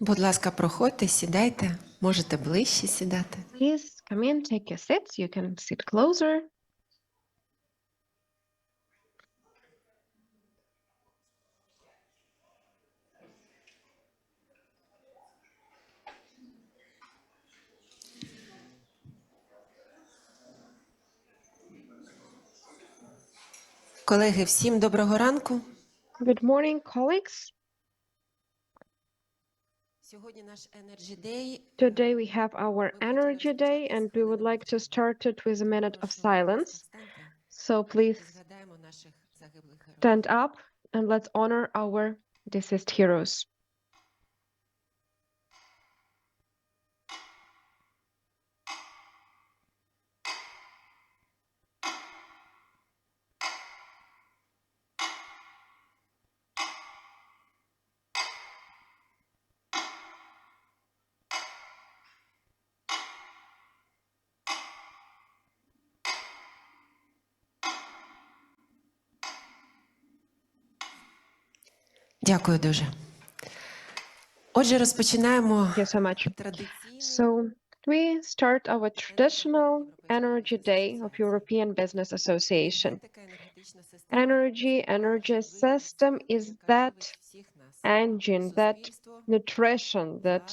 Будь ласка, проходьте, сідайте, можете ближче сідати. Please come in, take your seats. You can sit closer. Колеги, всім доброго ранку. Good morning, colleagues. Сьогодні наш Energy Day. Today we have our Energy Day, and we would like to start it with a minute of silence. So please stand up and let's honor our deceased heroes. Дякую дуже. Отже, розпочинаємо Thank you so much. So we start our traditional Energy Day of European Business Association. Energy system is that engine, that nutrition that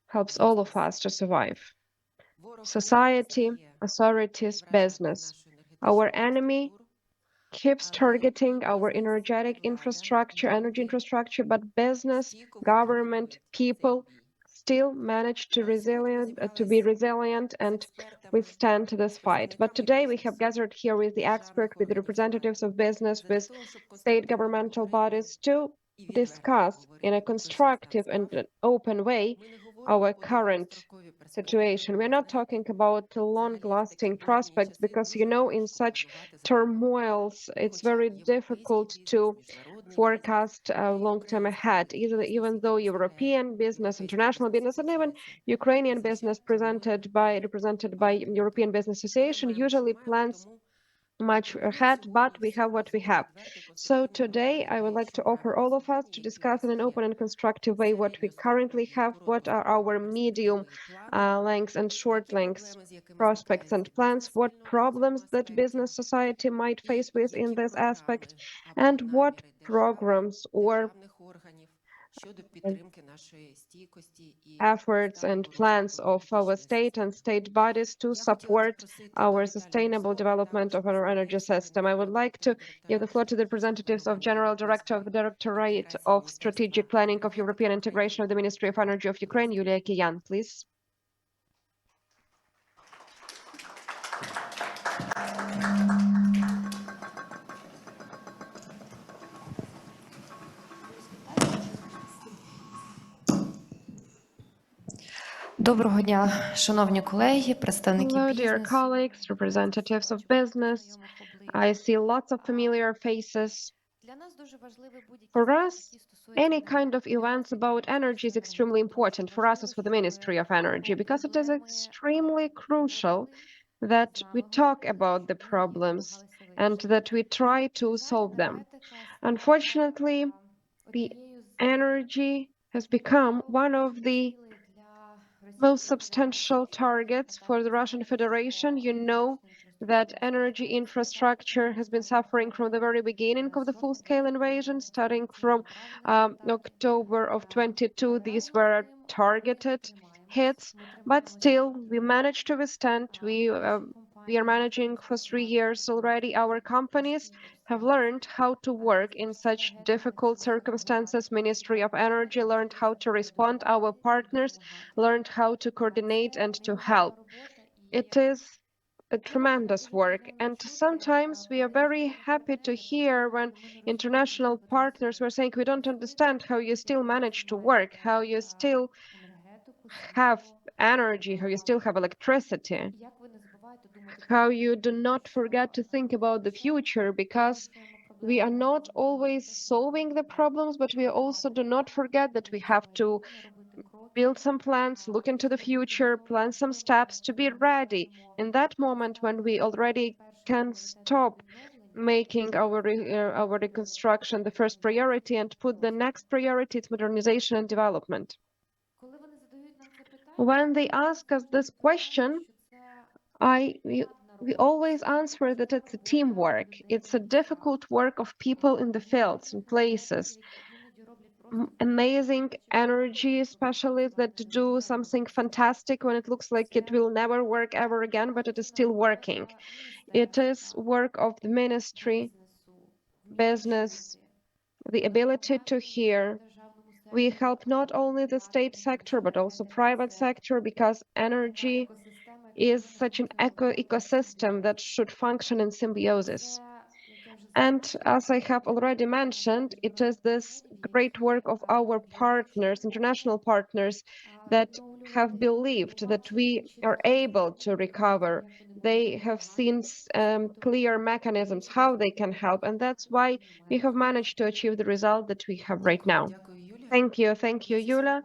helps all of us to survive. Society, authorities, business. Our enemy keeps targeting our energy infrastructure, but business, government, people still manage to be resilient and withstand this fight. But today we have gathered here with the experts, with the representatives of business, with state governmental bodies to discuss in a constructive and open way our current situation. We're not talking about long-lasting prospects because, in such turmoils, it's very difficult to forecast long-term ahead, even though European business, international business, and even Ukrainian business represented by European Business Association usually plans much ahead, but we have what we have. So today I would like to offer all of us to discuss in an open and constructive way what we currently have, what are our medium length and short length prospects and plans, what problems that business society might face with in this aspect, and what programs or efforts and plans of our state and state bodies to support our sustainable development of our energy system. I would like to give the floor to the representatives of General Director of the Directorate of Strategic Planning of European Integration of the Ministry of Energy of Ukraine, Yulia Kyyan, please. Доброго дня, шановні колеги, представники Hello, dear бізнесу. colleagues, representatives of business. I see lots of familiar faces. For us, any kind of events about energy is extremely important for us as for the Ministry of Energy, because it is extremely crucial that we talk about the problems and that we try to solve them. Unfortunately, the energy has become one of the most substantial targets for the Russian Federation. You know that energy infrastructure has been suffering from the very beginning of the full-scale invasion, starting from October of 22. These were targeted hits, but still we managed to withstand. We are managing for 3 years already. Our companies have learned how to work in such difficult circumstances. Ministry of Energy learned how to respond. Our partners learned how to coordinate and to help. It is a tremendous work, and sometimes we are very happy to hear when international partners were saying, we don't understand how you still manage to work, how you still have energy, how you still have electricity, how you do not forget to think about the future, because we are not always solving the problems, but we also do not forget that we have to build some plans, look into the future, plan some steps to be ready in that moment when we already can stop making our reconstruction the first priority and put the next priority, its modernization and development. When they ask us this question, we always answer that it's a teamwork. It's a difficult work of people in the fields and places. Amazing energy specialists that do something fantastic when it looks like it will never work ever again, but it is still working. It is work of the ministry, business, the ability to hear. We help not only the state sector, but also private sector, because energy is such an ecosystem that should function in symbiosis. And as I have already mentioned, it is this great work of our partners, international partners, that have believed that we are able to recover. They have seen clear mechanisms how they can help, and that's why we have managed to achieve the result that we have right now. Thank you, Yulia.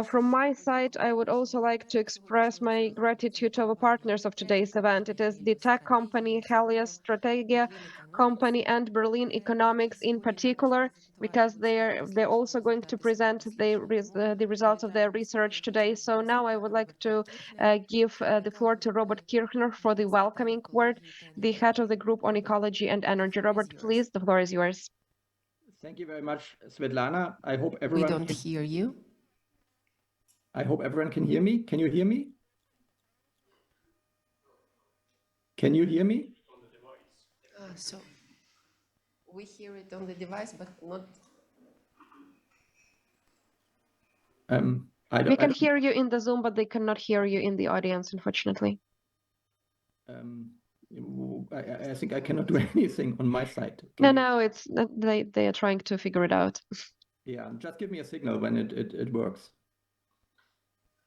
From my side, I would also like to express my gratitude to our partners of today's event. It is the tech company Helios Strategia company and Berlin Economics in particular, because they're also going to present the results of their research today. So now I would like to give the floor to Robert Kirchner for the welcoming word, the head of the group on ecology and energy. Robert, please, the floor is yours. Thank you very much, Svitlana. I hope We everyone don't hear you. I hope everyone can hear me. Can you hear me? Can you hear me? So we hear it on the device, but not. We can hear you in the Zoom, but they cannot hear you in the audience, unfortunately. I think I cannot do anything on my side. No, it's they are trying to figure it out. Yeah, just give me a signal when it works.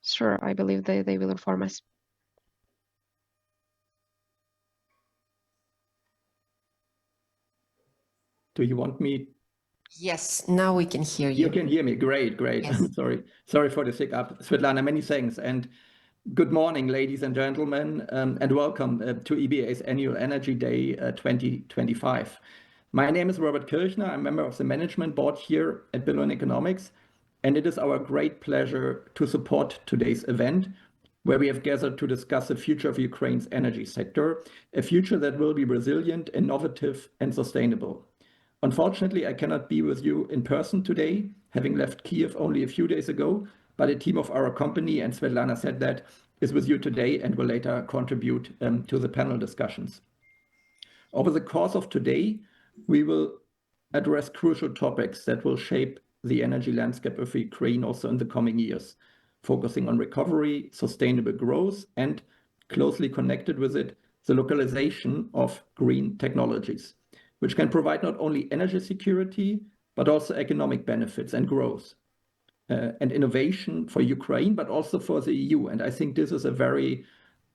Sure, I believe they will inform us. Do you want me? Yes, now we can hear you. You can hear me. Great. Yes. Sorry for the hiccup. Svitlana, many thanks. And good morning, ladies and gentlemen, and welcome to EBA's Annual Energy Day 2025. My name is Robert Kirchner. I'm a member of the management board here at Berlin Economics, and it is our great pleasure to support today's event, where we have gathered to discuss the future of Ukraine's energy sector, a future that will be resilient, innovative, and sustainable. Unfortunately, I cannot be with you in person today, having left Kiev only a few days ago, but a team of our company, and Svitlana said that, is with you today and will later contribute to the panel discussions. Over the course of today, we will address crucial topics that will shape the energy landscape of Ukraine also in the coming years, focusing on recovery, sustainable growth, and closely connected with it, the localization of green technologies, which can provide not only energy security, but also economic benefits and growth and innovation for Ukraine, but also for the EU. And I think this is a very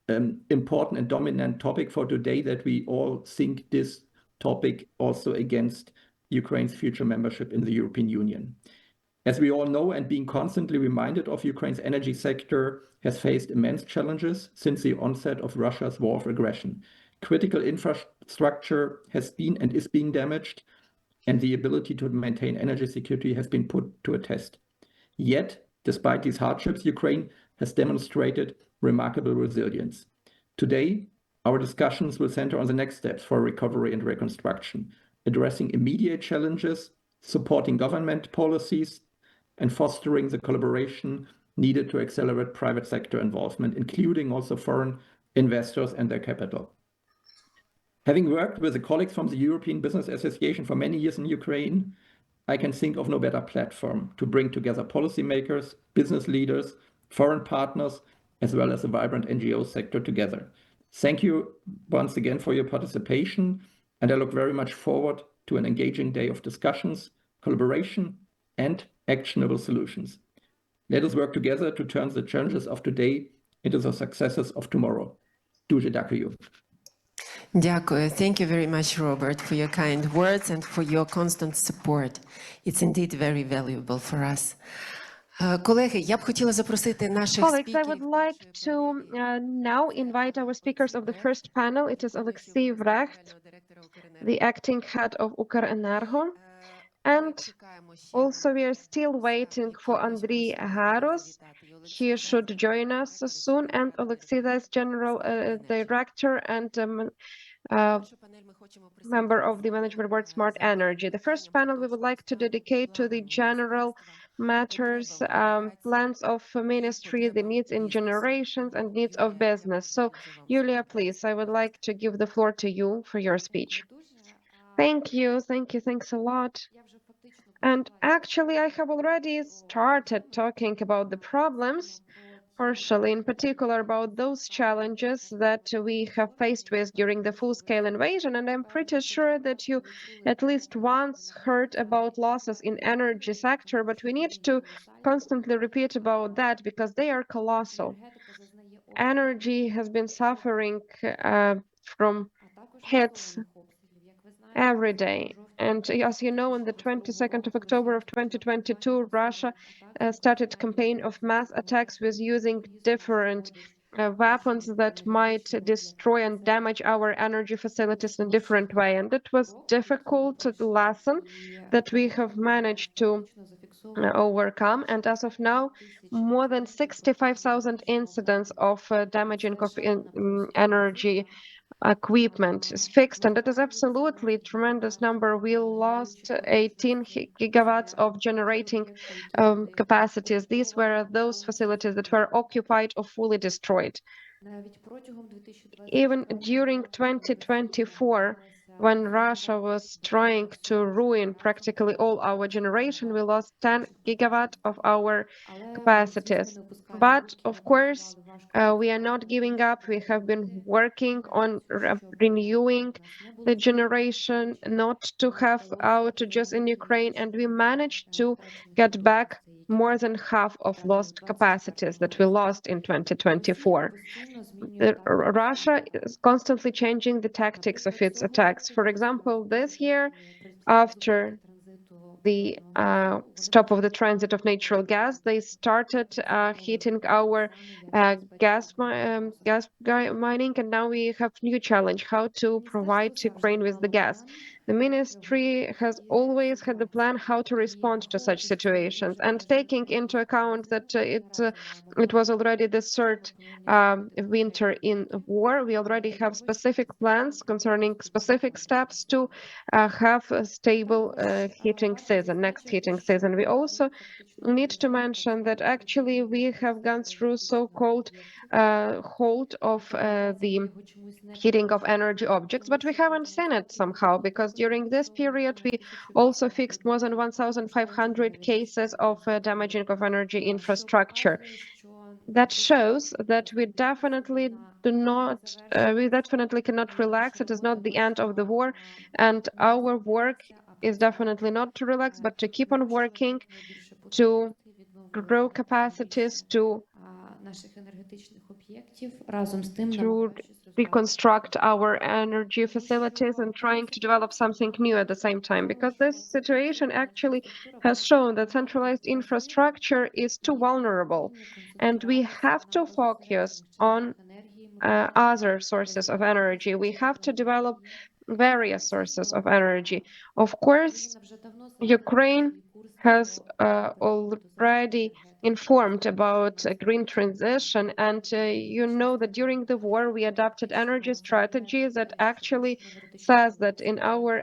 important and dominant topic for today, that we all think this topic also against Ukraine's future membership in the European Union. As we all know, and being constantly reminded of, Ukraine's energy sector has faced immense challenges since the onset of Russia's war of aggression. Critical infrastructure has been and is being damaged, and the ability to maintain energy security has been put to a test. Yet, despite these hardships, Ukraine has demonstrated remarkable resilience. Today, our discussions will center on the next steps for recovery and reconstruction, addressing immediate challenges, supporting government policies, and fostering the collaboration needed to accelerate private sector involvement, including also foreign investors and their capital. Having worked with the colleagues from the European Business Association for many years in Ukraine, I can think of no better platform to bring together policymakers, business leaders, foreign partners, as well as a vibrant NGO sector together. Thank you once again for your participation, and I look very much forward to an engaging day of discussions, collaboration, and actionable solutions. Let us work together to turn the challenges of today into the successes of tomorrow. Дуже дякую. Дякую. Thank you very much, Robert, for your kind words and for your constant support. It's indeed very valuable for us. Колеги, я б хотіла запросити наших Colleagues, I would like to now invite our speakers of the first panel. It is Alexey Vrecht, the acting head of Ukrenergo, And also, we are still waiting for Andriy Haros. He should join us soon, and Alexei is General Director and member of the Management Board Smart Energy. The first panel we would like to dedicate to the general matters, plans of ministry, the needs in generations, and needs of business. So, Yulia, please, I would like to give the floor to you for your speech. Thank you, thanks a lot. And actually, I have already started talking about the problems, partially in particular about those challenges that we have faced with during the full-scale invasion, and I'm pretty sure that you at least once heard about losses in energy sector, but we need to constantly repeat about that because they are colossal. Energy has been suffering from hits every day. And as you know, on the 22nd of October of 2022, Russia started a campaign of mass attacks with using different weapons that might destroy and damage our energy facilities in a different way. And it was difficult lesson that we have managed to overcome. And as of now, more than 65,000 incidents of damaging of energy equipment is fixed, and it is absolutely a tremendous number. We lost 18 gigawatts of generating capacities. These were those facilities that were occupied or fully destroyed. Even during 2024, when Russia was trying to ruin practically all our generation, we lost 10 gigawatts of our capacities. But of course, we are not giving up. We have been working on renewing the generation, not to have outages in Ukraine, and we managed to get back more than half of lost capacities that we lost in 2024. Russia is constantly changing the tactics of its attacks. For example, this year, after the stop of the transit of natural gas, they started hitting our gas mining, and now we have new challenge: how to provide Ukraine with the gas. The ministry has always had the plan how to respond to such situations, and taking into account that it was already the third winter in war, we already have specific plans concerning specific steps to have a stable heating season, next heating season. We also need to mention that actually we have gone through so-called halt of the heating of energy objects, but we haven't seen it somehow, because during this period we also fixed more than 1,500 cases of damaging of energy infrastructure. That shows that we definitely cannot relax. It is not the end of the war, and our work is definitely not to relax, but to keep on working, to grow capacities, to reconstruct our energy facilities and trying to develop something new at the same time, because this situation actually has shown that centralized infrastructure is too vulnerable, and we have to focus on other sources of energy. We have to develop various sources of energy. Of course, Ukraine has already informed about a green transition, and you know that during the war we adopted energy strategy that actually says that in our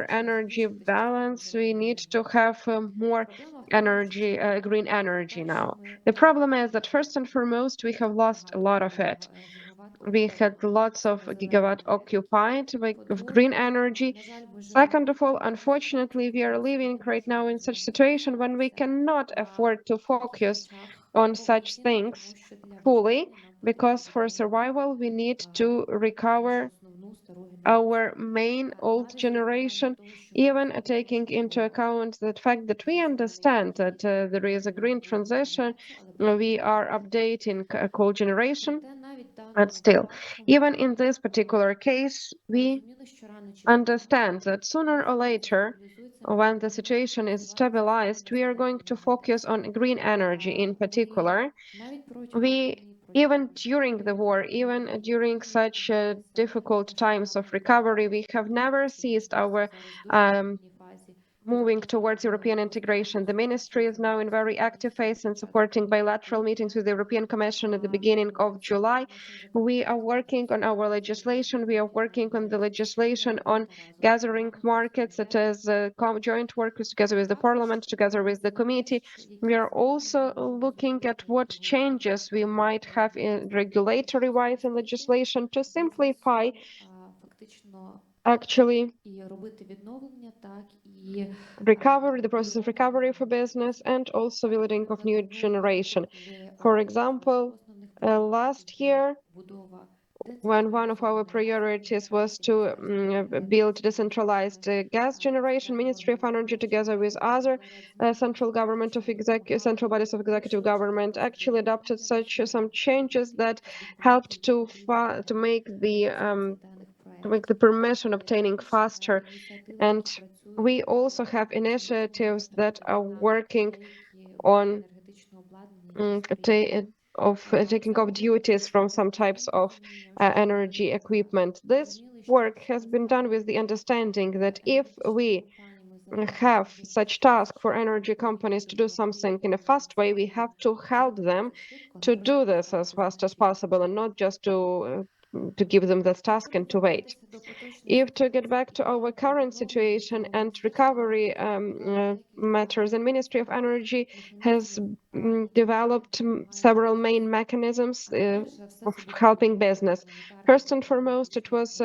energy balance we need to have more energy, green energy now. The problem is that first and foremost we have lost a lot of it. We had lots of gigawatt occupied of green energy. Second of all, unfortunately, we are living right now in such situation when we cannot afford to focus on such things fully, because for survival we need to recover our main old generation, even taking into account the fact that we understand that there is a green transition, we are updating coal generation, but still, even in this particular case, we understand that sooner or later, when the situation is stabilized, we are going to focus on green energy in particular. Even during the war, even during such difficult times of recovery, we have never ceased our moving towards European integration. The ministry is now in very active phase in supporting bilateral meetings with the European Commission at the beginning of July. We are working on our legislation. We are working on the legislation on gathering markets, that is joint work together with the Parliament, together with the committee. We are also looking at what changes we might have in regulatory-wise in legislation to simplify actually recovery, the process of recovery for business, and also building of new generation. For example, last year, when one of our priorities was to build decentralized gas generation, Ministry of Energy, together with other central central bodies of executive government, actually adopted some changes that helped to make the permission obtaining faster. And we also have initiatives that are working on taking off duties from some types of energy equipment. This work has been done with the understanding that if we have such task for energy companies to do something in a fast way, we have to help them to do this as fast as possible and not just to give them this task and to wait. If to get back to our current situation and recovery matters, the Ministry of Energy has developed several main mechanisms of helping business. First and foremost, it was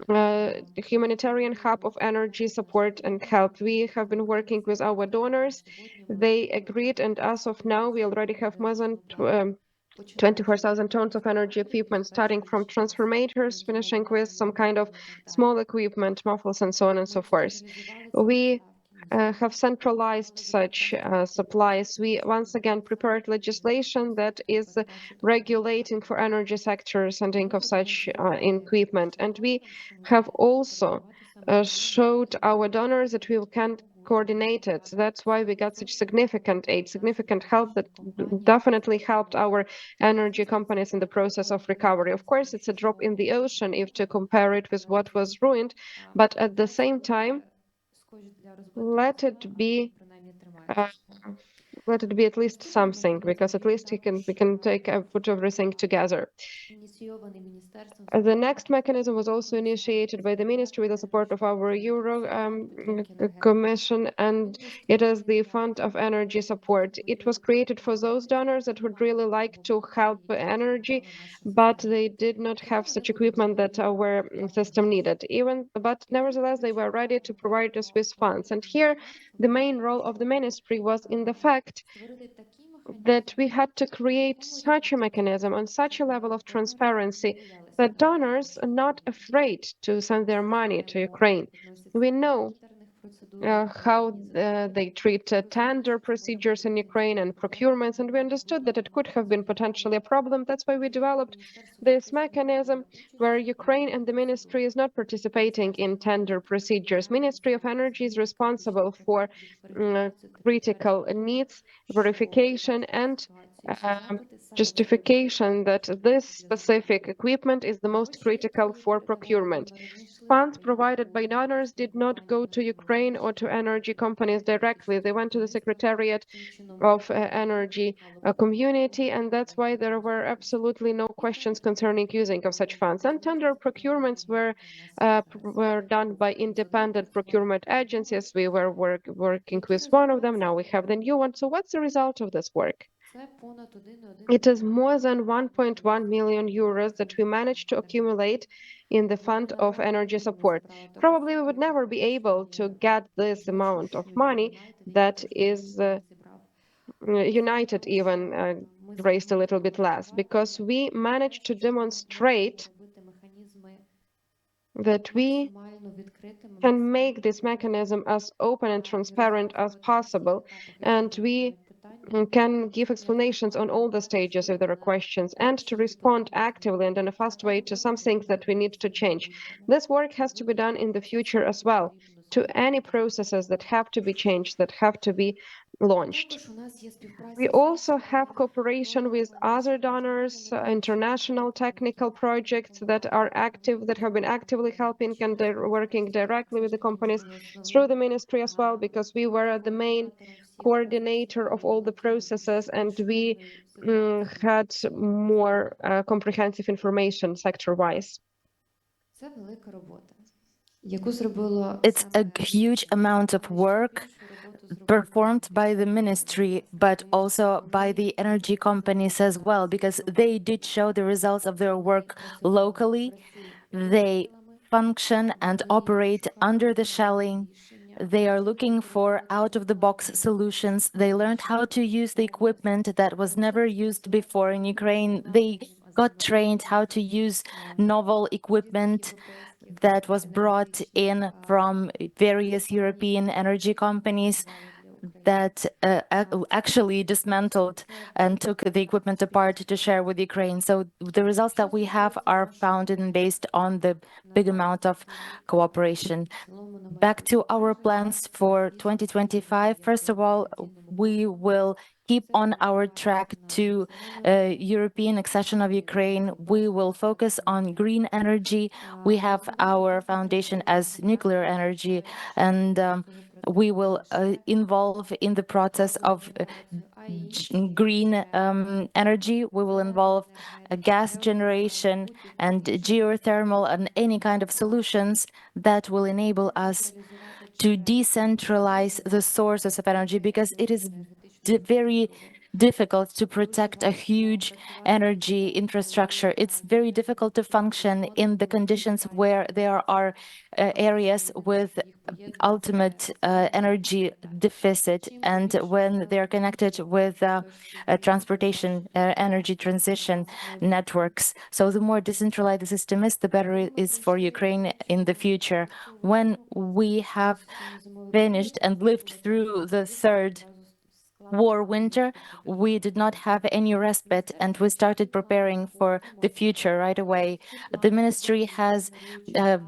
the humanitarian hub of energy support and help. We have been working with our donors. They agreed, and as of now, we already have more than 24,000 tons of energy equipment, starting from transformators, finishing with some kind of small equipment, muffles, and so on and so forth. We have centralized such supplies. We once again prepared legislation that is regulating for energy sector sending of such equipment. And we have also showed our donors that we can coordinate it. That's why we got such significant aid, significant help that definitely helped our energy companies in the process of recovery. Of course, it's a drop in the ocean if to compare it with what was ruined, but at the same time, let it be at least something, because at least we can put everything together. The next mechanism was also initiated by the ministry with the support of our Euro Commission, and it is the Fund of Energy Support. It was created for those donors that would really like to help energy, but they did not have such equipment that our system needed. But nevertheless, they were ready to provide us with funds. And here, the main role of the ministry was in the fact that we had to create such a mechanism on such a level of transparency that donors are not afraid to send their money to Ukraine. We know how they treat tender procedures in Ukraine and procurements, and we understood that it could have been potentially a problem. That's why we developed this mechanism where Ukraine and the ministry is not participating in tender procedures. Ministry of Energy is responsible for critical needs, verification, and justification that this specific equipment is the most critical for procurement. Funds provided by donors did not go to Ukraine or to energy companies directly. They went to the Secretariat of Energy Community, and that's why there were absolutely no questions concerning using of such funds. And tender procurements were done by independent procurement agencies. We were working with one of them. Now we have the new one. So what's the result of this work? It is more than 1.1 million euros that we managed to accumulate in the Fund of Energy Support. Probably we would never be able to get this amount of money that is United even raised a little bit less, because we managed to demonstrate that we can make this mechanism as open and transparent as possible, and we can give explanations on all the stages if there are questions, and to respond actively and in a fast way to some things that we need to change. This work has to be done in the future as well, to any processes that have to be changed, that have to be launched. We also have cooperation with other donors, international technical projects that are active, that have been actively helping and they're working directly with the companies through the ministry as well, because we were the main coordinator of all the processes and we had more comprehensive information sector-wise. It's a huge amount of work performed by the ministry, but also by the energy companies as well, because they did show the results of their work locally. They function and operate under the shelling. They are looking for out-of-the-box solutions. They learned how to use the equipment that was never used before in Ukraine. They got trained how to use novel equipment that was brought in from various European energy companies that actually dismantled and took the equipment apart to share with Ukraine. So the results that we have are founded and based on the big amount of cooperation. Back to our plans for 2025. First of all, we will keep on our track to European accession of Ukraine. We will focus on green energy. We have our foundation as nuclear energy, and we will involve in the process of green energy. We will involve gas generation and geothermal and any kind of solutions that will enable us to decentralize the sources of energy, because it is very difficult to protect a huge energy infrastructure. It's very difficult to function in the conditions where there are areas with ultimate energy deficit and when they're connected with transportation, energy transition networks. So the more decentralized the system is, the better it is for Ukraine in the future. When we have finished and lived through the third war winter, we did not have any respite and we started preparing for the future right away. The ministry has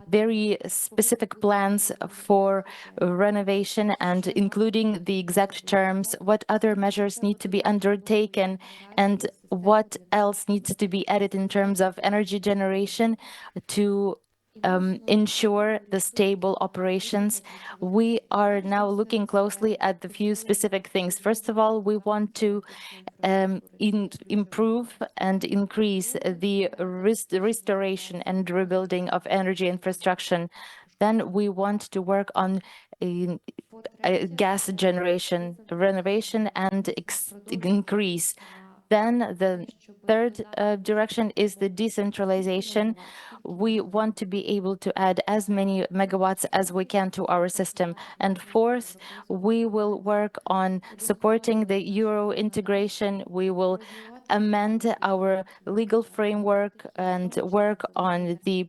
very specific plans for renovation and including the exact terms, what other measures need to be undertaken and what else needs to be added in terms of energy generation to ensure the stable operations. We are now looking closely at the few specific things. First of all, we want to improve and increase the restoration and rebuilding of energy infrastructure. Then we want to work on gas generation, renovation and increase. Then the third direction is the decentralization. We want to be able to add as many megawatts as we can to our system. And fourth, we will work on supporting the Euro integration. We will amend our legal framework and work on the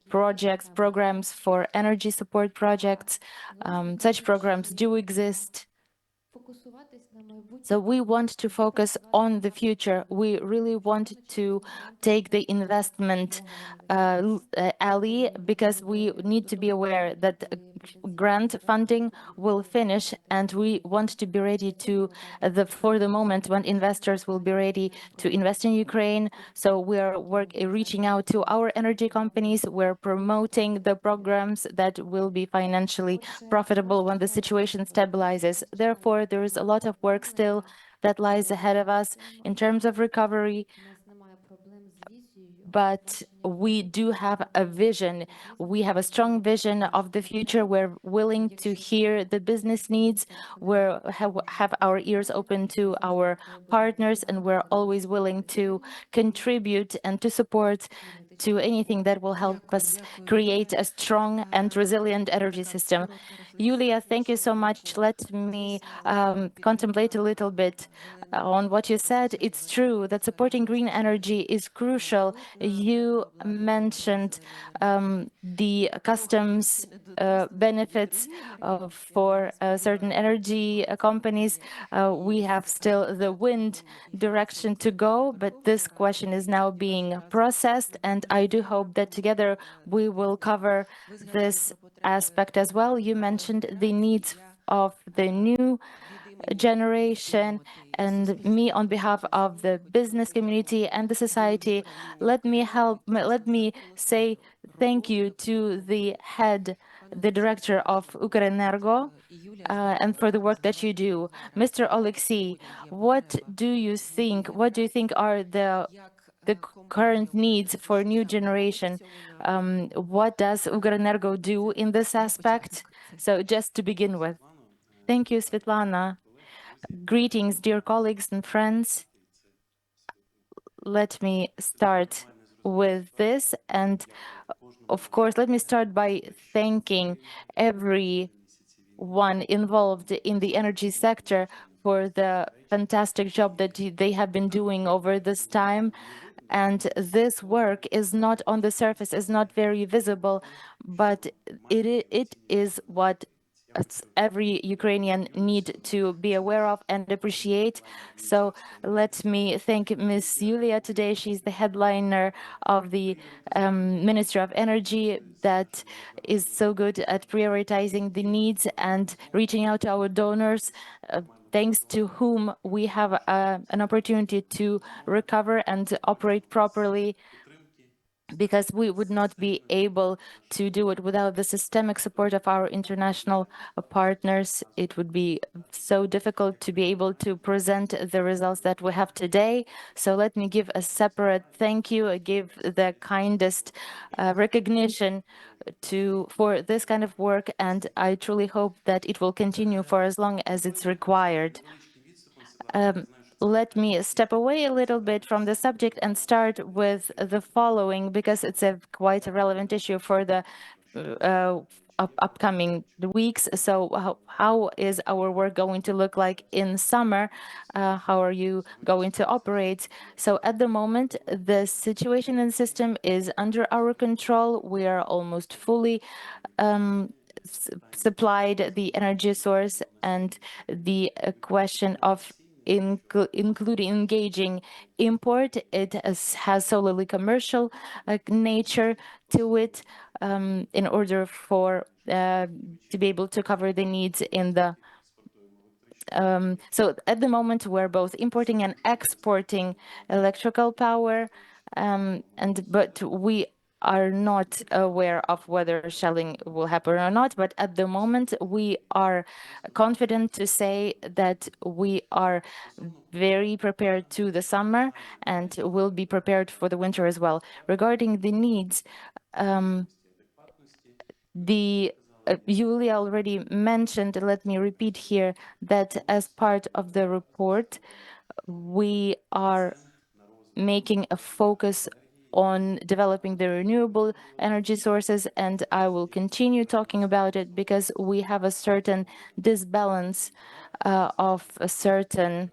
programs for energy support projects. Such programs do exist. So we want to focus on the future. We really want to take the investment alley, because we need to be aware that grant funding will finish and we want to be ready to for the moment when investors will be ready to invest in Ukraine. So we are reaching out to our energy companies. We're promoting the programs that will be financially profitable when the situation stabilizes. Therefore, there is a lot of work still that lies ahead of us in terms of recovery. But we do have a vision. We have a strong vision of the future. We're willing to hear the business needs. We have our ears open to our partners, and we're always willing to contribute and to support to anything that will help us create a strong and resilient energy system. Yulia, thank you so much. Let me contemplate a little bit. on what you said. It's true that supporting green energy is crucial. You mentioned the customs benefits for certain energy companies. We have still the wind direction to go, but this question is now being processed, and I do hope that together we will cover this aspect as well. You mentioned the needs of the new generation, and me on behalf of the business community and the society, let me say thank you to the director of Ukrenergo, and for the work that you do. Mr. Oleksiy, what do you think are the current needs for new generation? What does Ukrenergo do in this aspect? So just to begin with. Thank you, Svitlana. Greetings, dear colleagues and friends. Let me start with this. And of course, let me start by thanking everyone involved in the energy sector for the fantastic job that they have been doing over this time. And this work is not on the surface, is not very visible, but it is what every Ukrainian need to be aware of and appreciate. So let me thank Ms. Yulia today. She's the headliner of the Ministry of Energy that is so good at prioritizing the needs and reaching out to our donors, thanks to whom we have an opportunity to recover and operate properly, because we would not be able to do it without the systemic support of our international partners. It would be so difficult to be able to present the results that we have today. So let me give a separate thank you, give the kindest recognition for this kind of work, and I truly hope that it will continue for as long as it's required. Let me step away a little bit from the subject and start with the following, because it's a quite a relevant issue for the upcoming weeks. So how is our work going to look like in summer? How are you going to operate? So at the moment, the situation in the system is under our control. We are almost fully supplied the energy source, and the question of including engaging import, it has solely commercial nature to it, in order for to be able to cover the needs in the so at the moment we're both importing and exporting electrical power, but we are not aware of whether shelling will happen or not. But at the moment, we are confident to say that we are very prepared to the summer and will be prepared for the winter as well. Regarding the needs, Yulia already mentioned, let me repeat here, that as part of the report, we are making a focus on developing the renewable energy sources, and I will continue talking about it because we have a certain disbalance of certain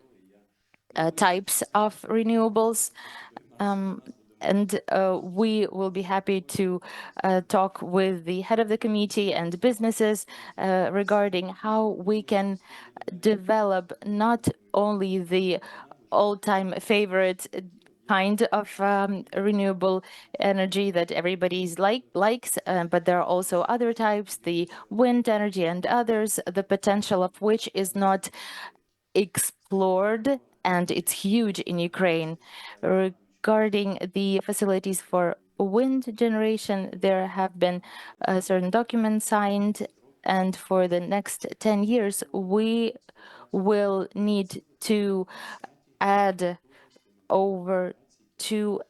types of renewables. And we will be happy to talk with the head of the committee and businesses regarding how we can develop not only the all-time favorite kind of renewable energy that everybody's likes, but there are also other types, the wind energy and others, the potential of which is not explored, and it's huge in Ukraine. Regarding the facilities for wind generation, there have been certain documents signed, and for the next 10 years, we will need to add over two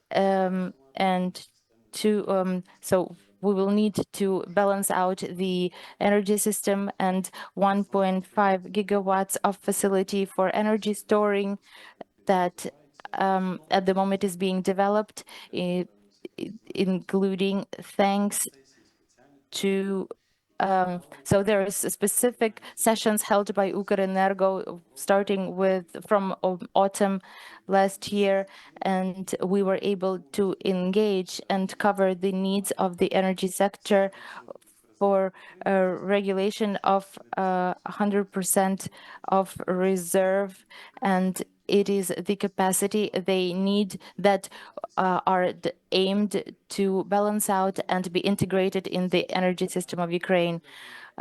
so we will need to balance out the energy system, and 1.5 gigawatts of facility for energy storing that at the moment is being developed, including thanks to So there is specific sessions held by Ukrenergo starting from autumn last year, and we were able to engage and cover the needs of the energy sector for regulation of 100% of reserve, and it is the capacity they need that are aimed to balance out and be integrated in the energy system of Ukraine.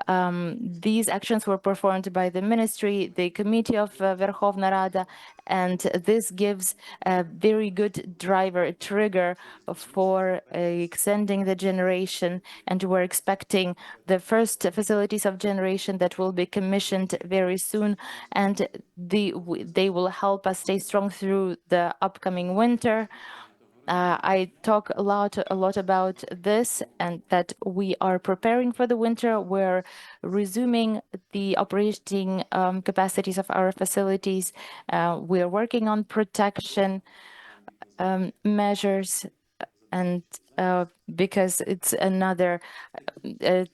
These actions were performed by the ministry, the committee of Verkhovna Rada, and this gives a very good driver, a trigger for extending the generation. And we're expecting the first facilities of generation that will be commissioned very soon, and they will help us stay strong through the upcoming winter. I talk a lot about this, and that we are preparing for the winter. We're resuming the operating capacities of our facilities. We're working on protection measures, and because it's another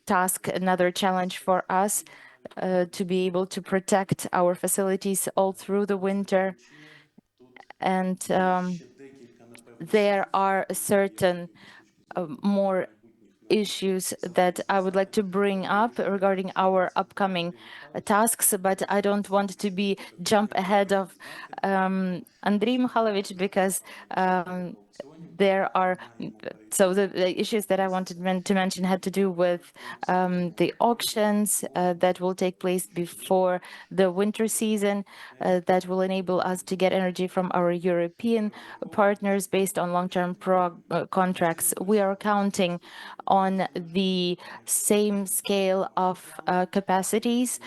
task, another challenge for us to be able to protect our facilities all through the winter. And there are certain more issues that I would like to bring up regarding our upcoming tasks, but I don't want to jump ahead of Andriy Mikhailovich, because there are the issues that I wanted to mention had to do with the auctions that will take place before the winter season, that will enable us to get energy from our European partners based on long-term contracts. We are counting on the same scale of capacities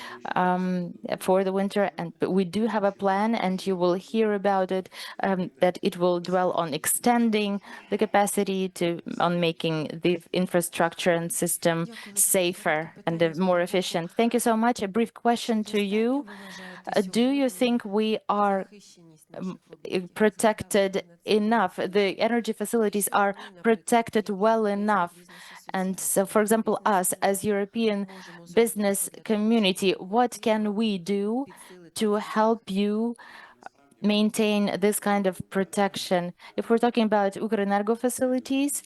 for the winter, but we do have a plan, and you will hear about it, that it will dwell on extending the capacity on making the infrastructure and system safer and more efficient. Thank you so much. A brief question to you. Do you think we are protected enough? The energy facilities are protected well enough? And so, for example, us as European business community, what can we do to help you maintain this kind of protection? If we're talking about Ukrenergo facilities,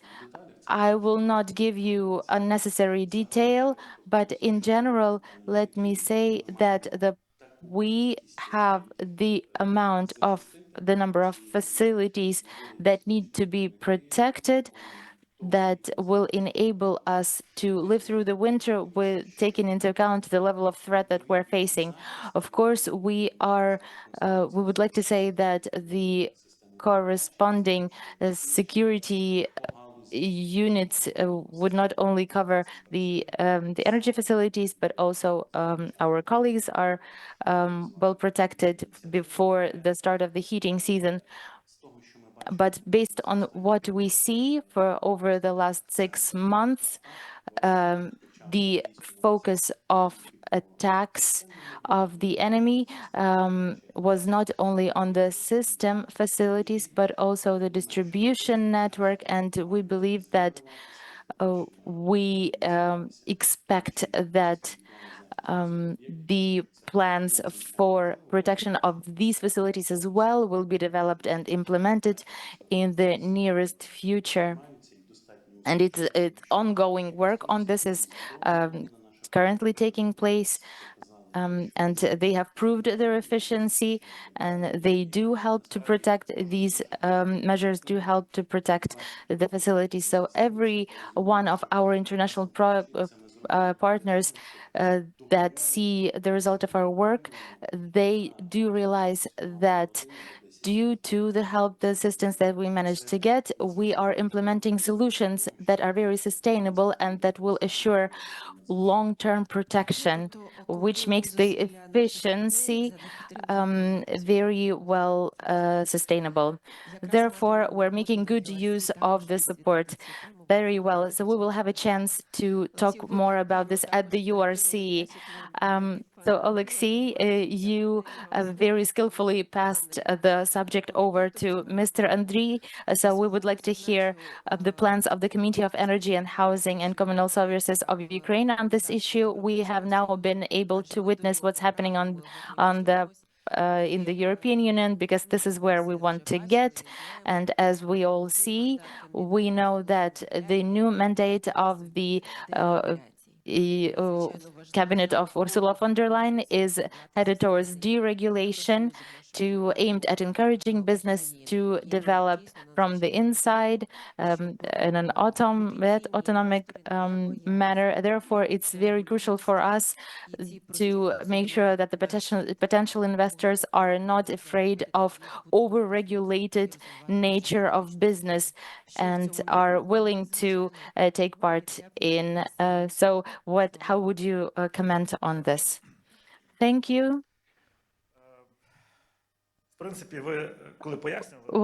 I will not give you unnecessary detail, but in general, let me say that we have the number of facilities that need to be protected, that will enable us to live through the winter with taking into account the level of threat that we're facing. Of course, we would like to say that the corresponding security units would not only cover the energy facilities, but also our colleagues are well protected before the start of the heating season. But based on what we see for over the last 6 months, the focus of attacks of the enemy was not only on the system facilities, but also the distribution network. And we believe that we expect that the plans for protection of these facilities as well will be developed and implemented in the nearest future. And it's ongoing work on this is currently taking place, and they have proved their efficiency, and they do help to protect these measures, do help to protect the facilities. So every one of our international partners that see the result of our work, they do realize that due to the help, the assistance that we managed to get, we are implementing solutions that are very sustainable and that will assure long-term protection, which makes the efficiency very well sustainable. Therefore, we're making good use of the support. very well. So we will have a chance to talk more about this at the URC. So Alexei, you very skillfully passed the subject over to Mr. Andriy. So we would like to hear the plans of the Committee of Energy and Housing and Communal Services of Ukraine on this issue. We have now been able to witness what's happening in the European Union, because this is where we want to get. And as we all see, we know that the new mandate of the cabinet of Ursula von der Leyen is headed towards deregulation, aimed at encouraging business to develop from the inside in an autonomic manner. Therefore, it's very crucial for us to make sure that the potential investors are not afraid of over-regulated nature of business and are willing to take part in. So how would you comment on this? Thank you.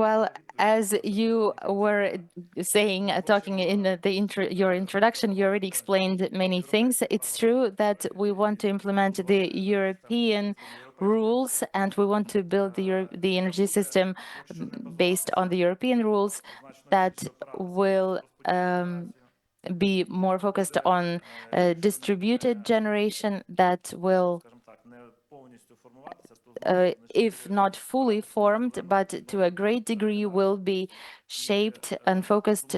Well, as you were saying, talking in your introduction, you already explained many things. It's true that we want to implement the European rules, and we want to build the energy system based on the European rules that will be more focused on distributed generation, that will if not fully formed, but to a great degree will be shaped and focused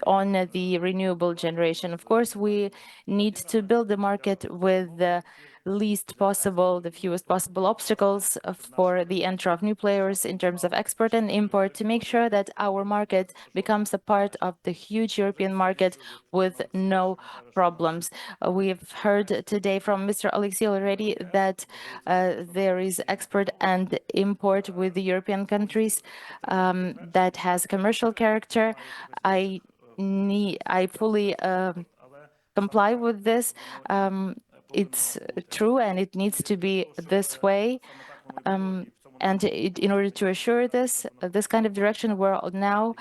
on the renewable generation. Of course, we need to build the market with the fewest possible obstacles for the entry of new players in terms of export and import, to make sure that our market becomes a part of the huge European market with no problems. We have heard today from Mr. Alexei already that there is export and import with the European countries that has commercial character. I fully comply with this. It's true, and it needs to be this way. In order to assure this kind of direction, we're now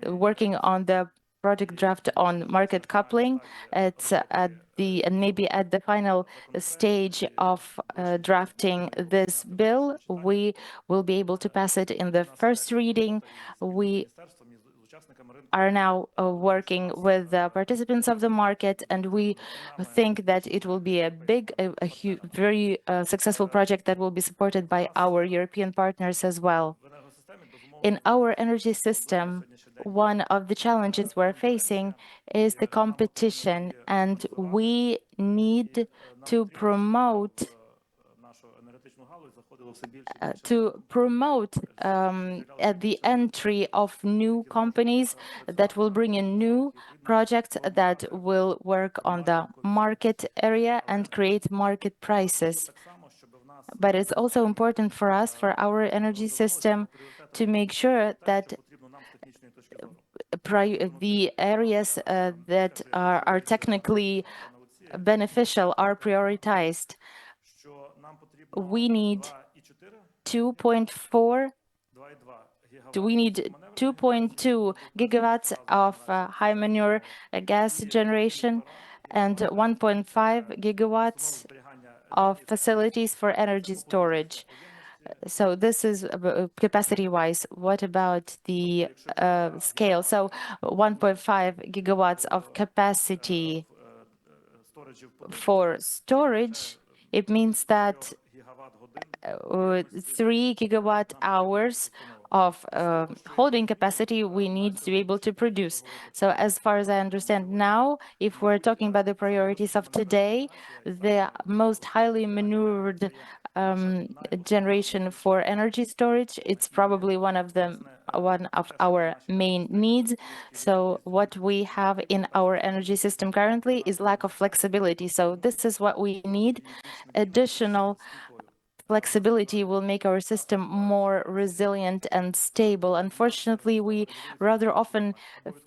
working on the project draft on market coupling. It's maybe at the final stage of drafting this bill. We will be able to pass it in the first reading. We are now working with the participants of the market, and we think that it will be a very successful project that will be supported by our European partners as well. In our energy system, one of the challenges we're facing is the competition, and we need to promote at the entry of new companies that will bring in new projects that will work on the market area and create market prices. But it's also important for us, for our energy system, to make sure that the areas that are technically beneficial are prioritized. We need 2.2 gigawatts of high manure gas generation and 1.5 gigawatts of facilities for energy storage. So this is capacity-wise. What about the scale? So 1.5 gigawatts of capacity for storage, it means that 3 gigawatt hours of holding capacity we need to be able to produce. So as far as I understand now, if we're talking about the priorities of today, the most highly manured generation for energy storage, it's probably one of our main needs. So what we have in our energy system currently is lack of flexibility. So this is what we need. Additional flexibility will make our system more resilient and stable. Unfortunately, we rather often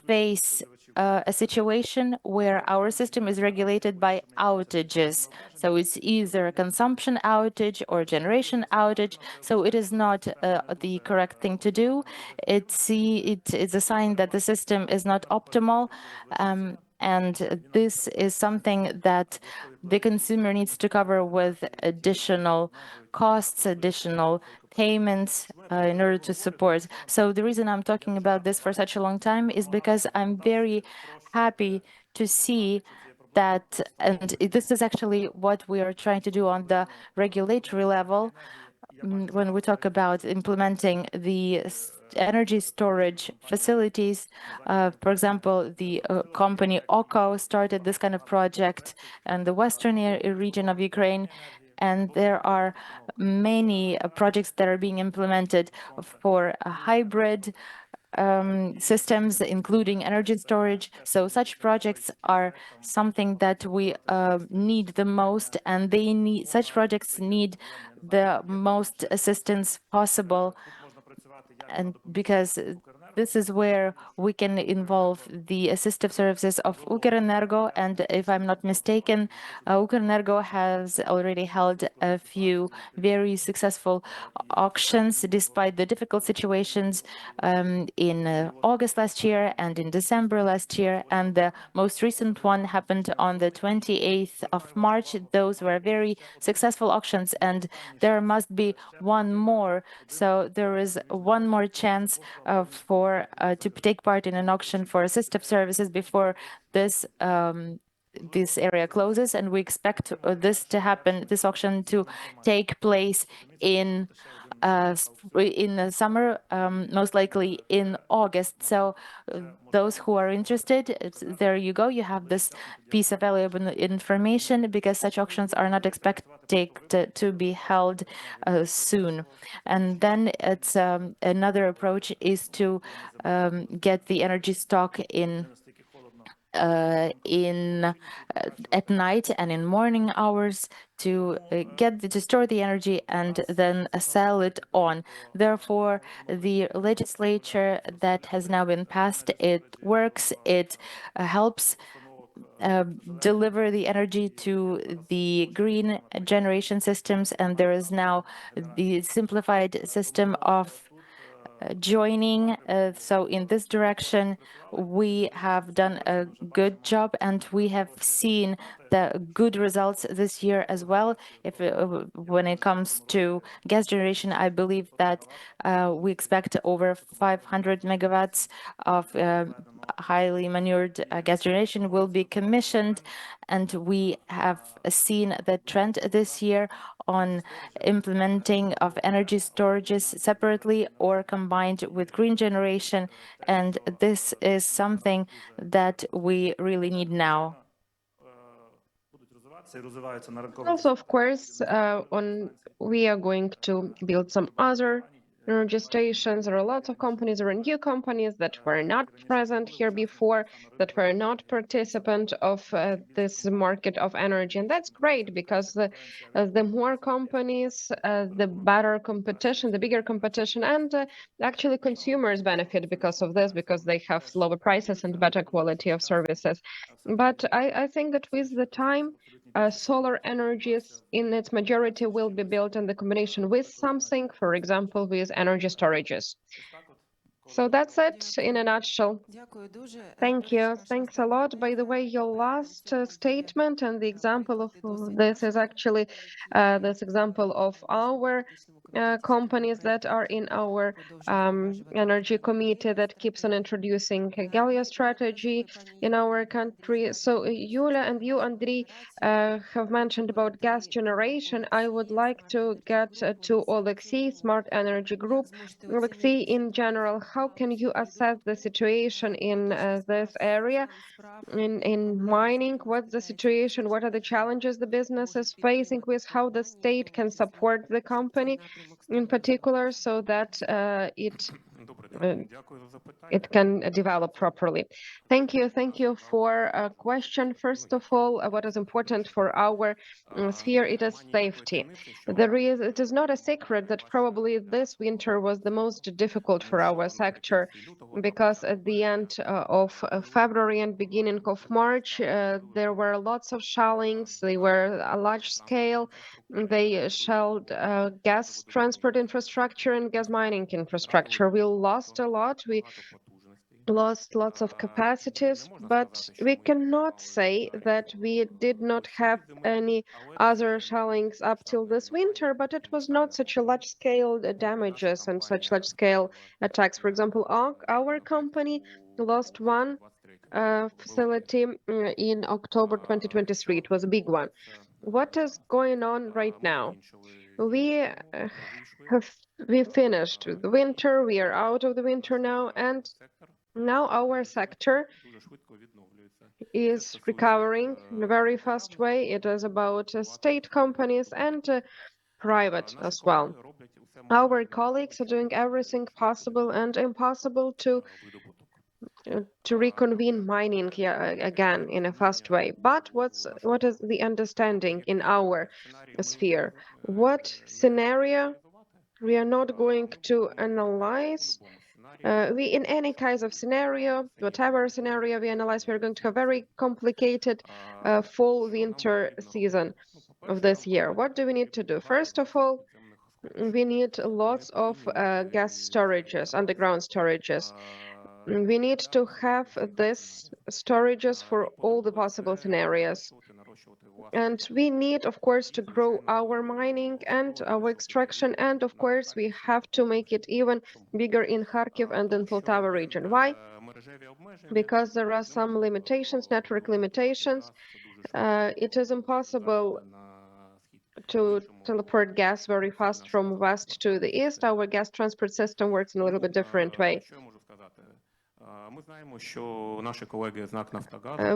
face a situation where our system is regulated by outages. So it's either a consumption outage or generation outage. So it is not the correct thing to do. It's a sign that the system is not optimal. And this is something that the consumer needs to cover with additional costs, additional payments in order to support. So the reason I'm talking about this for such a long time is because I'm very happy to see that, and this is actually what we are trying to do on the regulatory level, when we talk about implementing the energy storage facilities. For example, the company OKO started this kind of project in the western region of Ukraine, and there are many projects that are being implemented for a hybrid systems, including energy storage. So such projects are something that we need the most, and such projects need the most assistance possible. And because this is where we can involve the assistive services of Ukrenergo. And if I'm not mistaken, Ukrenergo has already held a few very successful auctions despite the difficult situations in August last year and in December last year. And the most recent one happened on the 28th of March. Those were very successful auctions, and there must be one more. So there is one more chance to take part in an auction for assistive services before this area closes, and we expect this auction to take place in the summer, most likely in August. So those who are interested, there you go. You have this piece of valuable information, because such auctions are not expected to be held soon. And then it's another approach is to get the energy stock at night and in morning hours to store the energy and then sell it on. Therefore, the legislature that has now been passed, it works. It helps deliver the energy to the green generation systems, and there is now the simplified system of joining. So in this direction, we have done a good job, and we have seen the good results this year as well. When it comes to gas generation, I believe that we expect over 500 megawatts of highly manured gas generation will be commissioned, and we have seen the trend this year on implementing of energy storages separately or combined with green generation, and this is something that we really need now. Also, of course, we are going to build some other energy stations. There are lots of companies, there are new companies that were not present here before, that were not participant of this market of energy. And that's great, because the more companies, the better competition, the bigger competition, and actually consumers benefit because of this, because they have lower prices and better quality of services. But I think that with the time, solar energies in its majority will be built in the combination with something, for example, with energy storages. So that's it in a nutshell. Thank you. Thanks a lot. By the way, your last statement and the example of this is actually this example of our companies that are in our energy committee that keeps on introducing a Gallia strategy in our country. So Yulia and you, Andriy, have mentioned about gas generation. I would like to get to Alexei, Smart Energy Group. Alexei, in general, how can you assess the situation in this area? In mining, what's the situation? What are the challenges the business is facing with? How the state can support the company in particular, so that it it can develop properly. Thank you for a question. First of all, what is important for our sphere, it is safety. It is not a secret that probably this winter was the most difficult for our sector, because at the end of February and beginning of March, there were lots of shellings. They were a large scale. They shelled gas transport infrastructure and gas mining infrastructure. We lost a lot. We lost lots of capacities, but we cannot say that we did not have any other shellings up till this winter, but it was not such a large scale damages and such large scale attacks. For example, our company lost one facility in October 2023. It was a big one. What is going on right now? We finished the winter. We are out of the winter now, and now our sector is recovering in a very fast way. It is about state companies and private as well. Our colleagues are doing everything possible and impossible to reconvene mining again in a fast way. But what is the understanding in our sphere? What scenario we are not going to analyze? In any kind of scenario, whatever scenario we analyze, we're going to have very complicated fall-winter season of this year. What do we need to do? First of all, we need lots of gas storages, underground storages. We need to have these storages for all the possible scenarios. And we need, of course, to grow our mining and our extraction. And of course, we have to make it even bigger in Kharkiv and in Poltava region. Why? Because there are some limitations, network limitations. It is impossible to teleport gas very fast from west to the east. Our gas transport system works in a little bit different way.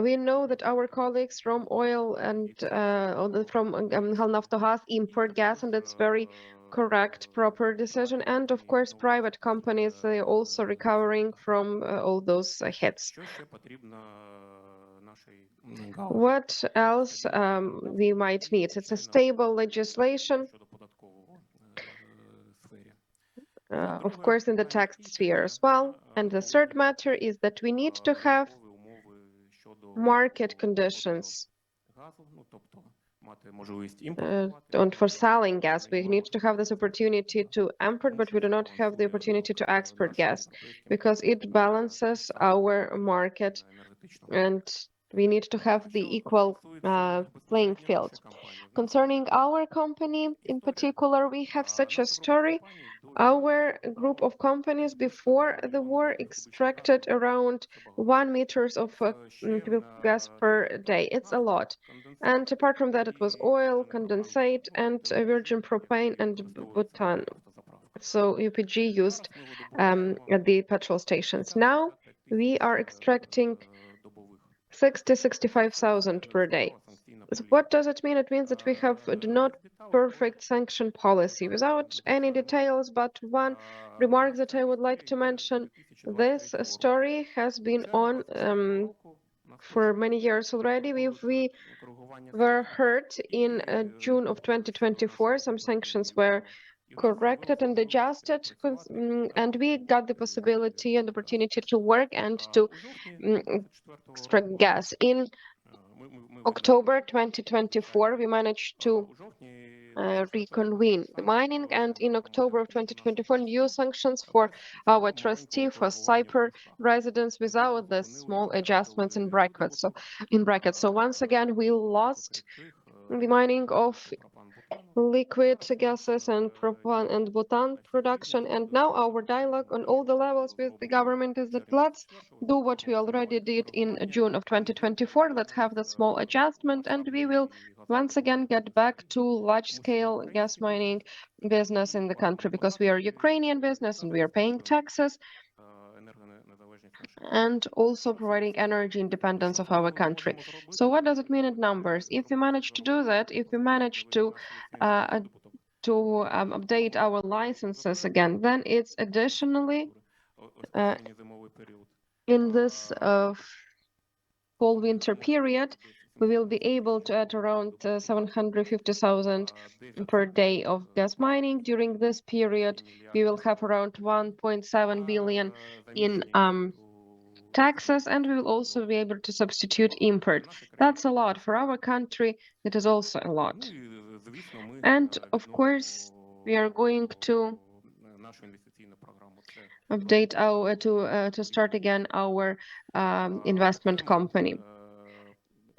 We know that our colleagues from oil and from Naftogaz import gas, and that's very correct, proper decision. And of course, private companies, they are also recovering from all those hits. What else we might need? It's a stable legislation. Of course, in the tax sphere as well. And the third matter is that we need to have market conditions. And for selling gas, we need to have this opportunity to import, but we do not have the opportunity to export gas, because it balances our market, and we need to have the equal playing field. Concerning our company in particular, we have such a story. Our group of companies before the war extracted around 1 meters of gas per day. It's a lot. And apart from that, it was oil, condensate, and virgin propane and butane. So UPG used at the petrol stations. Now we are extracting 65,000 per day. So what does it mean? It means that we have not perfect sanction policy. Without any details, but one remark that I would like to mention: this story has been on for many years already. We were heard in June of 2024. Some sanctions were corrected and adjusted, and we got the possibility and opportunity to work and to extract gas. In October 2024, we managed to reconvene the mining, and in October of 2024, new sanctions for our trustee, for Cyper residents, without the small adjustments in brackets. So once again, we lost the mining of liquid gases and propane and butane production. And now our dialogue on all the levels with the government is that let's do what we already did in June of 2024. Let's have the small adjustment, and we will once again get back to large-scale gas mining business in the country, because we are Ukrainian business and we are paying taxes and also providing energy independence of our country. So what does it mean in numbers? If we manage to do that, if we manage to update our licenses again, then it's additionally In this fall-winter period, we will be able to add around 750,000 per day of gas mining. During this period, we will have around 1.7 billion in taxes, and we will also be able to substitute import. That's a lot. For our country, it is also a lot. And of course, we are going to update our to start again our investment company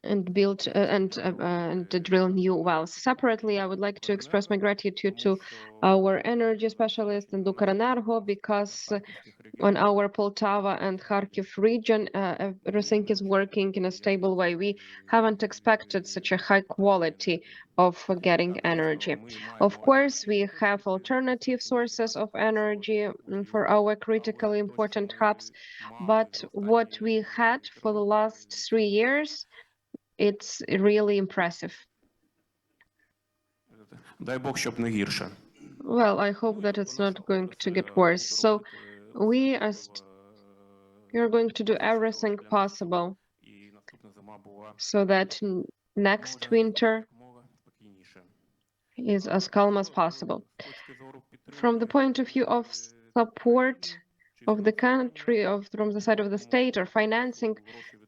and build and to drill new wells. Separately, I would like to express my gratitude to our energy specialist in Ukrenergo, because on our Poltava and Kharkiv region, everything is working in a stable way. We haven't expected such a high quality of getting energy. Of course, we have alternative sources of energy for our critically important hubs, but what we had for the last 3 years, it's really impressive. Дай Бог, щоб не гірше. Well, I hope that it's not going to get worse. So we are going to do everything possible so that next winter is as calm as possible. From the point of view of support of the country, from the side of the state or financing,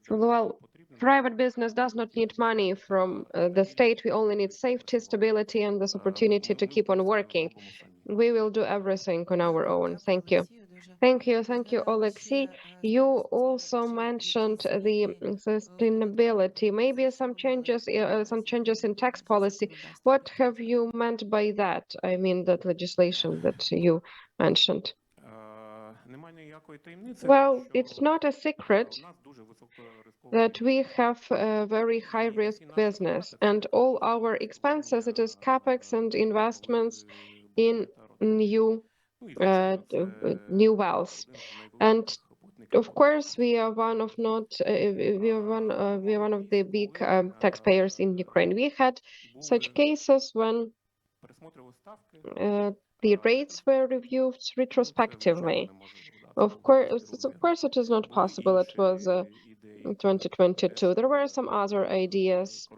well, private business does not need money from the state. We only need safety, stability, and this opportunity to keep on working. We will do everything on our own. Thank you. Thank you, Alexei. You also mentioned the sustainability. Maybe some changes in tax policy. What have you meant by that? I mean, that legislation that you mentioned. Well, it's not a secret that we have a very high-risk business, and all our expenses, it is capex and investments in new wells. And of course, we are one of the big taxpayers in Ukraine. We had such cases when the rates were reviewed retrospectively. Of course, it is not possible. It was 2022. There were some other ideas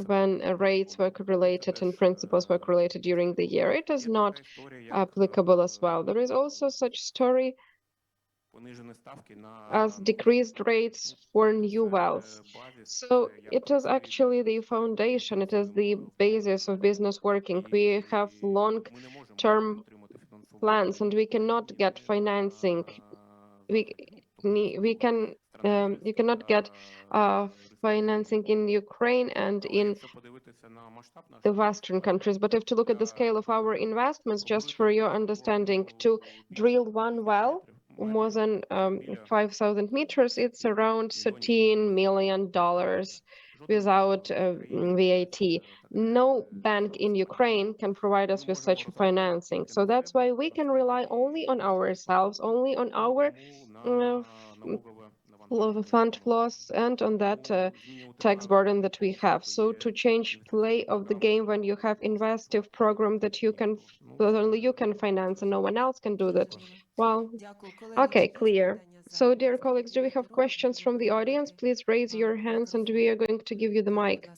when rates were correlated and principles were correlated during the year. It is not applicable as well. There is also such story as decreased rates for new wells. So it is actually the foundation, it is the basis of business working. We have long-term plans and we cannot get financing. You cannot get financing in Ukraine and in the Western countries. But if to look at the scale of our investments, just for your understanding, to drill one well more than 5,000 meters, it's around $13 million without VAT. No bank in Ukraine can provide us with such financing. So that's why we can rely only on ourselves, only on our fund flows and on that tax burden that we have. So to change play of the game when you have investive program that only you can finance and no one else can do that. Well, okay, clear. So, dear colleagues, do we have questions from the audience? Please raise your hands and we are going to give you the mic.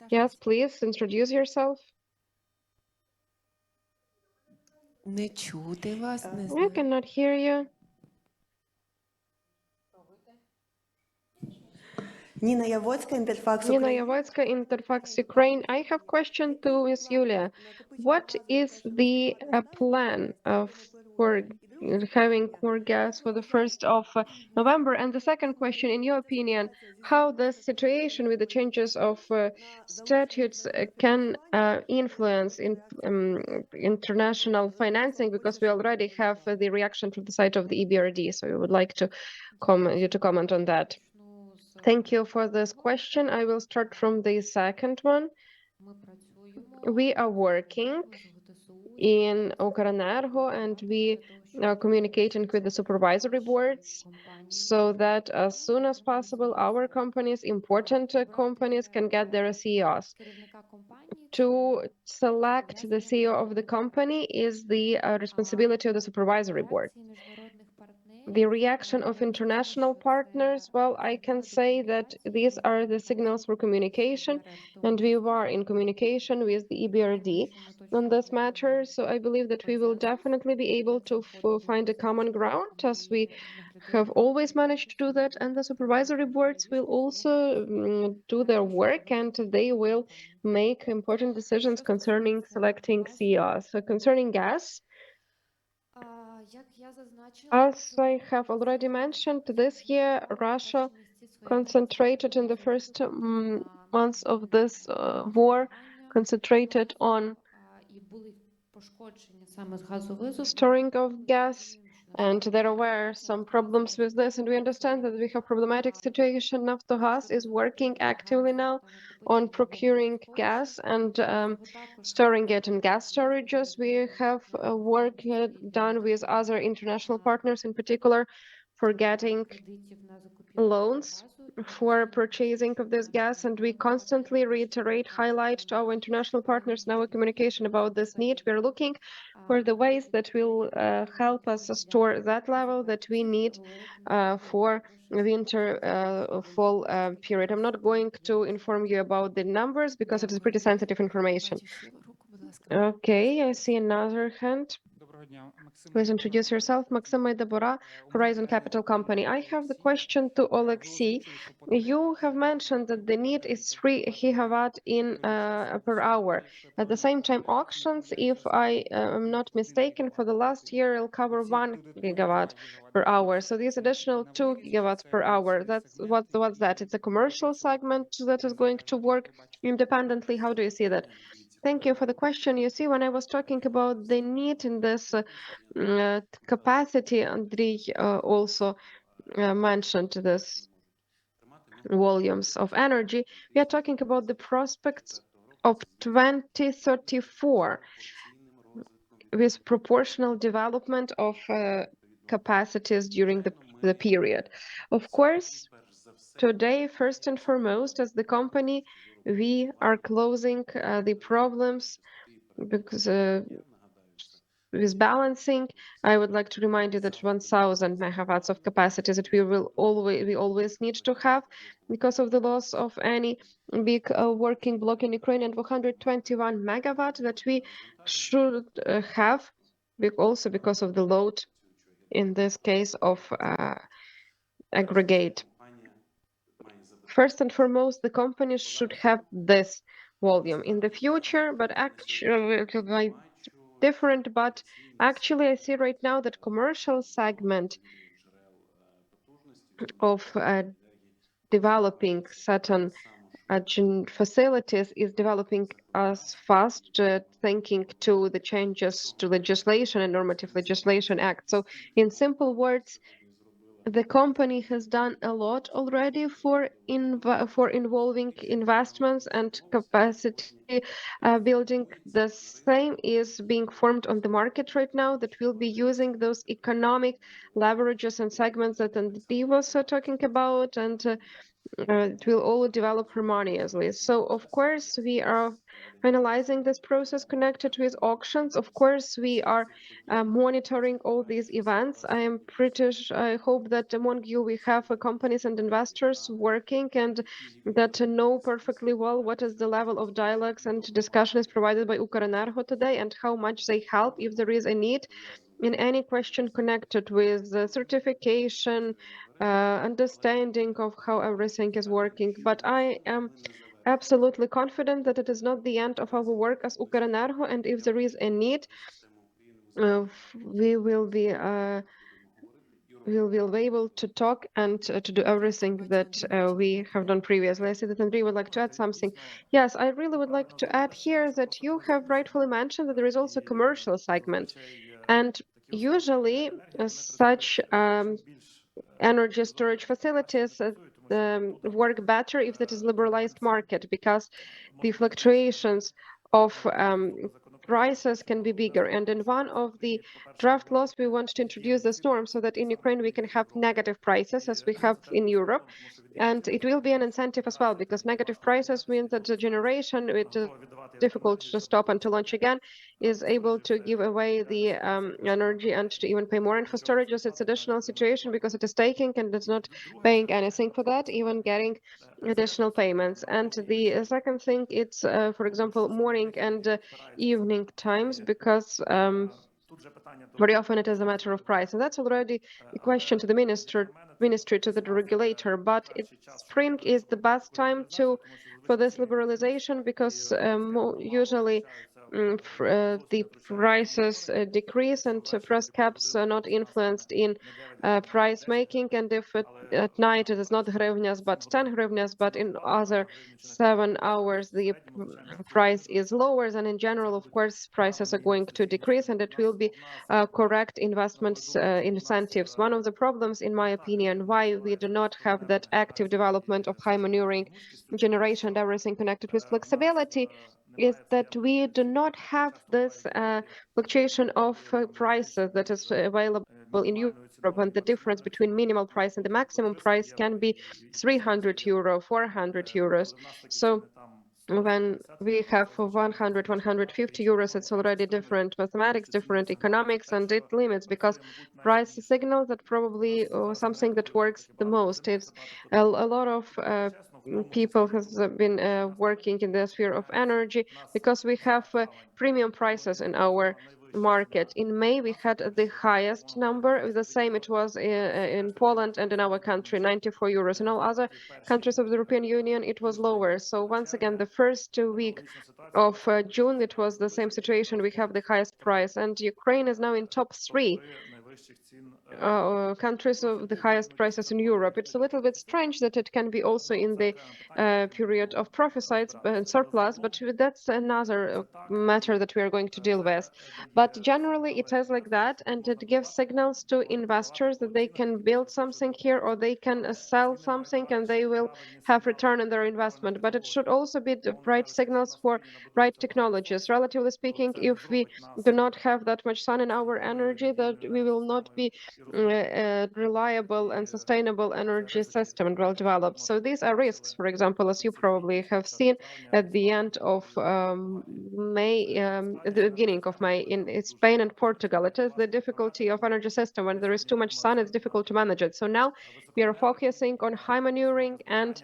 Yes, please introduce yourself. I cannot hear you. Nina Yavotska, Interfax Ukraine. I have question to Ms. Yulia. What is the plan for having more gas for the 1st of November? And the second question, in your opinion, how the situation with the changes of statutes can influence in international financing, because we already have the reaction from the side of the EBRD. So we would like to comment on that. Thank you for this question. I will start from the second one. We are working in Ukrenergo and we are communicating with the supervisory boards so that as soon as possible our companies, important companies, can get their CEOs. to select the CEO of the company is the responsibility of the supervisory board. The reaction of international partners, well, I can say that these are the signals for communication, and we are in communication with the EBRD on this matter. So I believe that we will definitely be able to find a common ground, as we have always managed to do that. And the supervisory boards will also do their work, and they will make important decisions concerning selecting CEOs. So concerning gas, as I have already mentioned, this year Russia concentrated in the first months of this war, concentrated on storing of gas, and there were some problems with this, and we understand that we have problematic situation. Naftogaz is working actively now on procuring gas and storing it in gas storages. We have work done with other international partners, in particular for getting loans for purchasing of this gas, and we constantly reiterate, highlight to our international partners in our communication about this need. We're looking for the ways that will help us store that level that we need for winter fall period. I'm not going to inform you about the numbers because it is pretty sensitive information. Okay, I see another hand. Please introduce yourself. Maxim Maidabura, Horizon Capital Company. I have the question to Alexei. You have mentioned that the need is 3 gigawatt in per hour. At the same time, auctions, if I am not mistaken, for the last year will cover 1 gigawatt per hour. So these additional 2 gigawatts per hour, that's what's that? It's a commercial segment that is going to work independently. How do you see that? Thank you for the question. You see, when I was talking about the need in this capacity, Andrei also mentioned this volumes of energy. We are talking about the prospects of 2034 with proportional development of capacities during the period. Of course, today, first and foremost, as the company, we are closing the problems because with balancing. I would like to remind you that 1,000 megawatts of capacity that we always need to have because of the loss of any big working block in Ukraine, and 121 megawatt that we should have, also because of the load in this case of aggregate. First and foremost, the company should have this volume in the future, but actually it will be different. But actually, I see right now that commercial segment of developing certain facilities is developing as fast, thanking to the changes to legislation and normative legislation act. So in simple words, the company has done a lot already for involving investments and capacity building. The same is being formed on the market right now that will be using those economic leverages and segments that Andrei was talking about, and it will all develop harmoniously. So, of course, we are finalizing this process connected with auctions. Of course, we are monitoring all these events. I hope that among you we have companies and investors working and that know perfectly well what is the level of dialogues and discussions provided by Ukrenergo today and how much they help if there is a need in any question connected with certification, understanding of how everything is working. But I am absolutely confident that it is not the end of our work as Ukrenergo, and if there is a need, we will be able to talk and to do everything that we have done previously. I see that Andrei would like to add something. Yes, I really would like to add here that you have rightfully mentioned that there is also a commercial segment, and usually such energy storage facilities work better if that is liberalized market, because the fluctuations of prices can be bigger. And in one of the draft laws, we want to introduce this norm so that in Ukraine we can have negative prices as we have in Europe. And it will be an incentive as well, because negative prices mean that the generation, which is difficult to stop and to launch again, is able to give away the energy and to even pay more. And for storages, it's additional situation because it is taking and it's not paying anything for that, even getting additional payments. And the second thing, it's, for example, morning and evening times, because very often it is a matter of price. And that's already a question to the ministry, to the regulator. But spring is the best time for this liberalization, because usually the prices decrease and price caps are not influenced in price making. And if at night it is not hryvnias but 10 hryvnias, but in other 7 hours the price is lower, then in general, of course, prices are going to decrease, and it will be correct investments incentives. One of the problems, in my opinion, why we do not have that active development of high maneuvering generation and everything connected with flexibility is that we do not have this fluctuation of prices that is available in Europe, and the difference between minimal price and the maximum price can be 300 euro, 400 euros. So when we have 100, 150 euros, it's already different mathematics, different economics, and it limits, because price signals that probably something that works the most. It's a lot of people has been working in the sphere of energy, because we have premium prices in our market. In May, we had the highest number. The same it was in Poland and in our country, 94 euros. In all other countries of the European Union, it was lower. So once again, the first week of June, it was the same situation. We have the highest price, and Ukraine is now in top 3 countries of the highest prices in Europe. It's a little bit strange that it can be also in the period of profits and surplus, but that's another matter that we are going to deal with. But generally, it is like that, and it gives signals to investors that they can build something here, or they can sell something and they will have return on their investment. But it should also be the right signals for right technologies. Relatively speaking, if we do not have that much sun in our energy, that we will not be reliable and sustainable energy system well developed. So these are risks. For example, as you probably have seen at the end of May, at the beginning of May in Spain and Portugal, it is the difficulty of energy system. When there is too much sun, it's difficult to manage it. So now we are focusing on high maneuvering and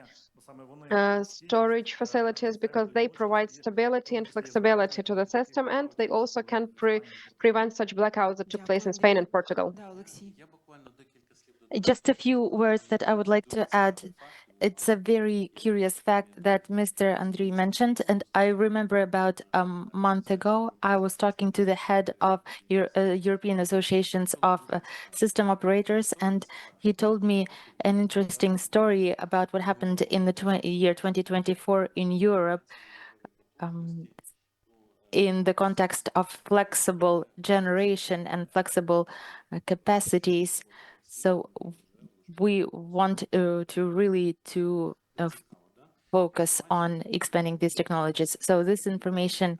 storage facilities, because they provide stability and flexibility to the system, and they also can prevent such blackouts that took place in Spain and Portugal. Just a few words that I would like to add. It's a very curious fact that Mr. Andriy mentioned, and I remember about a month ago, I was talking to the head of European Associations of System Operators, and he told me an interesting story about what happened in the year 2024 in Europe in the context of flexible generation and flexible capacities. So we want to really focus on expanding these technologies. So this information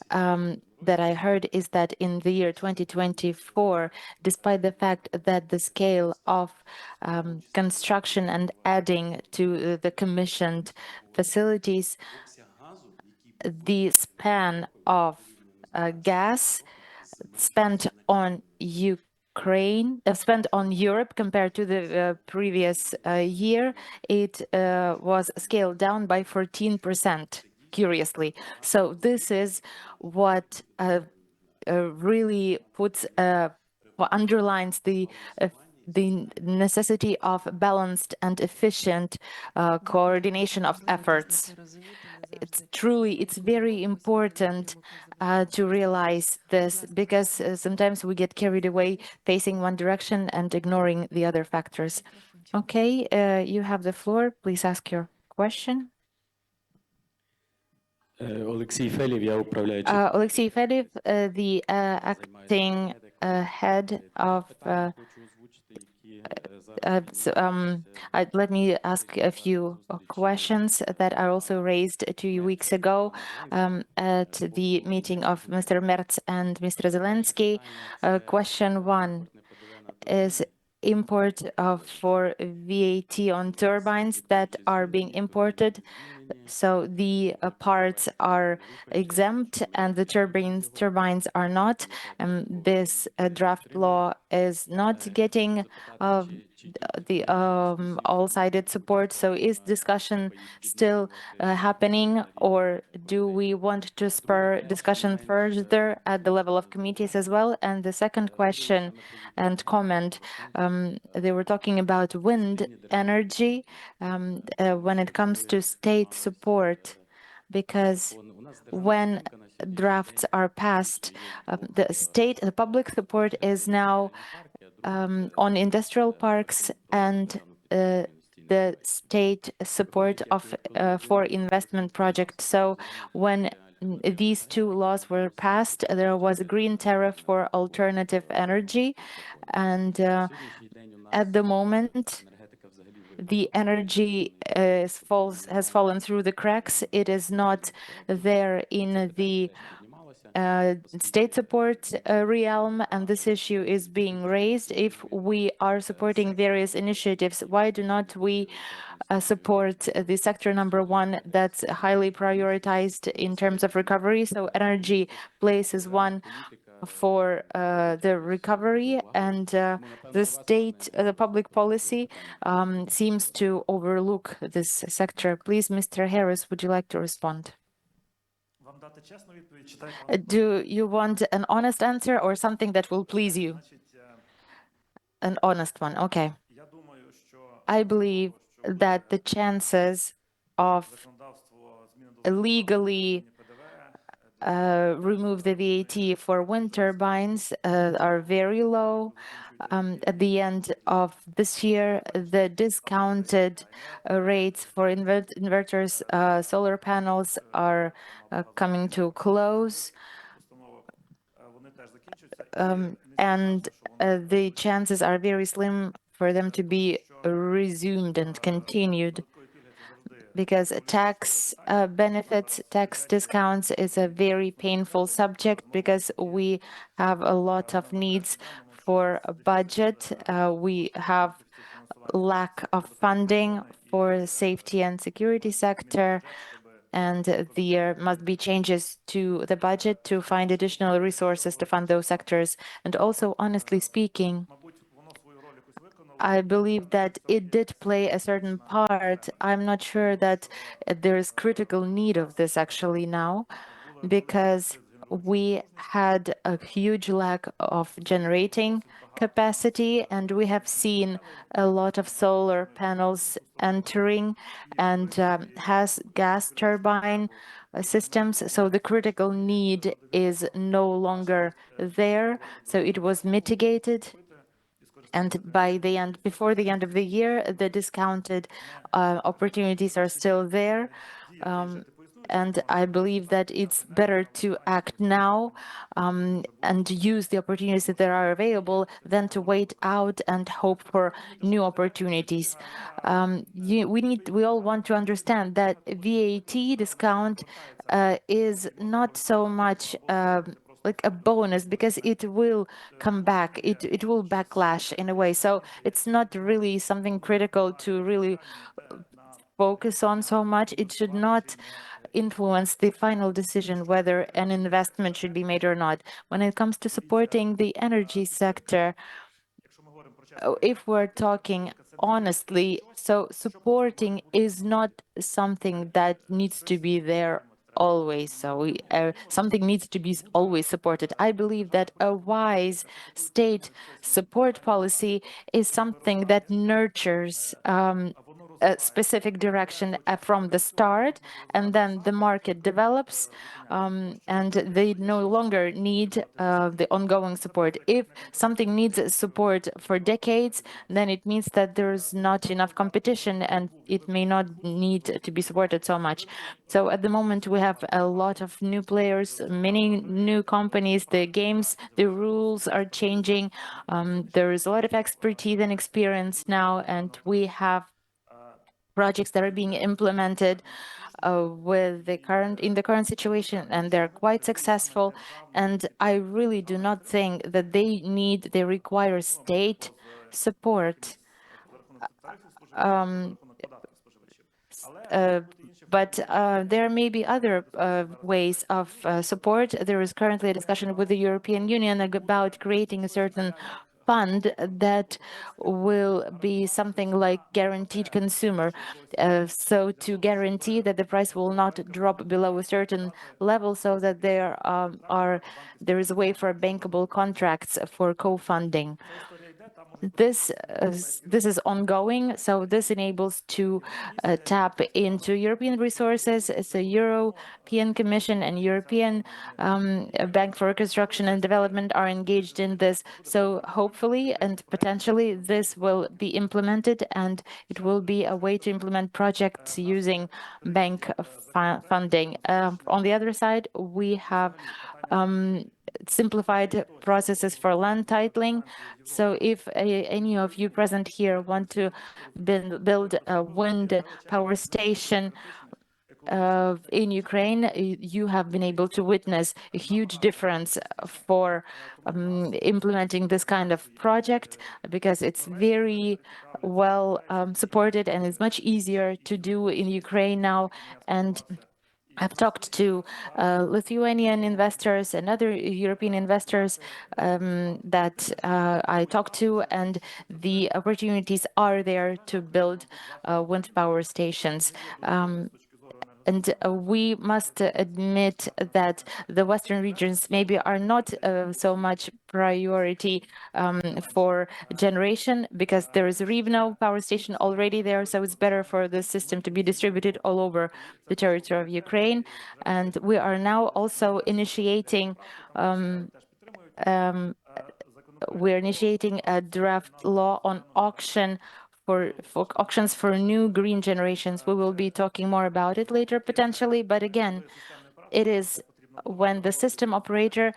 that I heard is that in the year 2024, despite the fact that the scale of construction and adding to the commissioned facilities, the span of gas spent on spent on Europe compared to the previous year, it was scaled down by 14%, curiously. So this is what really underlines the necessity of balanced and efficient coordination of efforts. It's very important to realize this, because sometimes we get carried away facing one direction and ignoring the other factors. Okay, you have the floor. Please ask your question. Alexei Felev, the acting head of Let me ask a few questions that are also raised 2 weeks ago at the meeting of Mr. Merz and Mr. Zelensky. Question one is import for VAT on turbines that are being imported. So the parts are exempt and the turbines are not. This draft law is not getting the all-sided support. So is discussion still happening, or do we want to spur discussion further at the level of committees as well? And the second question and comment, they were talking about wind energy when it comes to state support, because when drafts are passed, the public support is now on industrial parks and the state support for investment projects. So when these two laws were passed, there was a green tariff for alternative energy, and at the moment the energy has fallen through the cracks. It is not there in the state support realm, and this issue is being raised. If we are supporting various initiatives, why do not we support the sector number one that's highly prioritized in terms of recovery? So energy places one for the recovery, and the public policy seems to overlook this sector. Please, Mr. Harris, would you like to respond? Do you want an honest answer or something that will please you? An honest one, okay. I believe that the chances of legally remove the VAT for wind turbines are very low. At the end of this year, the discounted rates for inverters, solar panels are coming to close. And the chances are very slim for them to be resumed and continued, because tax benefits, tax discounts is a very painful subject, because we have a lot of needs for a budget. We have lack of funding for the safety and security sector, and there must be changes to the budget to find additional resources to fund those sectors. And also, honestly speaking, I believe that it did play a certain part. I'm not sure that there is critical need of this actually now, because we had a huge lack of generating capacity, and we have seen a lot of solar panels entering and has gas turbine systems. So the critical need is no longer there. So it was mitigated. And before the end of the year, the discounted opportunities are still there. And I believe that it's better to act now and use the opportunities that are available than to wait out and hope for new opportunities. We all want to understand that VAT discount is not so much like a bonus, because it will come back, it will backlash in a way. So it's not really something critical to really focus on so much. It should not influence the final decision whether an investment should be made or not. When it comes to supporting the energy sector, if we're talking honestly, so supporting is not something that needs to be there always. So something needs to be always supported. I believe that a wise state support policy is something that nurtures a specific direction from the start, and then the market develops, and they no longer need the ongoing support. If something needs support for decades, then it means that there's not enough competition and it may not need to be supported so much. So at the moment, we have a lot of new players, many new companies, the games, the rules are changing. There is a lot of expertise and experience now, and we have projects that are being implemented with the current situation, and they're quite successful. And I really do not think that they require state support. But there may be other ways of support. There is currently a discussion with the European Union about creating a certain fund that will be something like guaranteed consumer. So to guarantee that the price will not drop below a certain level, so that there is a way for bankable contracts for co-funding. This is ongoing, so this enables to tap into European resources. It's a European Commission and European Bank for Reconstruction and Development are engaged in this. So hopefully and potentially this will be implemented, and it will be a way to implement projects using bank funding. On the other side, we have simplified processes for land titling. So if any of you present here want to build a wind power station in Ukraine, you have been able to witness a huge difference for implementing this kind of project, because it's very well supported and it's much easier to do in Ukraine now. And I've talked to Lithuanian investors and other European investors that I talked to, and the opportunities are there to build wind power stations. And we must admit that the Western regions maybe are not so much priority for generation, because there is a Rivno power station already there, so it's better for the system to be distributed all over the territory of Ukraine. And we are now also initiating a draft law on auctions for new green generations. We will be talking more about it later, potentially, but again, it is when the system operator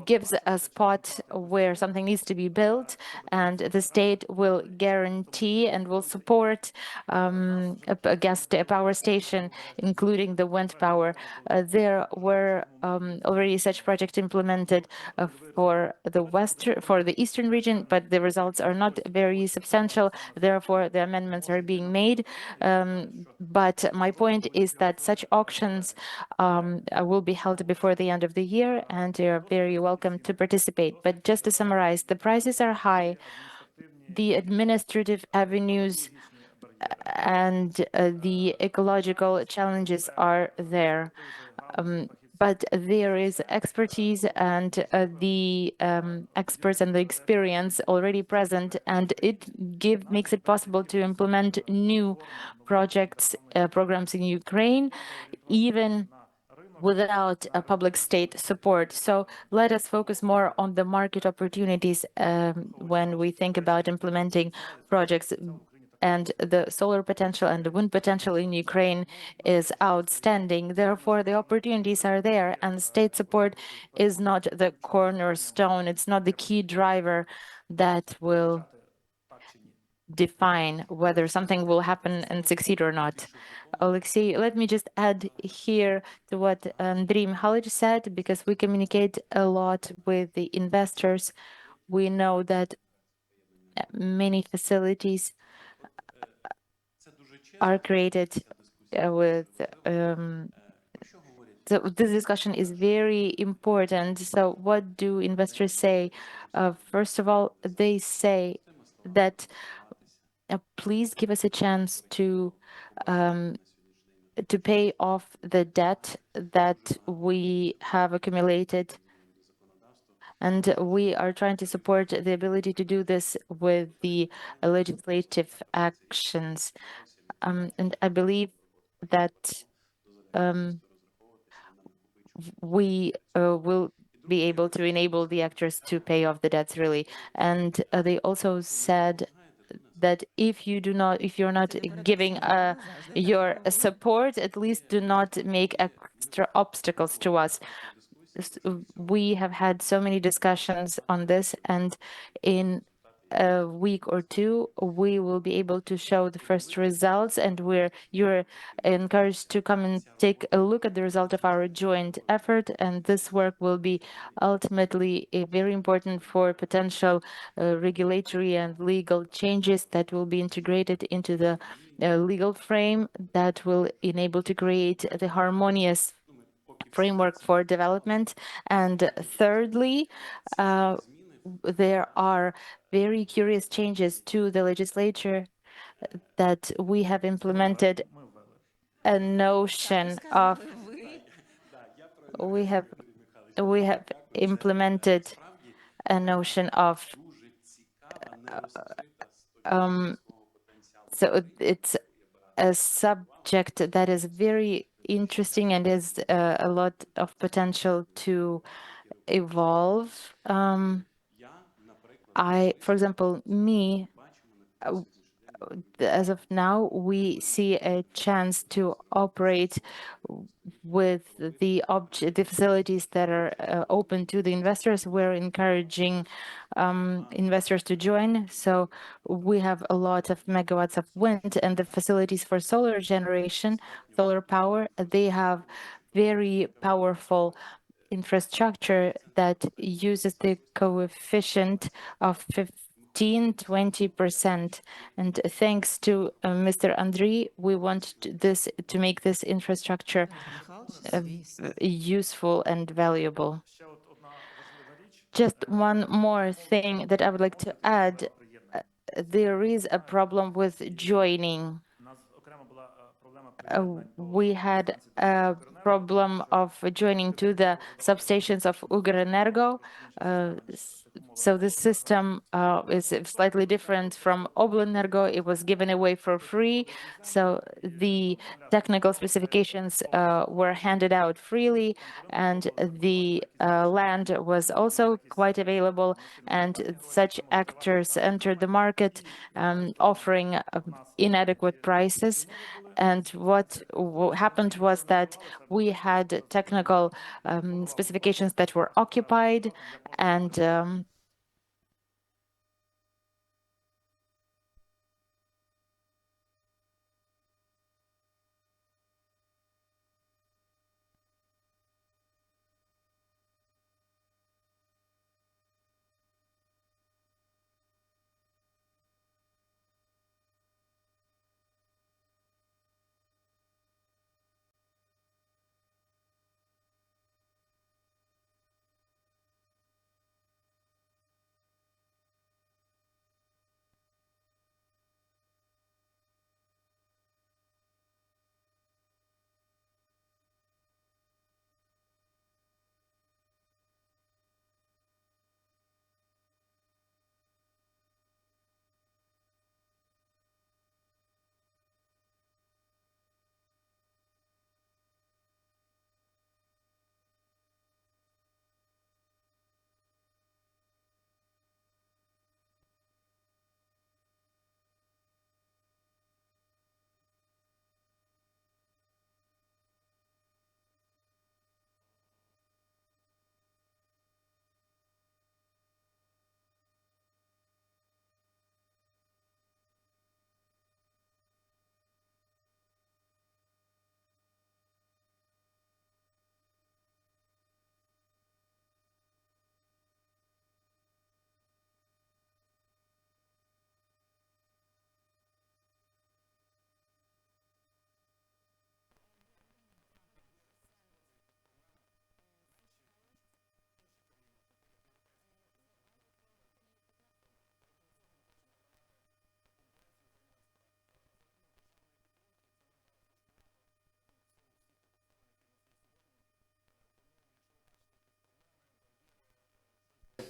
gives a spot where something needs to be built, and the state will guarantee and will support a gas power station, including the wind power. There were already such projects implemented for the eastern region, but the results are not very substantial. Therefore, the amendments are being made. But my point is that such auctions will be held before the end of the year, and you're very welcome to participate. But just to summarize, the prices are high, the administrative avenues and the ecological challenges are there. But there is expertise and the experts and the experience already present, and it makes it possible to implement new projects, programs in Ukraine, even without a public state support. So let us focus more on the market opportunities when we think about implementing projects. And the solar potential and the wind potential in Ukraine is outstanding. Therefore, the opportunities are there, and state support is not the cornerstone. It's not the key driver that will define whether something will happen and succeed or not. Alexei, let me just add here to what Andriy Mikhailovich said, because we communicate a lot with the investors. We know that many facilities are created with so this discussion is very important. So what do investors say? First of all, they say that please give us a chance to pay off the debt that we have accumulated. And we are trying to support the ability to do this with the legislative actions. And I believe that we will be able to enable the actors to pay off the debts really. And they also said that if you're not giving your support, at least do not make extra obstacles to us. We have had so many discussions on this, and in a week or two, we will be able to show the first results, and you're encouraged to come and take a look at the result of our joint effort. And this work will be ultimately very important for potential regulatory and legal changes that will be integrated into the legal frame that will enable to create the harmonious framework for development. And thirdly, there are very curious changes to the legislature that we have implemented a notion of we have implemented a notion of so it's a subject that is very interesting and has a lot of potential to evolve. For example, as of now, we see a chance to operate with the facilities that are open to the investors. We're encouraging investors to join. So we have a lot of megawatts of wind, and the facilities for solar generation, solar power, they have very powerful infrastructure that uses the coefficient of 15-20%. And thanks to Mr. Andriy, we want to make this infrastructure useful and valuable. Just one more thing that I would like to add. There is a problem with joining. We had a problem of joining to the substations of Ukrenergo. So the system is slightly different from Oblenergo. It was given away for free. So the technical specifications were handed out freely, and the land was also quite available. And such actors entered the market offering inadequate prices. And what happened was that we had technical specifications that were occupied, and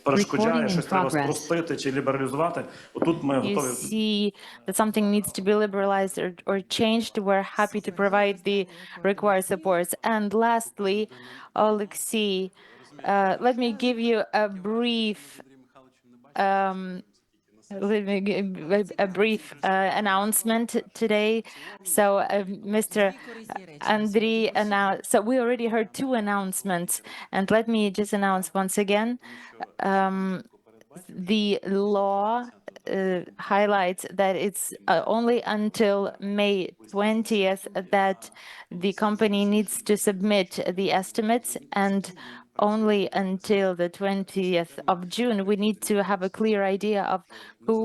перешкоджає, in щось треба progress. спростити чи лібералізувати, отут ми You готові. see that something needs to be liberalized or changed, we're happy to provide the required supports. And lastly, Alexei, let me give you a brief announcement today. So, Mr. Andriy announced. So we already heard two announcements, and let me just announce once again. The law highlights that it's only until May 20th that the company needs to submit the estimates, and only until the 20th of June we need to have a clear idea of who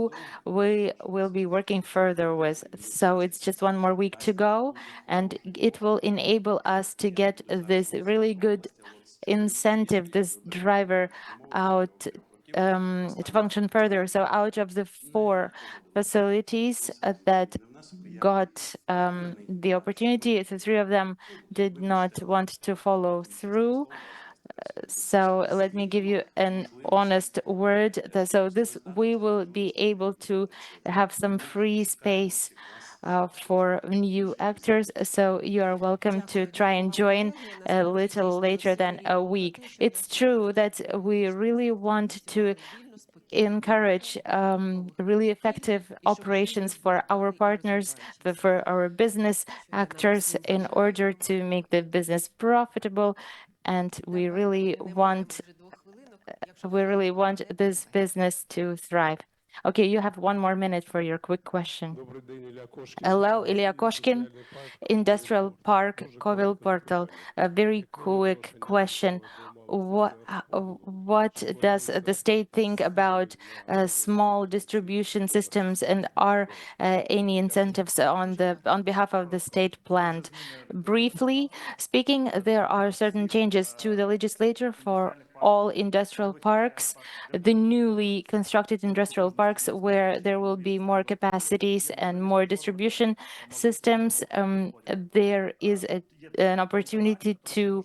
we will be working further with. So it's just one more week to go, and it will enable us to get this really good incentive, this driver out to function further. So out of the 4 facilities that got the opportunity, the 3 of them did not want to follow through. So let me give you an honest word. So this we will be able to have some free space for new actors. So you are welcome to try and join a little later than a week. It's true that we really want to encourage really effective operations for our partners, for our business actors, in order to make the business profitable. And we really want this business to thrive. Okay, you have 1 more minute for your quick question. Hello, Ilya Koshkin, Industrial Park, Kovil Portal. A very quick question. What does the state think about small distribution systems, and are any incentives on behalf of the state planned? Briefly speaking, there are certain changes to the legislature for all industrial parks, the newly constructed industrial parks, where there will be more capacities and more distribution systems. There is an opportunity to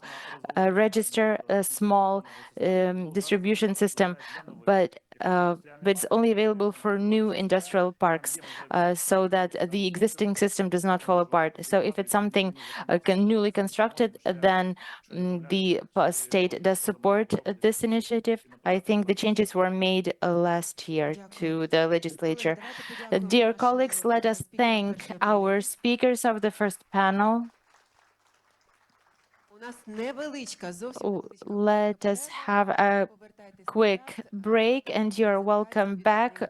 register a small distribution system, but it's only available for new industrial parks, so that the existing system does not fall apart. So if it's something newly constructed, then the state does support this initiative. I think the changes were made last year to the legislature. Dear colleagues, let us thank our speakers of the first panel. Let us have a quick break, and you're welcome back.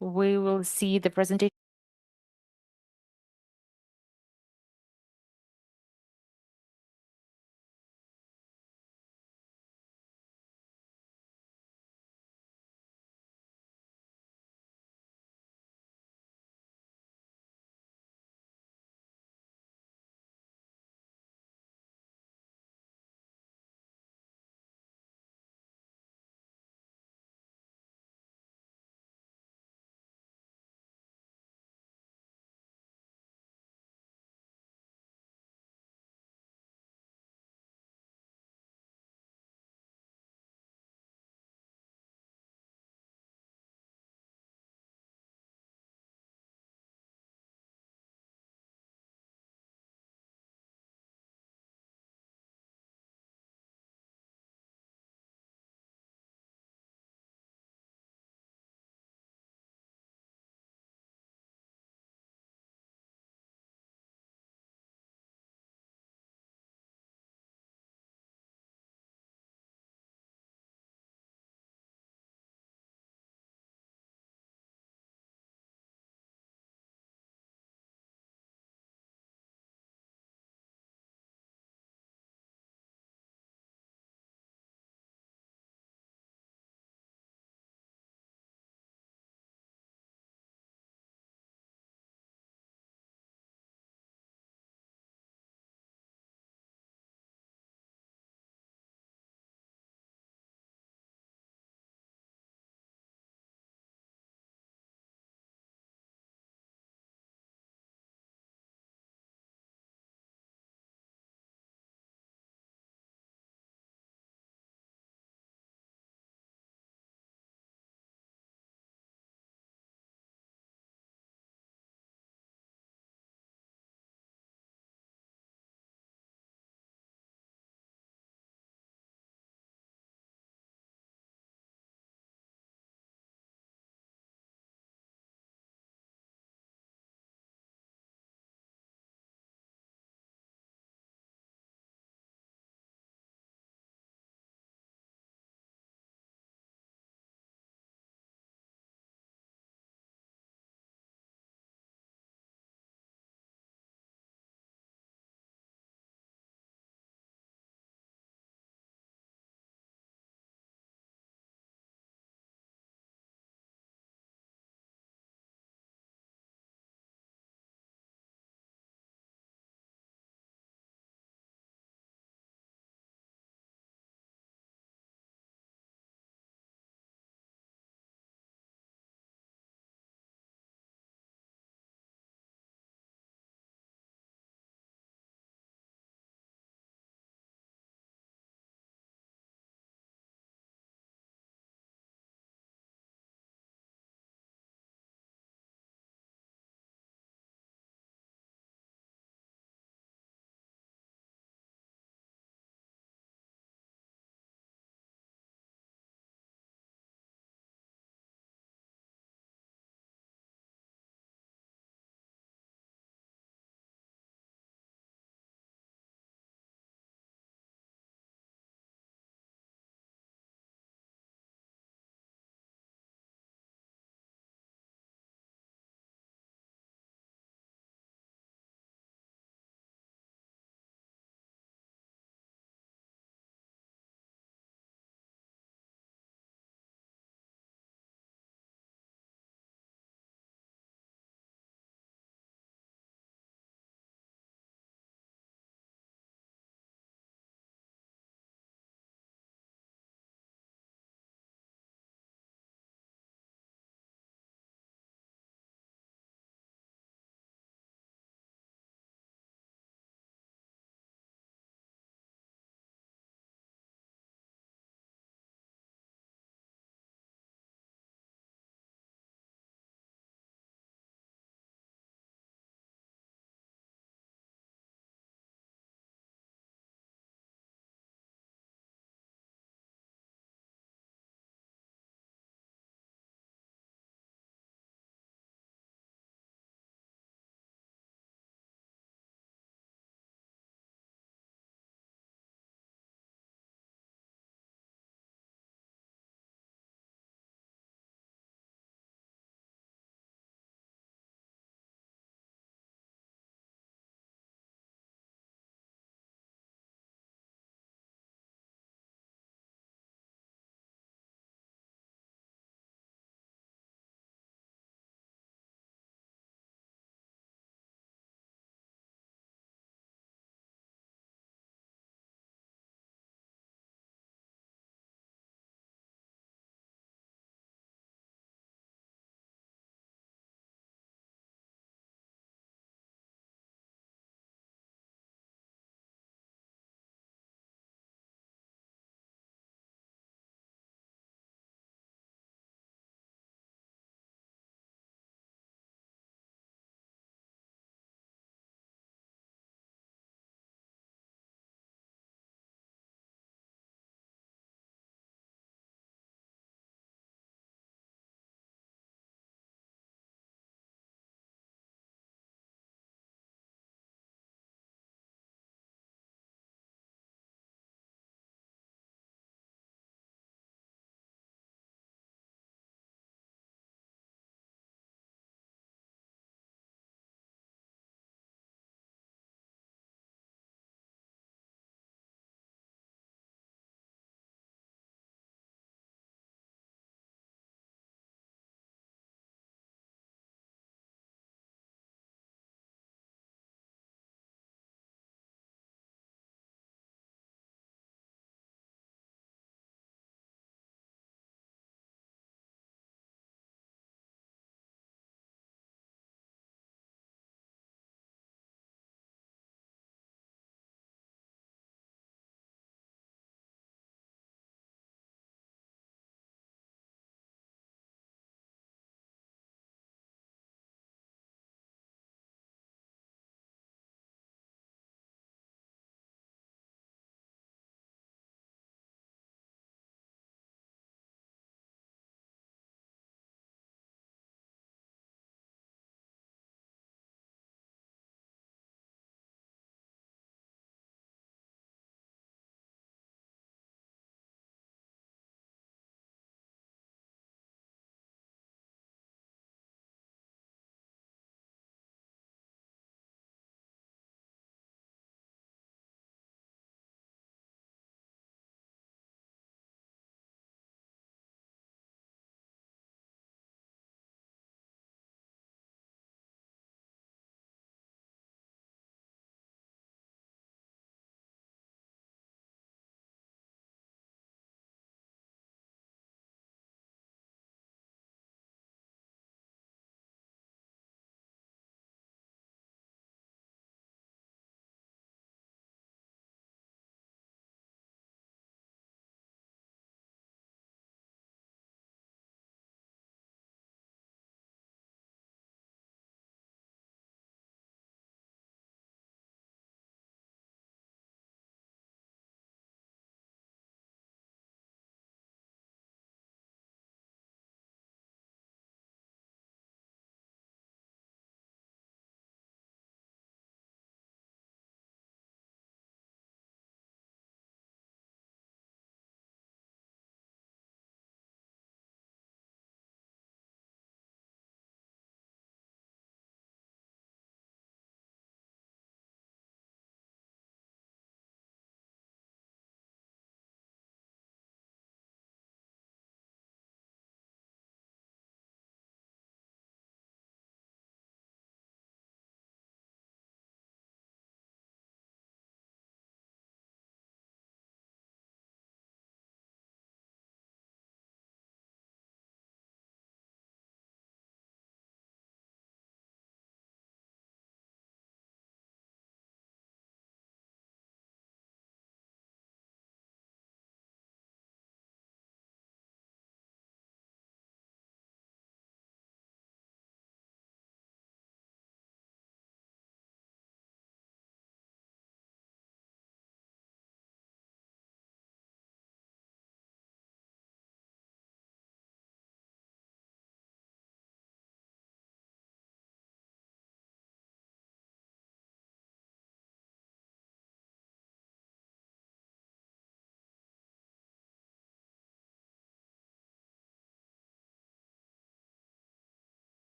We will see the presentation.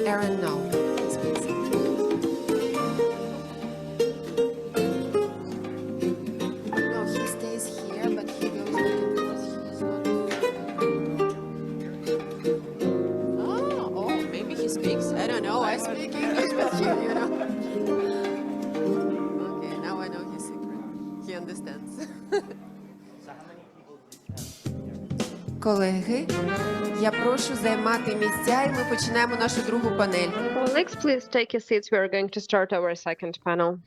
Aaron, no. No, he stays here, but he goes back because he's not. Oh, maybe he speaks. I don't know. I speak English with you, you know. Okay, now I know his secret. He understands. Колеги, я прошу займати місця, і ми починаємо нашу другу панель. Colleagues, please take your seats. We are going to start our second panel.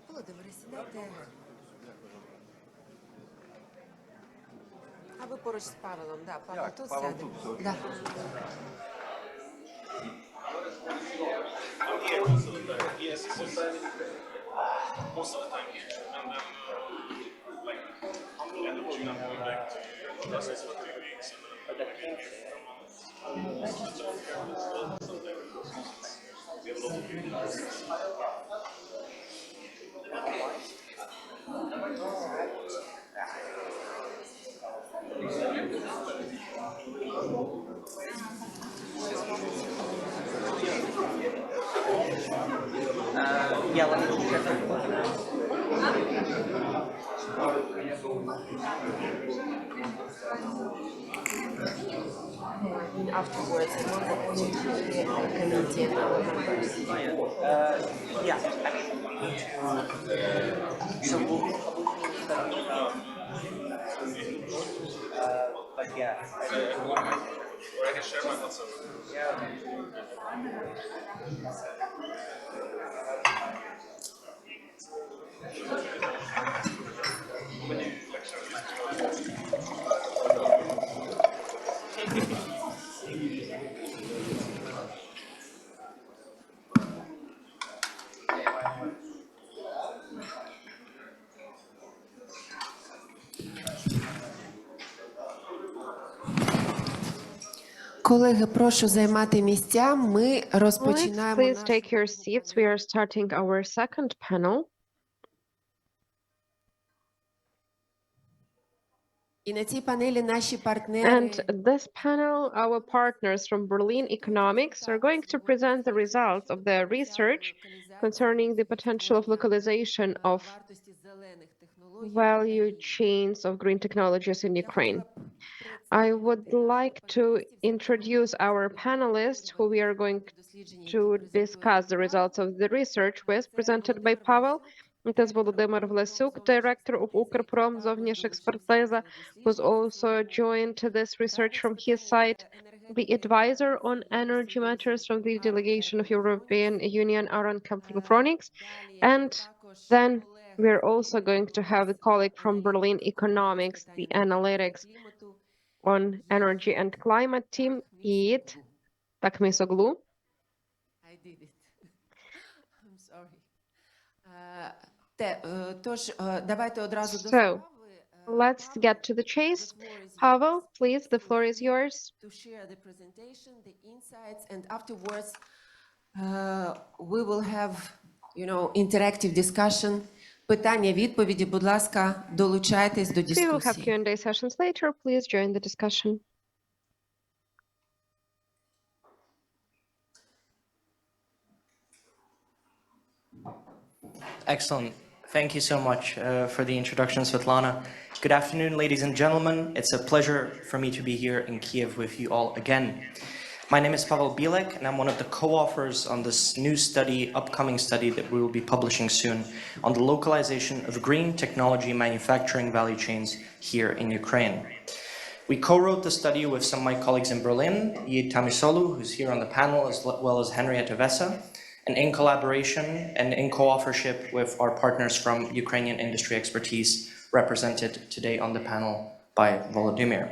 Володимире, сідайте. А ви поруч з Павелом, да, Павел тут сяде. Да. Most of the time here, and then like end of June, I'm going back to Brussels for 3 weeks, and then again here for a month. We have a lot of people. Yeah, let me check that. Afterwards, I want to committee and our members. Yeah, I mean, so we'll need that. But yeah, Or I can share my WhatsApp. yeah. Колеги, прошу займати місця. Ми Colleagues, розпочинаємо please наш... take your seats. We are starting our second panel. І на цій панелі наші партнери And this panel, our partners from Berlin Economics are going to present the results of their research concerning the potential of localization of вартості зелених технологій. value chains of green technologies in Ukraine. I would like to introduce our panelists who we are going to discuss the results of the research with, presented by Pavel. It is Volodymyr Vlasuk, Director of Ukrprom Zovnyekspertiza, who's also joined to this research from his side. The advisor on energy matters from the delegation of European Union, Aron Kamfronics. And then we're also going to have a colleague from Berlin Economics, the analytics on energy and climate team, Eid Takmisoglu. I did it. I'm sorry. Тож, давайте одразу до So, справи. let's get to the chase. Pavel, please, the floor is yours. To share the presentation, the insights, and afterwards we will have, interactive discussion. Питання, відповіді, будь ласка, долучайтесь до We will have дискусії. Q&A sessions later. Please join the discussion. Excellent. Thank you so much for the introduction, Svitlana. Good afternoon, ladies and gentlemen. It's a pleasure for me to be here in Kiev with you all again. My name is Pavel Bilek, and I'm one of the co-authors on this new study, upcoming study that we will be publishing soon on the localization of green technology manufacturing value chains here in Ukraine. We co-wrote the study with some of my colleagues in Berlin, Yiğit Tamisolu, who's here on the panel, as well as Henrietta Vesa, and in collaboration and in co-authorship with our partners from Ukrainian industry expertise, represented today on the panel by Volodymyr.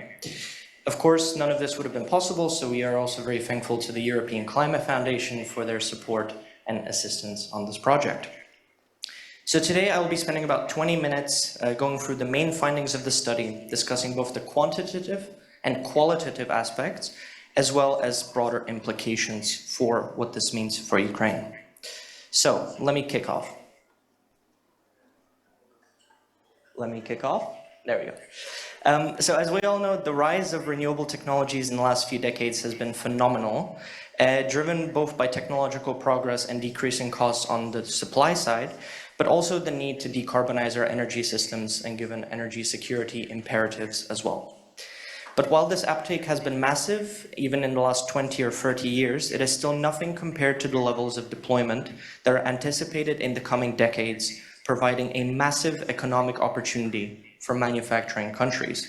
Of course, none of this would have been possible, so we are also very thankful to the European Climate Foundation for their support and assistance on this project. So today I will be spending about 20 minutes going through the main findings of the study, discussing both the quantitative and qualitative aspects, as well as broader implications for what this means for Ukraine. So let me kick off. There we go. So as we all know, the rise of renewable technologies in the last few decades has been phenomenal, driven both by technological progress and decreasing costs on the supply side, but also the need to decarbonize our energy systems and given energy security imperatives as well. But while this uptake has been massive, even in the last 20 or 30 years, it is still nothing compared to the levels of deployment that are anticipated in the coming decades, providing a massive economic opportunity for manufacturing countries.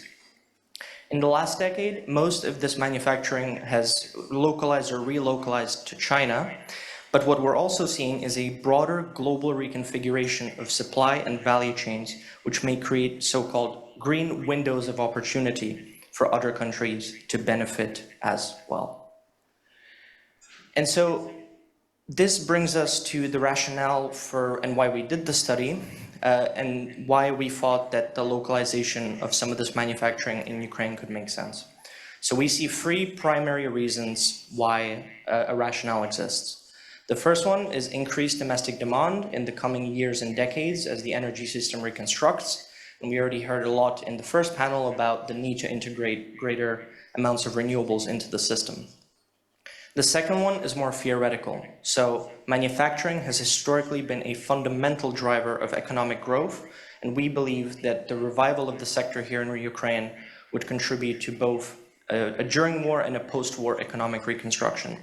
In the last decade, most of this manufacturing has localized or relocalized to China, but what we're also seeing is a broader global reconfiguration of supply and value chains, which may create so-called green windows of opportunity for other countries to benefit as well. And so this brings us to the rationale for and why we did the study, and why we thought that the localization of some of this manufacturing in Ukraine could make sense. So we see three primary reasons why a rationale exists. The first one is increased domestic demand in the coming years and decades as the energy system reconstructs. And we already heard a lot in the first panel about the need to integrate greater amounts of renewables into the system. The second one is more theoretical. So manufacturing has historically been a fundamental driver of economic growth, and we believe that the revival of the sector here in Ukraine would contribute to both a during war and a post-war economic reconstruction.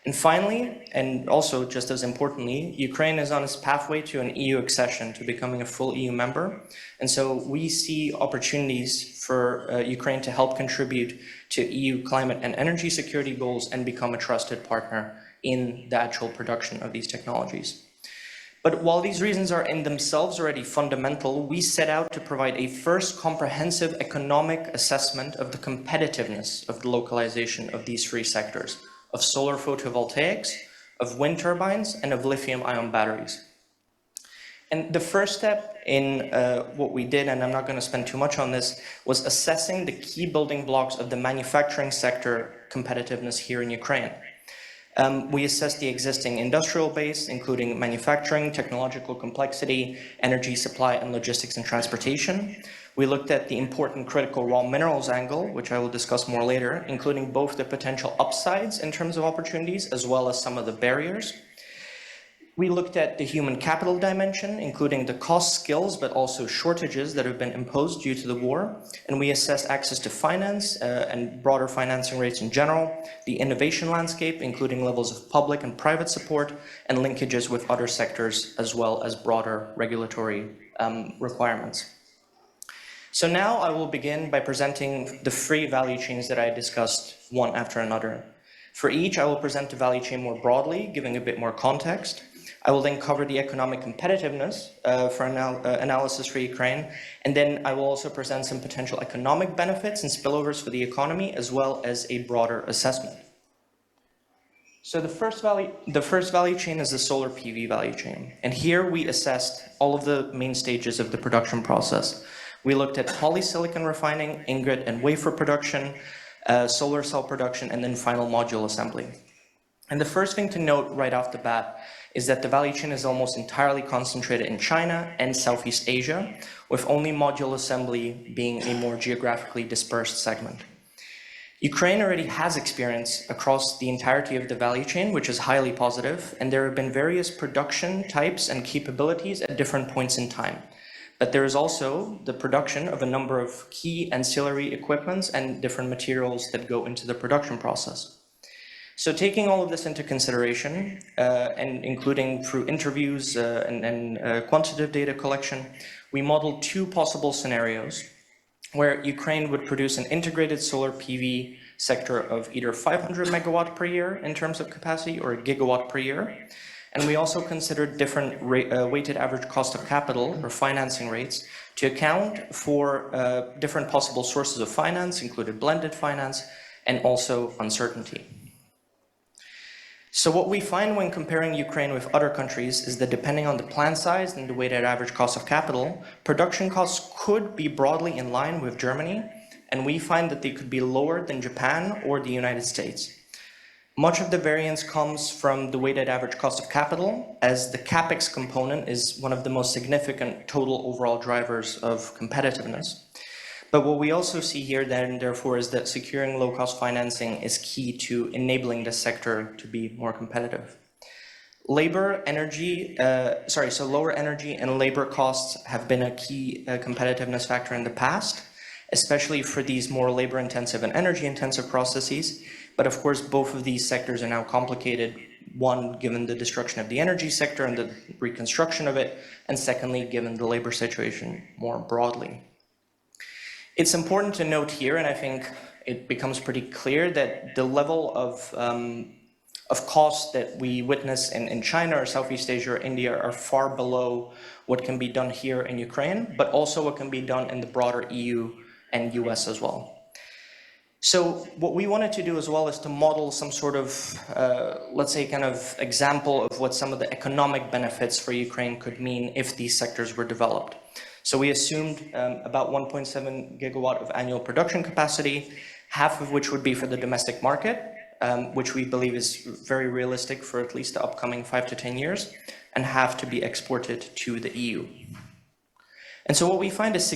And finally, and also just as importantly, Ukraine is on its pathway to an EU accession, to becoming a full EU member. And so we see opportunities for Ukraine to help contribute to EU climate and energy security goals and become a trusted partner in the actual production of these technologies. But while these reasons are in themselves already fundamental, we set out to provide a first comprehensive economic assessment of the competitiveness of the localization of these three sectors: of solar photovoltaics, of wind turbines, and of lithium-ion batteries. And the first step in what we did, and I'm not going to spend too much on this, was assessing the key building blocks of the manufacturing sector competitiveness here in Ukraine. We assessed the existing industrial base, including manufacturing, technological complexity, energy supply, and logistics and transportation. We looked at the important critical raw minerals angle, which I will discuss more later, including both the potential upsides in terms of opportunities, as well as some of the barriers. We looked at the human capital dimension, including the cost, skills, but also shortages that have been imposed due to the war. And we assessed access to finance and broader financing rates in general, the innovation landscape, including levels of public and private support, and linkages with other sectors, as well as broader regulatory requirements. So now I will begin by presenting the three value chains that I discussed one after another. For each, I will present the value chain more broadly, giving a bit more context. I will then cover the economic competitiveness for analysis for Ukraine, and then I will also present some potential economic benefits and spillovers for the economy, as well as a broader assessment. So the first value chain is the solar PV value chain, and here we assessed all of the main stages of the production process. We looked at polysilicon refining, ingot and wafer production, solar cell production, and then final module assembly. And the first thing to note right off the bat is that the value chain is almost entirely concentrated in China and Southeast Asia, with only module assembly being a more geographically dispersed segment. Ukraine already has experience across the entirety of the value chain, which is highly positive, and there have been various production types and capabilities at different points in time. But there is also the production of a number of key ancillary equipments and different materials that go into the production process. So taking all of this into consideration, and including through interviews and quantitative data collection, we modeled two possible scenarios where Ukraine would produce an integrated solar PV sector of either 500 megawatt per year in terms of capacity or a gigawatt per year. And we also considered different weighted average cost of capital or financing rates to account for different possible sources of finance, including blended finance, and also uncertainty. So what we find when comparing Ukraine with other countries is that depending on the plant size and the weighted average cost of capital, production costs could be broadly in line with Germany, and we find that they could be lower than Japan or the United States. Much of the variance comes from the weighted average cost of capital, as the CapEx component is one of the most significant total overall drivers of competitiveness. But what we also see here then, therefore, is that securing low-cost financing is key to enabling this sector to be more competitive. So lower energy and labor costs have been a key competitiveness factor in the past, especially for these more labor-intensive and energy-intensive processes. But of course, both of these sectors are now complicated. One, given the destruction of the energy sector and the reconstruction of it, and secondly, given the labor situation more broadly. It's important to note here, and I think it becomes pretty clear, that the level of costs that we witness in China or Southeast Asia or India are far below what can be done here in Ukraine, but also what can be done in the broader EU and US as well. So what we wanted to do as well is to model some sort of, let's say, kind of example of what some of the economic benefits for Ukraine could mean if these sectors were developed. So we assumed about 1.7 gigawatt of annual production capacity, half of which would be for the domestic market, which we believe is very realistic for at least the upcoming 5 to 10 years, and half to be exported to the EU. And so what we find is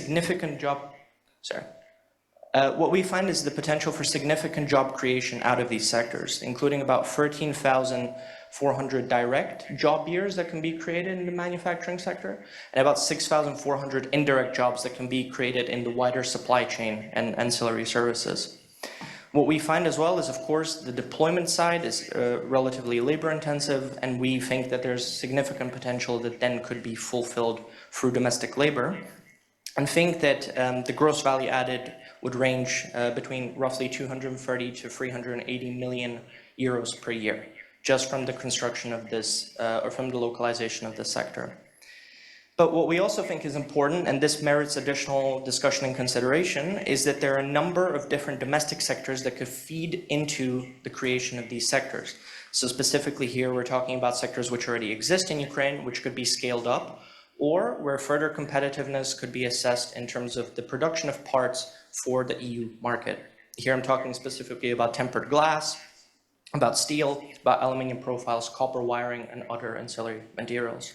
what we find is the potential for significant job creation out of these sectors, including about 13,400 direct job years that can be created in the manufacturing sector, and about 6,400 indirect jobs that can be created in the wider supply chain and ancillary services. What we find as well is, of course, the deployment side is relatively labor intensive, and we think that there's significant potential that then could be fulfilled through domestic labor, and think that the gross value added would range between roughly 230 to 380 million euros per year, just from the construction of this, or from the localization of this sector. But what we also think is important, and this merits additional discussion and consideration, is that there are a number of different domestic sectors that could feed into the creation of these sectors. So specifically here, we're talking about sectors which already exist in Ukraine, which could be scaled up, or where further competitiveness could be assessed in terms of the production of parts for the EU market. Here I'm talking specifically about tempered glass, about steel, about aluminum profiles, copper wiring, and other ancillary materials.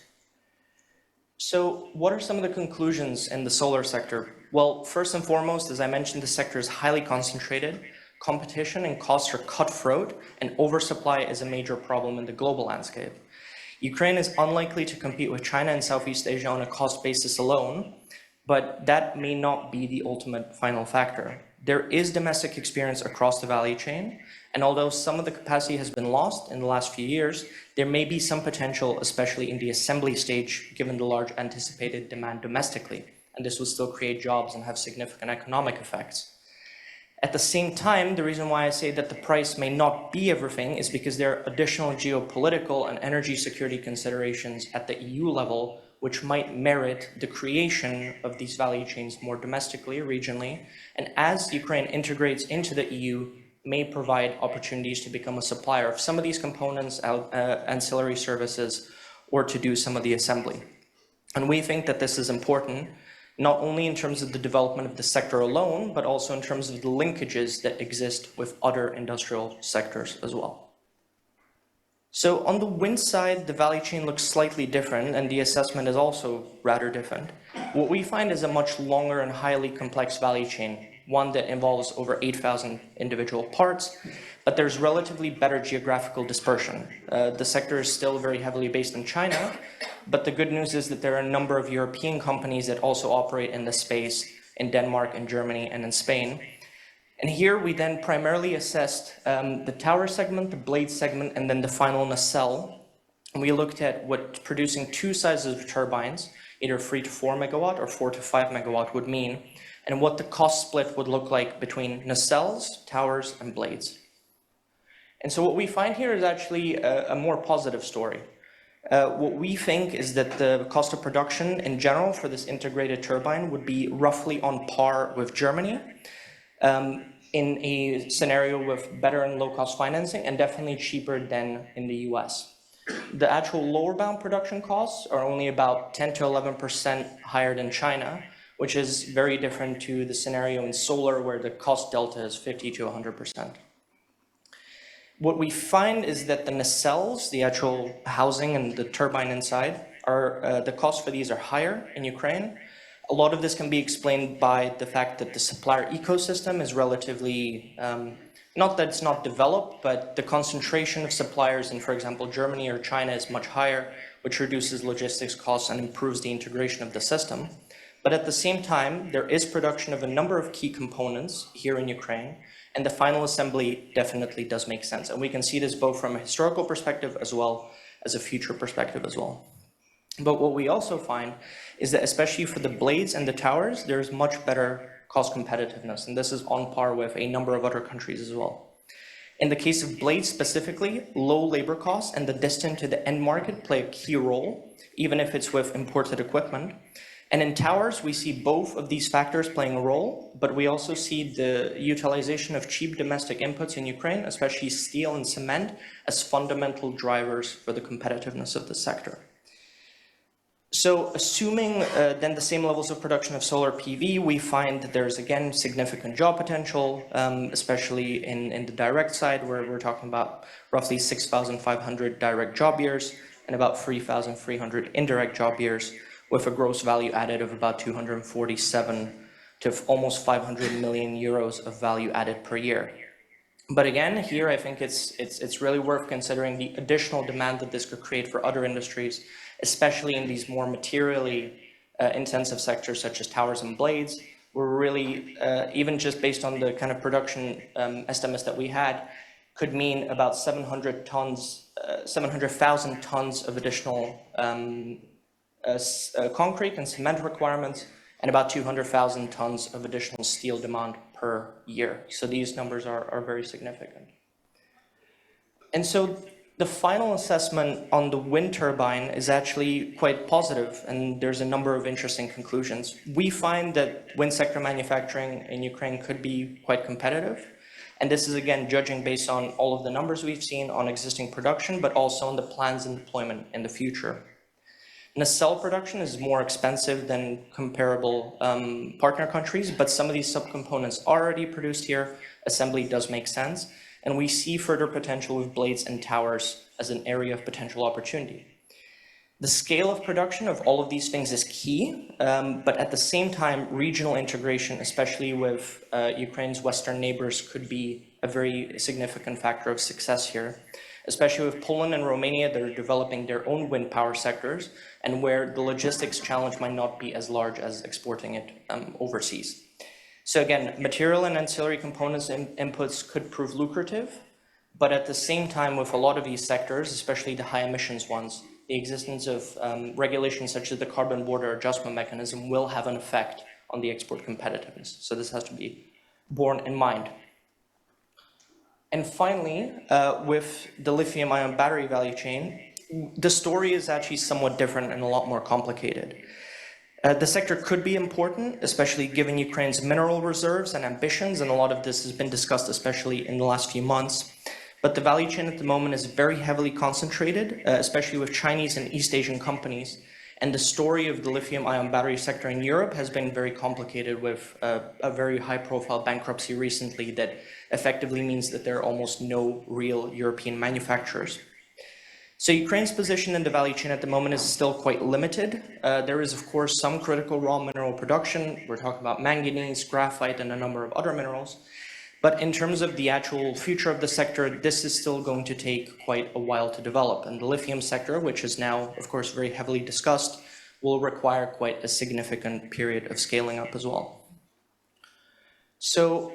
So what are some of the conclusions in the solar sector? Well, first and foremost, as I mentioned, the sector is highly concentrated. Competition and costs are cutthroat, and oversupply is a major problem in the global landscape. Ukraine is unlikely to compete with China and Southeast Asia on a cost basis alone, but that may not be the ultimate final factor. There is domestic experience across the value chain, and although some of the capacity has been lost in the last few years, there may be some potential, especially in the assembly stage, given the large anticipated demand domestically, and this will still create jobs and have significant economic effects. At the same time, the reason why I say that the price may not be everything is because there are additional geopolitical and energy security considerations at the EU level which might merit the creation of these value chains more domestically, regionally, and as Ukraine integrates into the EU, may provide opportunities to become a supplier of some of these components, ancillary services, or to do some of the assembly. And we think that this is important, not only in terms of the development of the sector alone, but also in terms of the linkages that exist with other industrial sectors as well. So on the wind side, the value chain looks slightly different, and the assessment is also rather different. What we find is a much longer and highly complex value chain, one that involves over 8,000 individual parts, but there's relatively better geographical dispersion. The sector is still very heavily based in China, but the good news is that there are a number of European companies that also operate in this space in Denmark, in Germany, and in Spain. And here we then primarily assessed the tower segment, the blade segment, and then the final nacelle. And we looked at what producing two sizes of turbines, either 3 to 4 megawatt or 4 to 5 megawatt would mean, and what the cost split would look like between nacelles, towers, and blades. And so what we find here is actually a more positive story. What we think is that the cost of production in general for this integrated turbine would be roughly on par with Germany, in a scenario with better and low-cost financing, and definitely cheaper than in the US. The actual lower bound production costs are only about 10 to 11% higher than China, which is very different to the scenario in solar where the cost delta is 50 to 100%. What we find is that the nacelles, the actual housing and the turbine inside, the costs for these are higher in Ukraine. A lot of this can be explained by the fact that the supplier ecosystem is relatively, not that it's not developed, but the concentration of suppliers in, for example, Germany or China is much higher, which reduces logistics costs and improves the integration of the system. But at the same time, there is production of a number of key components here in Ukraine, and the final assembly definitely does make sense. And we can see this both from a historical perspective as well as a future perspective as well. But what we also find is that especially for the blades and the towers, there's much better cost competitiveness, and this is on par with a number of other countries as well. In the case of blades specifically, low labor costs and the distance to the end market play a key role, even if it's with imported equipment. And in towers, we see both of these factors playing a role, but we also see the utilization of cheap domestic inputs in Ukraine, especially steel and cement, as fundamental drivers for the competitiveness of the sector. So assuming then the same levels of production of solar PV, we find that there's again significant job potential, especially in the direct side, where we're talking about roughly 6,500 direct job years and about 3,300 indirect job years, with a gross value added of about 247 to almost 500 million euros of value added per year. But again, here I think it's really worth considering the additional demand that this could create for other industries, especially in these more materially intensive sectors such as towers and blades, where really, even just based on the kind of production estimates that we had, could mean about 700,000 tons of additional concrete and cement requirements, and about 200,000 tons of additional steel demand per year. So these numbers are very significant. And so the final assessment on the wind turbine is actually quite positive, and there's a number of interesting conclusions. We find that wind sector manufacturing in Ukraine could be quite competitive. And this is, again, judging based on all of the numbers we've seen on existing production, but also on the plans and deployment in the future. Nacelle production is more expensive than comparable partner countries, but some of these subcomponents are already produced here. Assembly does make sense. and we see further potential with blades and towers as an area of potential opportunity. The scale of production of all of these things is key, but at the same time, regional integration, especially with Ukraine's Western neighbors, could be a very significant factor of success here, especially with Poland and Romania that are developing their own wind power sectors and where the logistics challenge might not be as large as exporting it overseas. So again, material and ancillary components and inputs could prove lucrative, but at the same time, with a lot of these sectors, especially the high emissions ones, the existence of regulations such as the carbon border adjustment mechanism will have an effect on the export competitiveness. So this has to be borne in mind. And finally, with the lithium-ion battery value chain, the story is actually somewhat different and a lot more complicated. The sector could be important, especially given Ukraine's mineral reserves and ambitions, and a lot of this has been discussed, especially in the last few months. But the value chain at the moment is very heavily concentrated, especially with Chinese and East Asian companies. And the story of the lithium-ion battery sector in Europe has been very complicated with a very high-profile bankruptcy recently that effectively means that there are almost no real European manufacturers. So Ukraine's position in the value chain at the moment is still quite limited. There is, of course, some critical raw mineral production. We're talking about manganese, graphite, and a number of other minerals. But in terms of the actual future of the sector, this is still going to take quite a while to develop. And the lithium sector, which is now, of course, very heavily discussed, will require quite a significant period of scaling up as well. So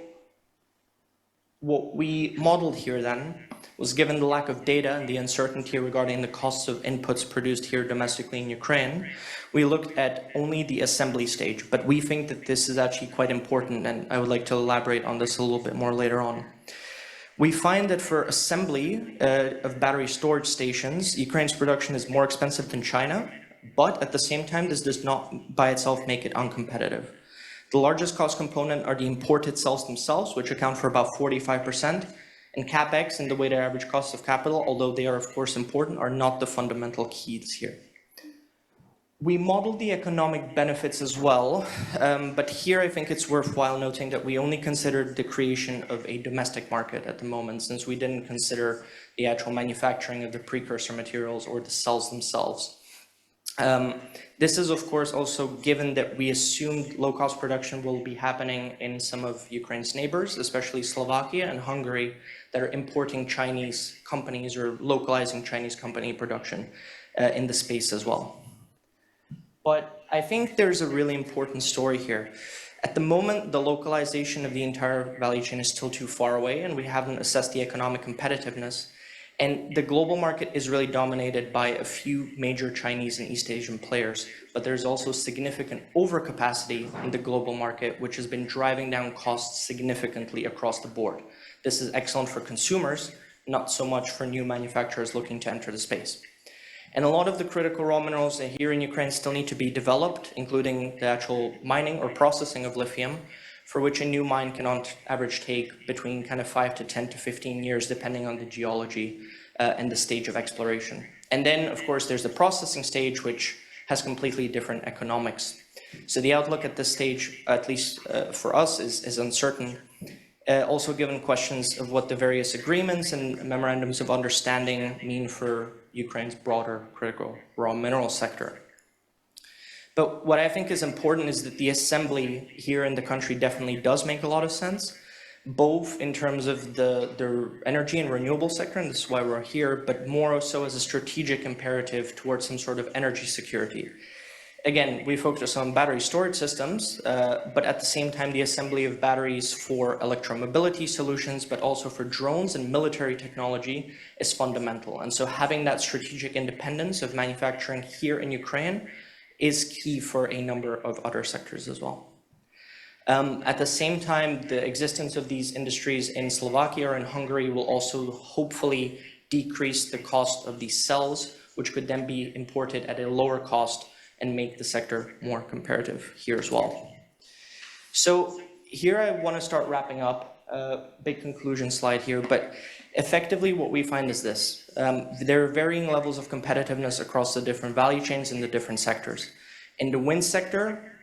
what we modeled here then was, given the lack of data and the uncertainty regarding the costs of inputs produced here domestically in Ukraine, we looked at only the assembly stage, but we think that this is actually quite important, and I would like to elaborate on this a little bit more later on. We find that for assembly of battery storage stations, Ukraine's production is more expensive than China, but at the same time, this does not by itself make it uncompetitive. The largest cost component are the imported cells themselves, which account for about 45%, and CapEx and the weighted average cost of capital, although they are of course important, are not the fundamental keys here. We modeled the economic benefits as well, but here I think it's worthwhile noting that we only considered the creation of a domestic market at the moment, since we didn't consider the actual manufacturing of the precursor materials or the cells themselves. This is, of course, also given that we assumed low-cost production will be happening in some of Ukraine's neighbors, especially Slovakia and Hungary, that are importing Chinese companies or localizing Chinese company production in the space as well. But I think there's a really important story here. At the moment, the localization of the entire value chain is still too far away, and we haven't assessed the economic competitiveness. And the global market is really dominated by a few major Chinese and East Asian players, but there's also significant overcapacity in the global market, which has been driving down costs significantly across the board. This is excellent for consumers, not so much for new manufacturers looking to enter the space. And a lot of the critical raw minerals here in Ukraine still need to be developed, including the actual mining or processing of lithium, for which a new mine can on average take between kind of 5 to 10 to 15 years, depending on the geology and the stage of exploration. And then, of course, there's the processing stage, which has completely different economics. So the outlook at this stage, at least for us, is uncertain. Also given questions of what the various agreements and memorandums of understanding mean for Ukraine's broader critical raw mineral sector. But what I think is important is that the assembly here in the country definitely does make a lot of sense, both in terms of the energy and renewable sector, and this is why we're here, but more so as a strategic imperative towards some sort of energy security. Again, we focus on battery storage systems, but at the same time, the assembly of batteries for electromobility solutions, but also for drones and military technology is fundamental. And so having that strategic independence of manufacturing here in Ukraine is key for a number of other sectors as well. At the same time, the existence of these industries in Slovakia and Hungary will also hopefully decrease the cost of these cells, which could then be imported at a lower cost and make the sector more comparative here as well. So here I want to start wrapping up, big conclusion slide here, but effectively what we find is this. There are varying levels of competitiveness across the different value chains in the different sectors. In the wind sector,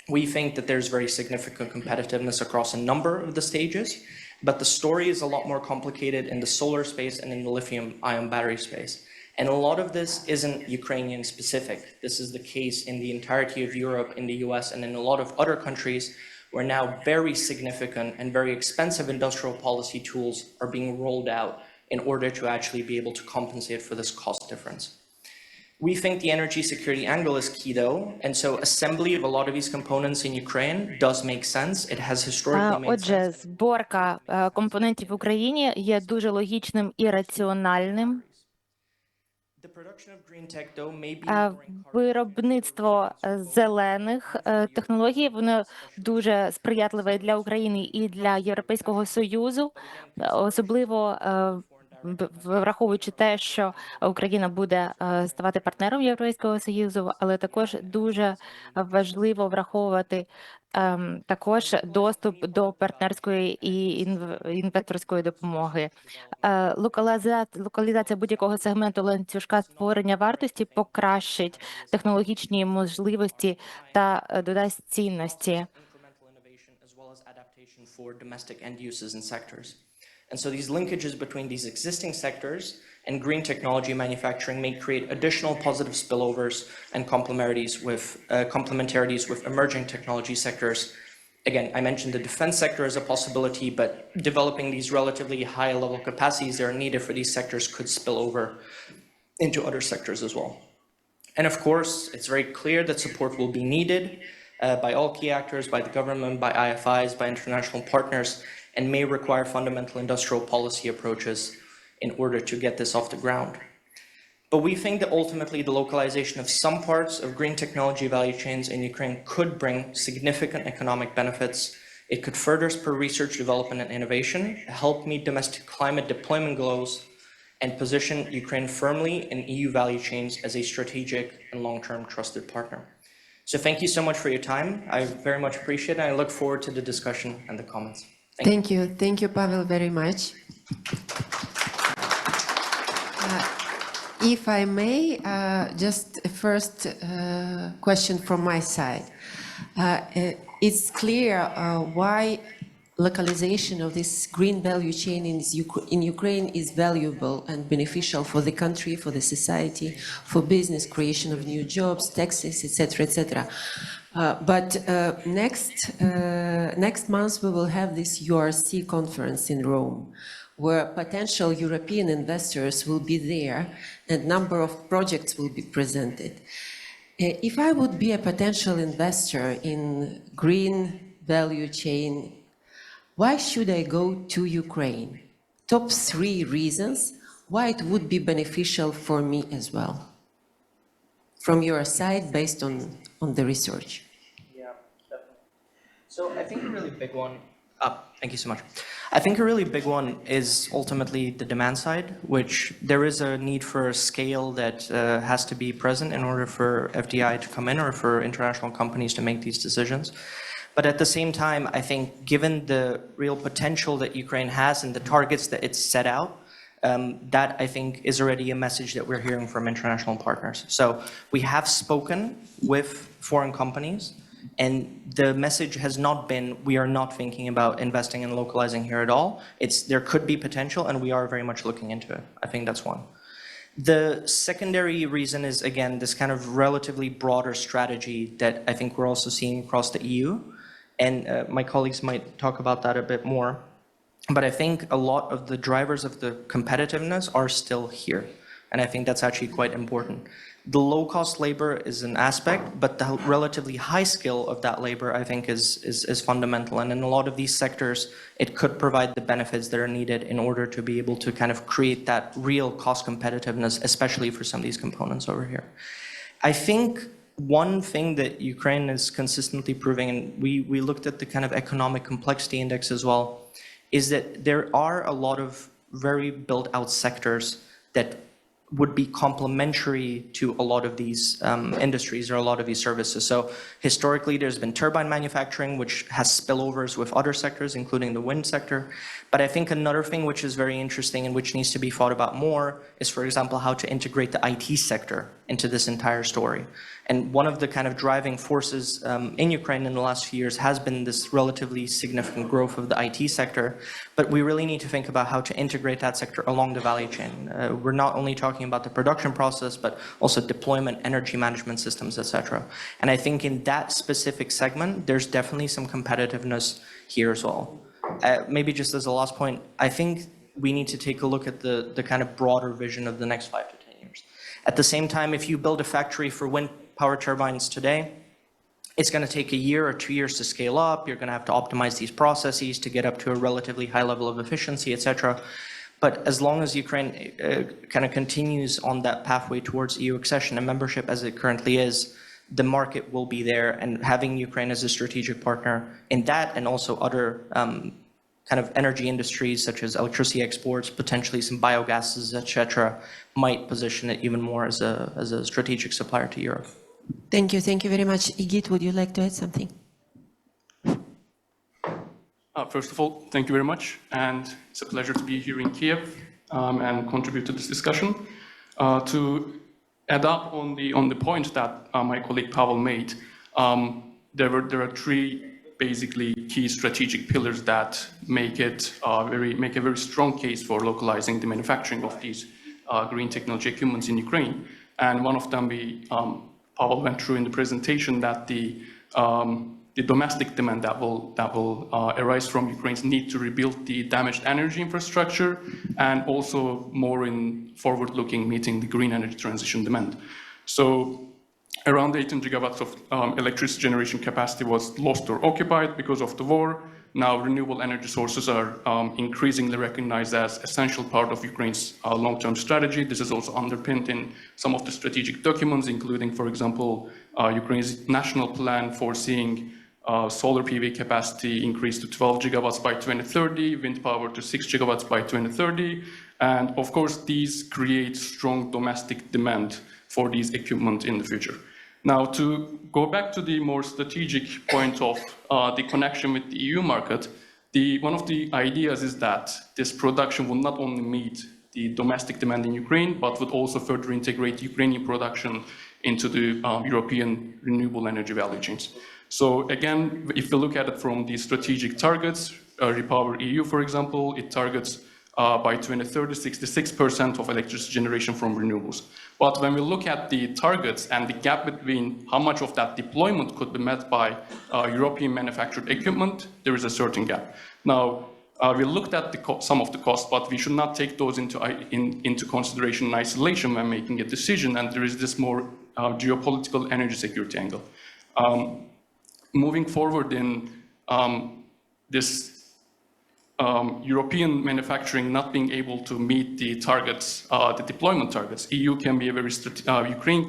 we think that there's very significant competitiveness across a number of the stages, But the story is a lot more complicated in the solar space and in the lithium-ion battery space. And a lot of this isn't Ukrainian specific. This is the case in the entirety of Europe, in the US, and in a lot of other countries where now very significant and very expensive industrial policy tools are being rolled out in order to actually be able to compensate for this cost difference. We think the energy security angle is key though, and so assembly of a lot of these components in Ukraine does make sense. It has historically made Отже, sense. зборка компонентів в Україні є дуже логічним і раціональним. The production of green tech though may be more encouraged. Виробництво зелених технологій, воно дуже сприятливе для України і для Європейського Союзу, особливо враховуючи те, що Україна буде ставати партнером Європейського Союзу, але також дуже важливо враховувати також доступ до партнерської і інвесторської допомоги. Локалізація будь-якого сегменту ланцюжка створення вартості покращить технологічні можливості та додасть цінності. Incremental innovation as well as adaptation for domestic end uses and sectors. And so these linkages between these existing sectors and green technology manufacturing may create additional positive spillovers and complementarities with emerging technology sectors. Again, I mentioned the defense sector as a possibility, but developing these relatively high level capacities that are needed for these sectors could spill over into other sectors as well. And of course, it's very clear that support will be needed by all key actors, by the government, by IFIs, by international partners, and may require fundamental industrial policy approaches in order to get this off the ground. But we think that ultimately the localization of some parts of green technology value chains in Ukraine could bring significant economic benefits. It could further spur research, development, and innovation, help meet domestic climate deployment goals, and position Ukraine firmly in EU value chains as a strategic and long-term trusted partner. So thank you so much for your time. I very much appreciate it. I look forward to the discussion and the comments. Thank you. Thank you, Pavel, very much. If I may, just a first question from my side. It's clear why localization of this green value chain in Ukraine is valuable and beneficial for the country, for the society, for business, creation of new jobs, taxes, etc., etc. But next month we will have this URC conference in Rome, where potential European investors will be there and number of projects will be presented. If I would be a potential investor in green value chain, why should I go to Ukraine? Top 3 reasons why it would be beneficial for me as well. From your side, based on the research. Yeah, definitely. So I think a really big one, thank you so much. I think a really big one is ultimately the demand side, which there is a need for a scale that has to be present in order for FDI to come in or for international companies to make these decisions. But at the same time, I think given the real potential that Ukraine has and the targets that it's set out, that I think is already a message that we're hearing from international partners. So we have spoken with foreign companies, and the message has not been, we are not thinking about investing and localizing here at all. It's, there could be potential, and we are very much looking into it. I think that's one. The secondary reason is, again, this kind of relatively broader strategy that I think we're also seeing across the EU. And my colleagues might talk about that a bit more. But I think a lot of the drivers of the competitiveness are still here. And I think that's actually quite important. The low-cost labor is an aspect, but the relatively high skill of that labor, I think, is fundamental. And in a lot of these sectors, it could provide the benefits that are needed in order to be able to kind of create that real cost competitiveness, especially for some of these components over here. I think one thing that Ukraine is consistently proving, and we looked at the kind of economic complexity index as well, is that there are a lot of very built-out sectors that would be complementary to a lot of these industries or a lot of these services. So historically, there's been turbine manufacturing, which has spillovers with other sectors, including the wind sector. But I think another thing which is very interesting and which needs to be thought about more is, for example, how to integrate the IT sector into this entire story. And one of the kind of driving forces in Ukraine in the last few years has been this relatively significant growth of the IT sector, but we really need to think about how to integrate that sector along the value chain. We're not only talking about the production process, but also deployment, energy management systems, etc. And I think in that specific segment, there's definitely some competitiveness here as well. Maybe just as a last point, I think we need to take a look at the kind of broader vision of the next 5 to 10 years. At the same time, if you build a factory for wind power turbines today, it's going to take a year or 2 years to scale up. You're going to have to optimize these processes to get up to a relatively high level of efficiency, etc. But as long as Ukraine kind of continues on that pathway towards EU accession and membership as it currently is, the market will be there, and having Ukraine as a strategic partner in that and also other kind of energy industries such as electricity exports, potentially some biogases, etc., might position it even more as a strategic supplier to Europe. Thank you very much. Igit, would you like to add something? First of all, thank you very much, and it's a pleasure to be here in Kiev and contribute to this discussion. To add up on the point that my colleague Pavel made, there are 3 basically key strategic pillars that make a very strong case for localizing the manufacturing of these green technology equipments in Ukraine. And one of them Pavel went through in the presentation, that the domestic demand that will arise from Ukraine's need to rebuild the damaged energy infrastructure, and also more in forward-looking meeting the green energy transition demand. So around 18 gigawatts of electricity generation capacity was lost or occupied because of the war. Now renewable energy sources are increasingly recognized as essential part of Ukraine's long-term strategy. This is also underpinned in some of the strategic documents, including, for example, Ukraine's national plan foreseeing solar PV capacity increase to 12 gigawatts by 2030, wind power to 6 gigawatts by 2030. And of course, these create strong domestic demand for these equipment in the future. Now, to go back to the more strategic point of the connection with the EU market, one of the ideas is that this production will not only meet the domestic demand in Ukraine, but would also further integrate Ukrainian production into the European renewable energy value chains. So again, if you look at it from the strategic targets, Repower EU, for example, it targets by 2030, 66% of electricity generation from renewables. But when we look at the targets and the gap between how much of that deployment could be met by European manufactured equipment, there is a certain gap. Now, we looked at some of the costs, but we should not take those into consideration in isolation when making a decision, and there is this more geopolitical energy security angle. Moving forward in this European manufacturing not being able to meet the targets, the deployment targets, Ukraine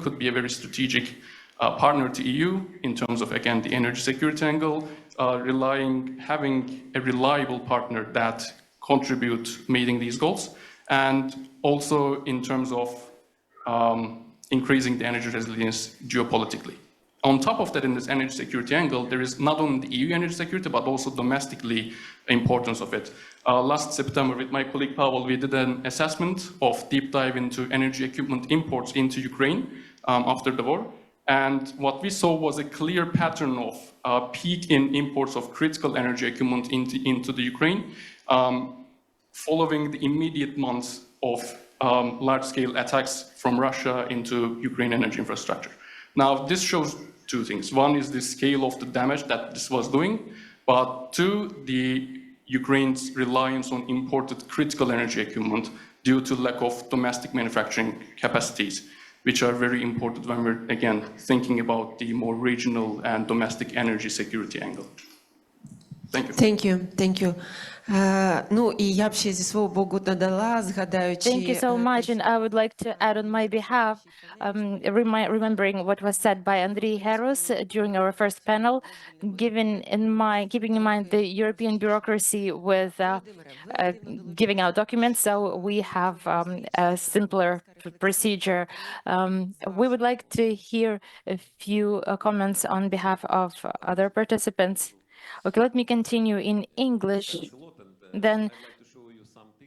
could be a very strategic partner to EU in terms of, again, the energy security angle, having a reliable partner that contribute meeting these goals, and also in terms of increasing the energy resilience geopolitically. On top of that, in this energy security angle, there is not only the EU energy security, but also domestically importance of it. Last September, with my colleague Pavel, we did an assessment of deep dive into energy equipment imports into Ukraine after the war. And what we saw was a clear pattern of peak in imports of critical energy equipment into the Ukraine, following the immediate months of large-scale attacks from Russia into Ukraine energy infrastructure. Now, this shows 2 things. One is the scale of the damage that this was doing, but 2, the Ukraine's reliance on imported critical energy equipment due to lack of domestic manufacturing capacities, which are very important when we're, again, thinking about the more regional and domestic energy security angle. Thank you. Thank you. Ну, і я б ще зі свого боку додала, згадаючи... Thank you so much, and I would like to add on my behalf, remembering what was said by Andriy Heros during our first panel, keeping in mind the European bureaucracy with giving out documents, so we have a simpler procedure. We would like to hear a few comments on behalf of other participants. Okay, let me continue in English. Then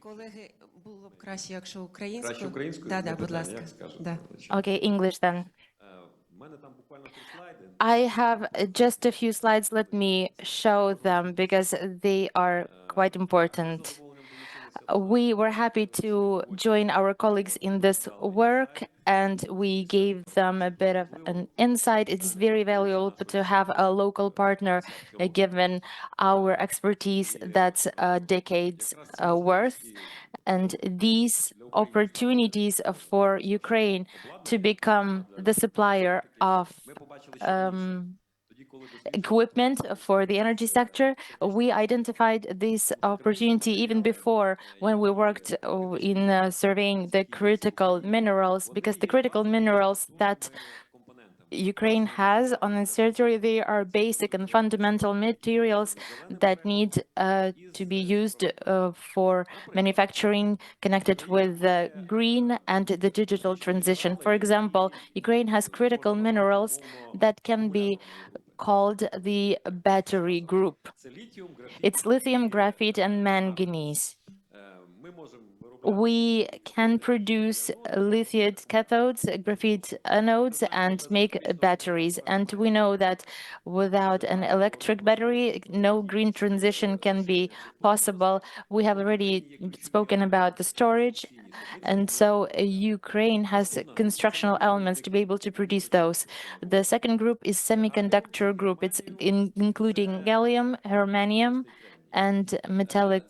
Колеги, було б краще, якщо українською. Краще українською Да, будь запитання, ласка. як скажете. Да. Okay, English then. В мене там буквально 3 слайди. I have just a few slides. Let me show them because they are quite important. We were happy to join our colleagues in this work, and we gave them a bit of an insight. It's very valuable to have a local partner, given our expertise that's decades worth. And these opportunities for Ukraine to become the supplier of equipment for the energy sector, we identified this opportunity even before when we worked in surveying the critical minerals, because the critical minerals that Ukraine has on its territory, they are basic and fundamental materials that need to be used for manufacturing connected with the green and the digital transition. For example, Ukraine has critical minerals that can be called the battery group. It's lithium, graphite, and manganese. We can produce lithium cathodes, graphite anodes, and make batteries. And we know that without an electric battery, no green transition can be possible. We have already spoken about the storage. And so Ukraine has constructional elements to be able to produce those. The second group is semiconductor group. It's including gallium, germanium, and metallic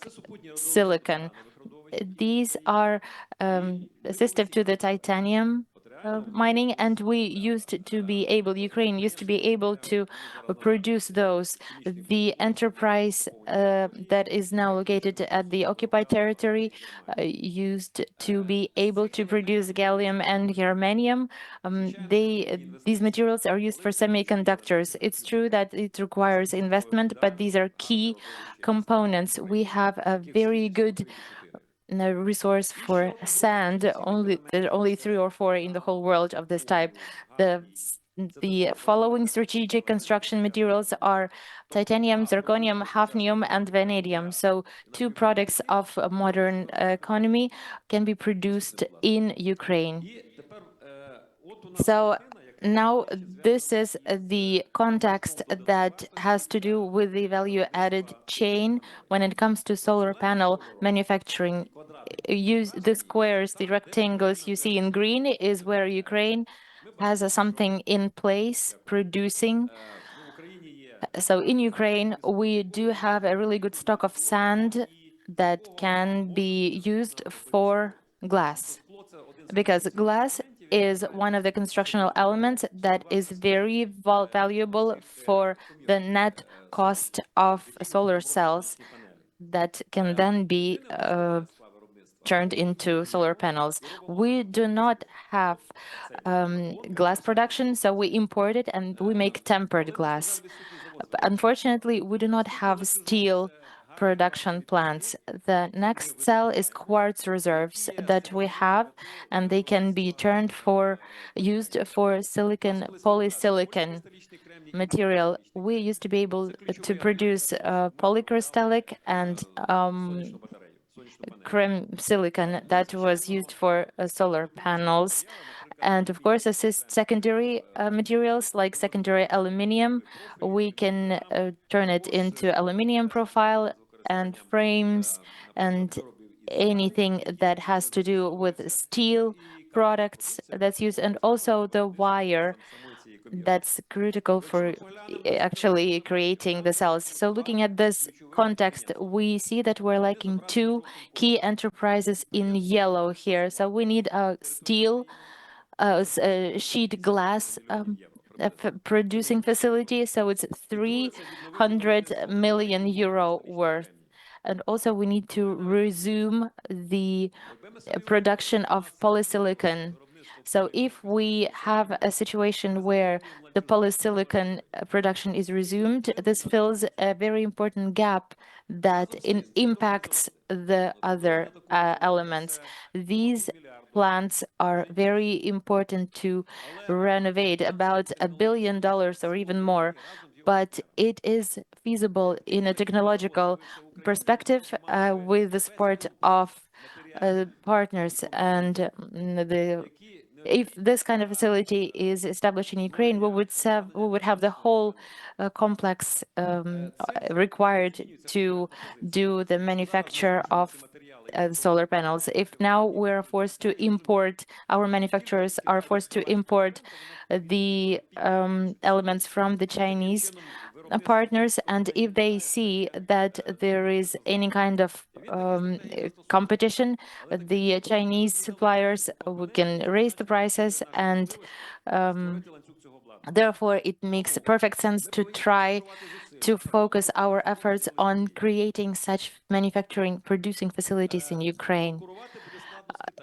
silicon. These are assistive to the titanium mining, and Ukraine used to be able to produce those. The enterprise that is now located at the occupied territory used to be able to produce gallium and germanium. These materials are used for semiconductors. It's true that it requires investment, but these are key components. We have a very good resource for sand. There are only 3 or 4 in the whole world of this type. The following strategic construction materials are titanium, zirconium, hafnium, and vanadium. So 2 products of a modern economy can be produced in Ukraine. So now this is the context that has to do with the value-added chain when it comes to solar panel manufacturing. Use the squares, the rectangles you see in green is where Ukraine has something in place producing. So in Ukraine, we do have a really good stock of sand that can be used for glass, because glass is one of the constructional elements that is very valuable for the net cost of solar cells that can then be turned into solar panels. We do not have glass production, so we import it and we make tempered glass. But unfortunately, we do not have steel production plants. The next cell is quartz reserves that we have, and they can be used for silicon, polysilicon material. We used to be able to produce polycrystallic and creme silicon that was used for solar panels. And of course, secondary materials like secondary aluminium, we can turn it into aluminium profile and frames and anything that has to do with steel products that's used, and also the wire that's critical for actually creating the cells. So looking at this context, we see that we're lacking 2 key enterprises in yellow here. So we need a steel sheet glass producing facility. So it's 300 million euro worth. And also we need to resume the production of polysilicon. So if we have a situation where the polysilicon production is resumed, this fills a very important gap that impacts the other elements. These plants are very important to renovate, about $1 billion or even more. But it is feasible in a technological perspective with the support of partners. And if this kind of facility is established in Ukraine, we would have the whole complex required to do the manufacture of solar panels. If now we're forced to import, our manufacturers are forced to import the elements from the Chinese partners, and if they see that there is any kind of competition, the Chinese suppliers can raise the prices, and therefore it makes perfect sense to try to focus our efforts on creating such manufacturing producing facilities in Ukraine.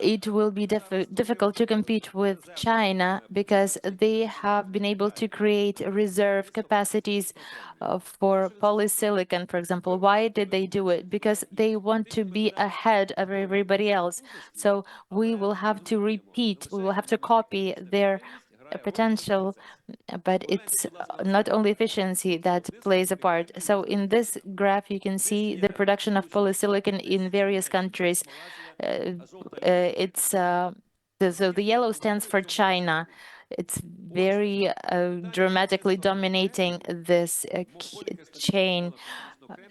It will be difficult to compete with China because they have been able to create reserve capacities for polysilicon, for example. Why did they do it? Because they want to be ahead of everybody else. So we will have to copy their potential, but it's not only efficiency that plays a part. So in this graph, you can see the production of polysilicon in various countries. So the yellow stands for China. It's very dramatically dominating this chain.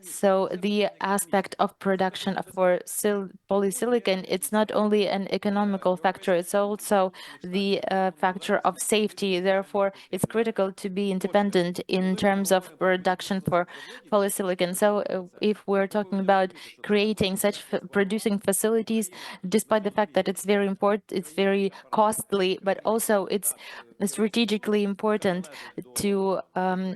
So the aspect of production for polysilicon, it's not only an economical factor, it's also the factor of safety. Therefore, it's critical to be independent in terms of production for polysilicon. So if we're talking about creating such producing facilities, despite the fact that it's very important, it's very costly, but also it's strategically important to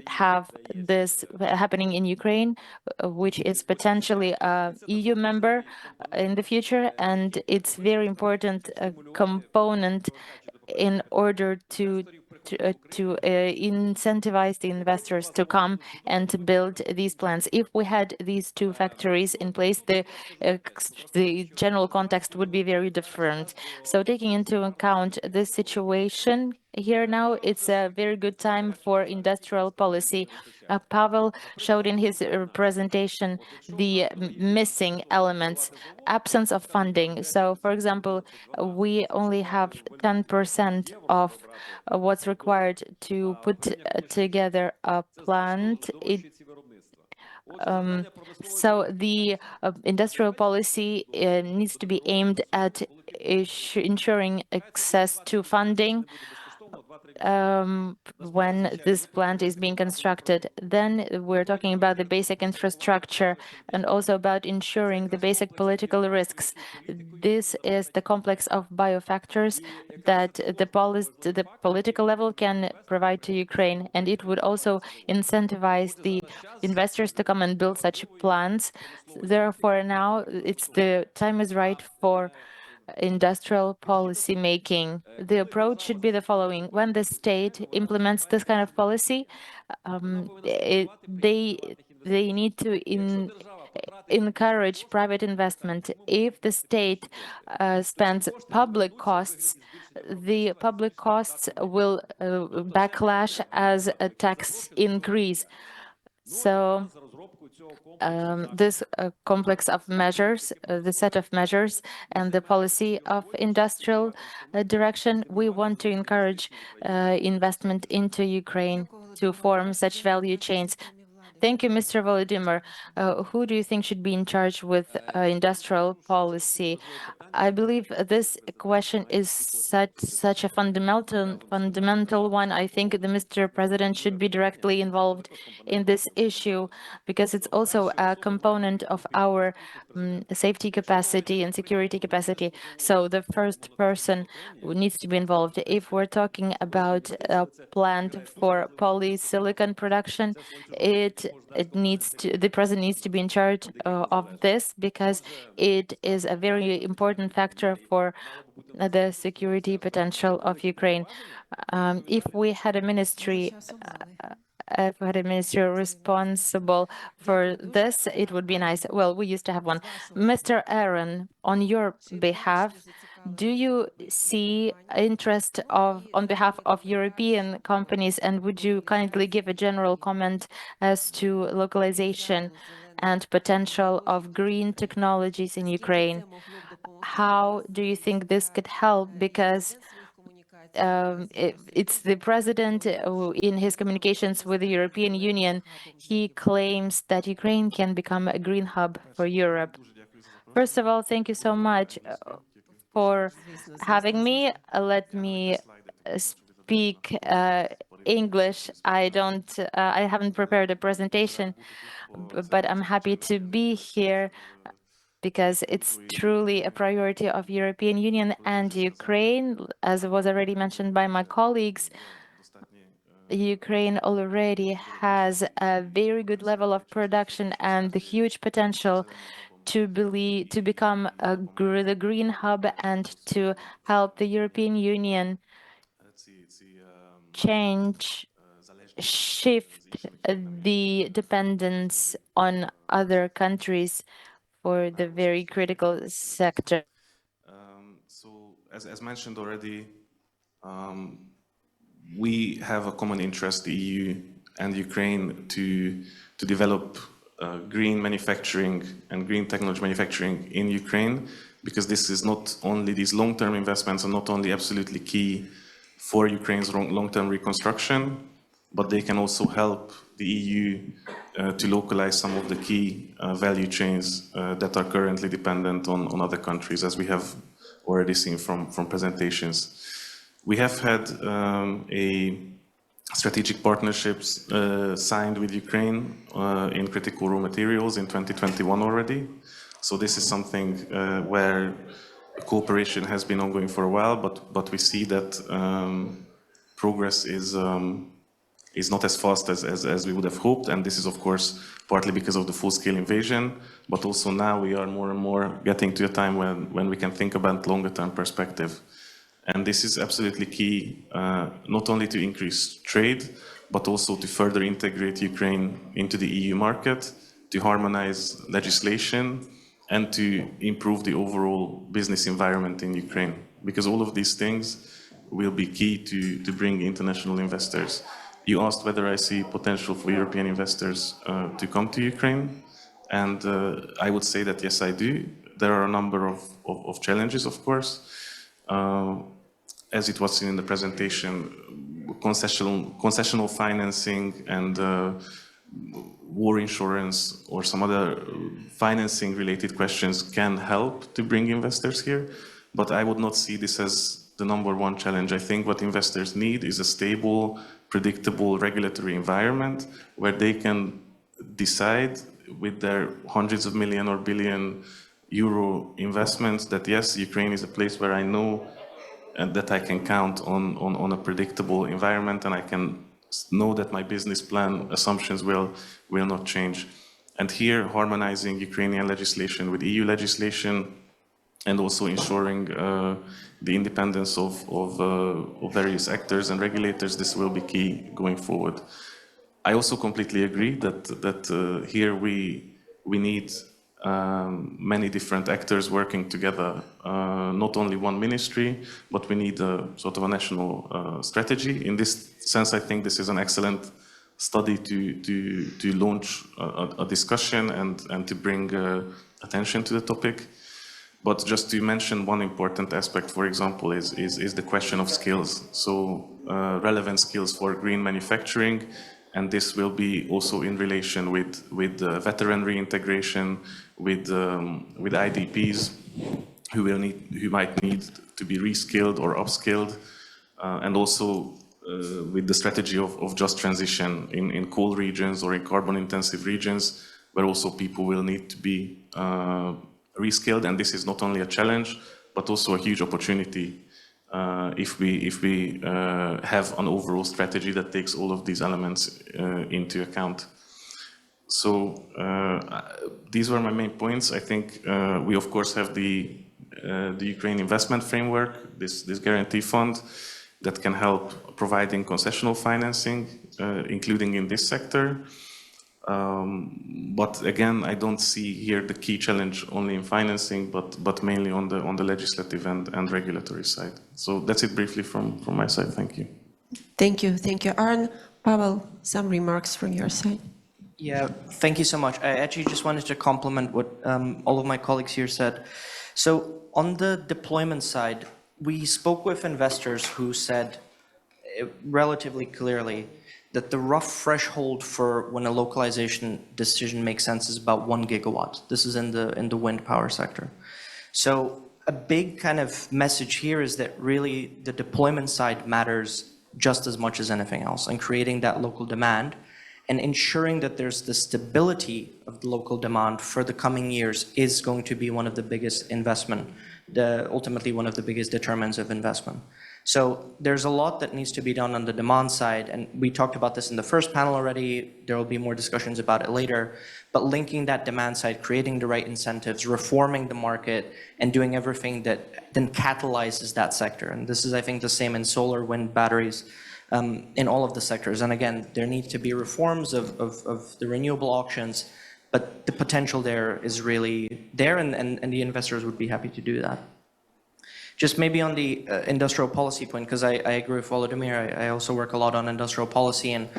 have this happening in Ukraine, which is potentially a EU member in the future, and it's very important component in order to incentivize the investors to come and to build these plants. If we had these two factories in place, the general context would be very different. So taking into account this situation here now, it's a very good time for industrial policy. Pavel showed in his presentation the missing elements, absence of funding. So, for example, we only have 10% of what's required to put together a plant. So the industrial policy needs to be aimed at ensuring access to funding when this plant is being constructed. Then we're talking about the basic infrastructure and also about ensuring the basic political risks. This is the complex of biofactors that the political level can provide to Ukraine, and it would also incentivize the investors to come and build such plants. Therefore, now the time is right for industrial policy making. The approach should be the following: when the state implements this kind of policy, they need to encourage private investment. If the state spends public costs, the public costs will backlash as a tax increase. So this complex of measures, the set of measures and the policy of industrial direction, we want to encourage investment into Ukraine to form such value chains. Thank you, Mr. Volodymyr. Who do you think should be in charge with industrial policy? I believe this question is such a fundamental one. I think the Mr. President should be directly involved in this issue because it's also a component of our safety capacity and security capacity. So the first person who needs to be involved. If we're talking about a plant for polysilicon production, the president needs to be in charge of this because it is a very important factor for the security potential of Ukraine. If we had a ministry responsible for this, it would be nice. Well, we used to have one. Mr. Aaron, on your behalf, do you see interest on behalf of European companies, and would you kindly give a general comment as to localization and potential of green technologies in Ukraine? how do you think this could help? Because it's the president who, in his communications with the European Union, he claims that Ukraine can become a green hub for Europe. First of all, thank you so much for having me. Let me speak English. I haven't prepared a presentation, but I'm happy to be here because it's truly a priority of European Union and Ukraine. As was already mentioned by my colleagues, Ukraine already has a very good level of production and the huge potential to become the green hub and to help the European Union shift the dependence on other countries for the very critical sector. So, as mentioned already, we have a common interest, the EU and Ukraine, to develop green manufacturing and green technology manufacturing in Ukraine, because this is not only, these long-term investments are not only absolutely key for Ukraine's long-term reconstruction, but they can also help the EU to localize some of the key value chains that are currently dependent on other countries, as we have already seen from presentations. We have had a strategic partnerships signed with Ukraine in critical raw materials in 2021 already. So this is something where cooperation has been ongoing for a while, but we see that progress is not as fast as we would have hoped, and this is of course partly because of the full-scale invasion, but also now we are more and more getting to a time when we can think about longer-term perspective. And this is absolutely key, not only to increase trade, but also to further integrate Ukraine into the EU market, to harmonize legislation, and to improve the overall business environment in Ukraine. Because all of these things will be key to bring international investors. You asked whether I see potential for European investors to come to Ukraine, and I would say that yes, I do. There are a number of challenges, of course. As it was seen in the presentation, concessional financing and war insurance or some other financing related questions can help to bring investors here, but I would not see this as the number one challenge. I think what investors need is a stable, predictable regulatory environment where they can decide with their hundreds of million or billion euro investments that yes, Ukraine is a place where I know and that I can count on a predictable environment, and I can know that my business plan assumptions will not change. And here, harmonizing Ukrainian legislation with EU legislation and also ensuring the independence of various actors and regulators, this will be key going forward. I also completely agree that here we need many different actors working together, not only one ministry, but we need a sort of a national strategy. In this sense, I think this is an excellent study to launch a discussion and to bring attention to the topic. But just to mention one important aspect, for example, is the question of skills. So relevant skills for green manufacturing, and this will be also in relation with veteran reintegration, with IDPs who might need to be reskilled or upskilled, and also with the strategy of just transition in coal regions or in carbon-intensive regions, where also people will need to be reskilled. And this is not only a challenge, but also a huge opportunity if we have an overall strategy that takes all of these elements into account. So these were my main points. I think we of course have the Ukraine investment framework, this guarantee fund that can help providing concessional financing, including in this sector. But again, I don't see here the key challenge only in financing, but mainly on the legislative and regulatory side. So that's it briefly from my side. Thank you. Thank you. Thank you. Arn, Pavel, some remarks from your side. Yeah, thank you so much. I actually just wanted to complement what all of my colleagues here said. So on the deployment side, we spoke with investors who said relatively clearly that the rough threshold for when a localization decision makes sense is about 1 gigawatt. This is in the wind power sector. So a big kind of message here is that really the deployment side matters just as much as anything else, and creating that local demand and ensuring that there's the stability of the local demand for the coming years is going to be one of the biggest ultimately one of the biggest determinants of investment. So there's a lot that needs to be done on the demand side, and we talked about this in the first panel already. There will be more discussions about it later, but linking that demand side, creating the right incentives, reforming the market, and doing everything that then catalyzes that sector. And this is, I think, the same in solar, wind, batteries, in all of the sectors. And again, there need to be reforms of the renewable auctions, but the potential there is really there, and the investors would be happy to do that. Just maybe on the industrial policy point, because I agree with Volodymyr, I also work a lot on industrial policy, and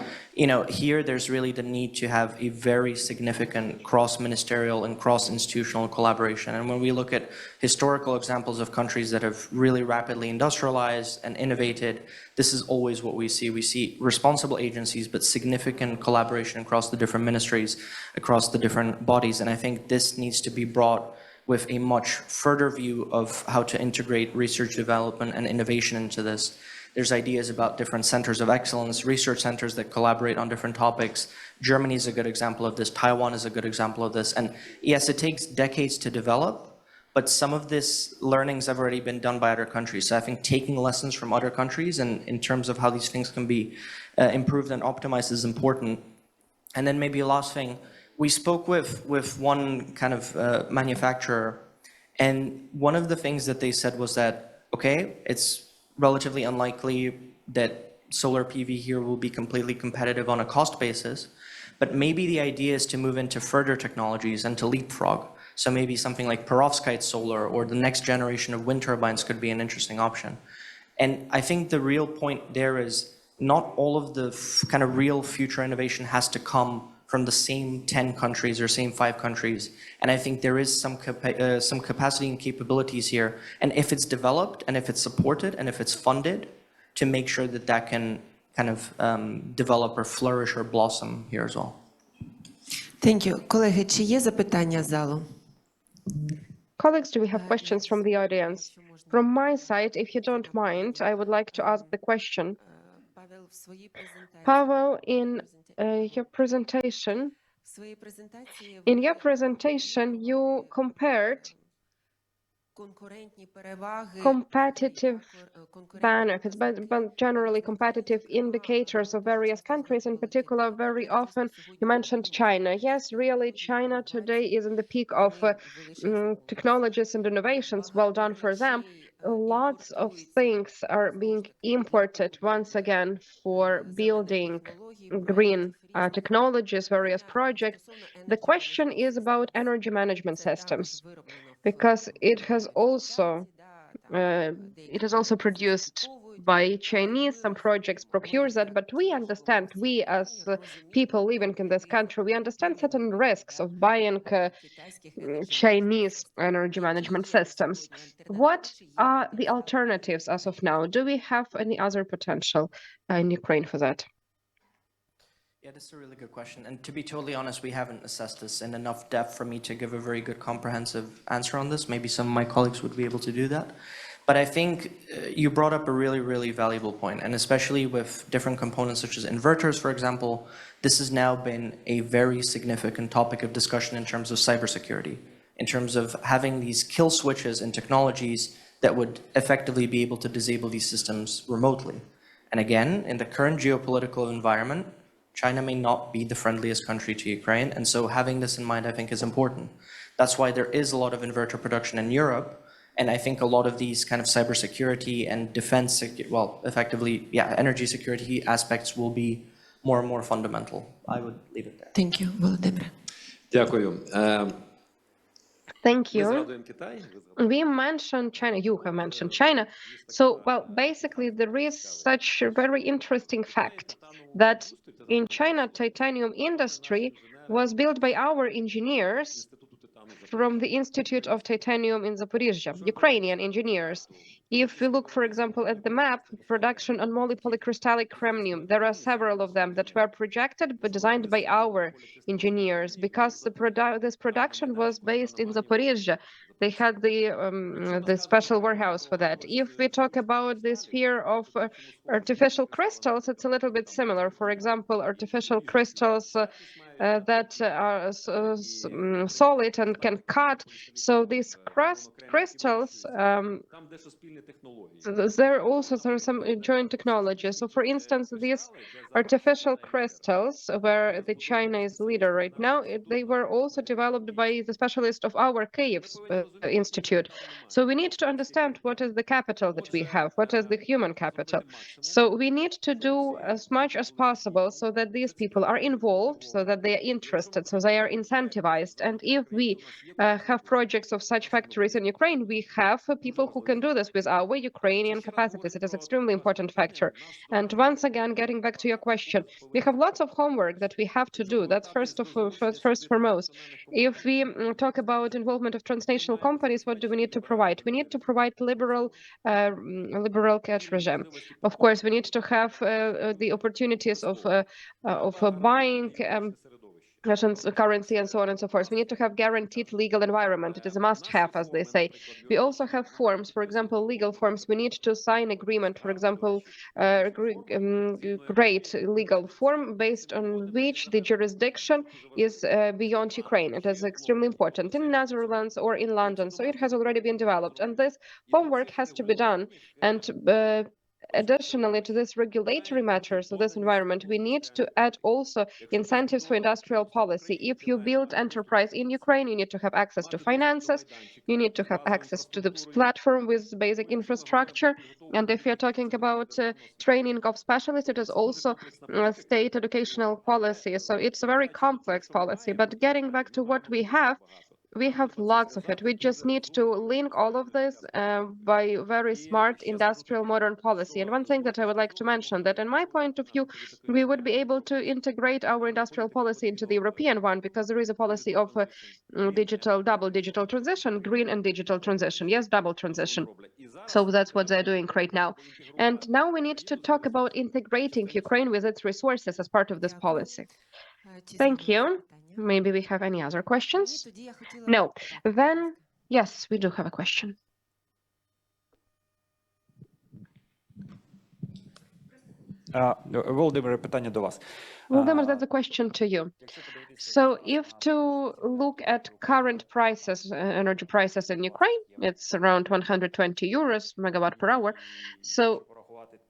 here there's really the need to have a very significant cross-ministerial and cross-institutional collaboration. And when we look at historical examples of countries that have really rapidly industrialized and innovated, this is always what we see. We see responsible agencies, but significant collaboration across the different ministries, across the different bodies, and I think this needs to be brought with a much further view of how to integrate research development and innovation into this. There's ideas about different centers of excellence, research centers that collaborate on different topics. Germany is a good example of this. Taiwan is a good example of this. And yes, it takes decades to develop, but some of this learnings have already been done by other countries. So I think taking lessons from other countries and in terms of how these things can be improved and optimized is important. And then maybe a last thing, we spoke with one kind of manufacturer, and one of the things that they said was that, okay, it's relatively unlikely that solar PV here will be completely competitive on a cost basis, but maybe the idea is to move into further technologies and to leapfrog. So maybe something like perovskite solar or the next generation of wind turbines could be an interesting option. And I think the real point there is not all of the kind of real future innovation has to come from the same 10 countries or same 5 countries. And I think there is some capacity and capabilities here. And if it's developed, and if it's supported, and if it's funded, to make sure that that can kind of develop or flourish or blossom here as well. Thank you. Колеги, чи є запитання з залу? Colleagues, do we have questions from the audience? From my side, if you don't mind, I would like to ask the question. Pavel, in your presentation, you compared competitive benefits, but generally competitive indicators of various countries. In particular, very often you mentioned China. Yes, really, China today is in the peak of technologies and innovations. Well done for them. Lots of things are being imported once again for building green technologies, various projects. The question is about energy management systems, because it has also produced by Chinese. Some projects procure that, but we understand, we as people living in this country, we understand certain risks of buying Chinese energy management systems. What are the alternatives as of now? Do we have any other potential in Ukraine for that? Yeah, that's a really good question. And to be totally honest, we haven't assessed this in enough depth for me to give a very good comprehensive answer on this. Maybe some of my colleagues would be able to do that. But I think you brought up a really, really valuable point, and especially with different components such as inverters, for example, this has now been a very significant topic of discussion in terms of cybersecurity, in terms of having these kill switches and technologies that would effectively be able to disable these systems remotely. And again, in the current geopolitical environment, China may not be the friendliest country to Ukraine, and so having this in mind, I think, is important. That's why there is a lot of inverter production in Europe, and I think a lot of these kind of cybersecurity and defense, effectively, energy security aspects will be more and more fundamental. I would leave it there. Thank you, Volodymyr. Дякую. Thank Ми you. згадуємо Китай. We mentioned China, you have mentioned China. So, well, basically, there is such a very interesting fact that in China, titanium industry was built by our engineers from the Institute of Titanium in Zaporizhzhia, Ukrainian engineers. If we look, for example, at the map, production on polycrystallic chromium, there are several of them that were projected but designed by our engineers because this production was based in Zaporizhzhia. They had the special warehouse for that. If we talk about the sphere of artificial crystals, it's a little bit similar. For example, artificial crystals that are solid and can cut. So these crystals, there are some joint technology. So for instance, these artificial crystals, where the China is leader right now, they were also developed by the specialist of our Kyiv Institute. So we need to understand what is the capital that we have, what is the human capital. So we need to do as much as possible so that these people are involved, so that they are interested, so they are incentivized. And if we have projects of such factories in Ukraine, we have people who can do this with our Ukrainian capacities. It is an extremely important factor. And once again, getting back to your question, we have lots of homework that we have to do. That's first foremost. If we talk about involvement of transnational companies, what do we need to provide? We need to provide liberal cash regime. Of course, we need to have the opportunities of buying Russian's currency and so on and so forth. We need to have guaranteed legal environment. It is a must-have, as they say. We also have forms, for example, legal forms. We need to sign agreement, for example, great legal form based on which the jurisdiction is beyond Ukraine. It is extremely important in Netherlands or in London. So it has already been developed. And this homework has to be done. And additionally to this regulatory matters of this environment, we need to add also incentives for industrial policy. If you build enterprise in Ukraine, you need to have access to finances, you need to have access to the platform with basic infrastructure. And if you're talking about training of specialists, it is also state educational policy. So it's a very complex policy. But getting back to what we have lots of it. We just need to link all of this by very smart industrial modern policy. And one thing that I would like to mention, that in my point of view, we would be able to integrate our industrial policy into the European one, because there is a policy of double digital transition, green and digital transition. Yes, double transition. So that's what they're doing right now. And now we need to talk about integrating Ukraine with its resources as part of this policy. Thank you. Maybe we have any other questions? No. Then, yes, we do have a question. Володимире, питання до вас. Volodymyr, that's a question to you. So if to look at current prices, energy prices in Ukraine, it's around 120 euros megawatt per hour. So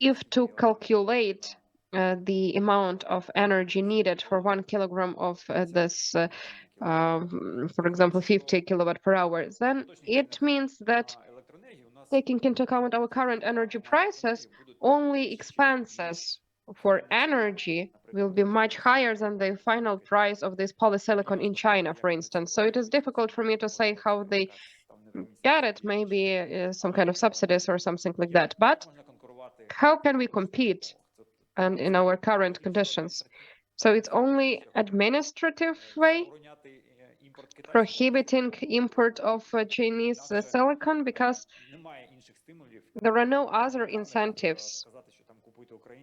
if to calculate the amount of energy needed for 1 kilogram of this, for example, 50 kilowatt per hour, then it means that taking into account our current energy prices, only expenses for energy will be much higher than the final price of this polysilicon in China, for instance. So it is difficult for me to say how they get it, maybe some kind of subsidies or something like that. But how can we compete in our current conditions? So it's only administrative way, prohibiting import of Chinese silicon, because there are no other incentives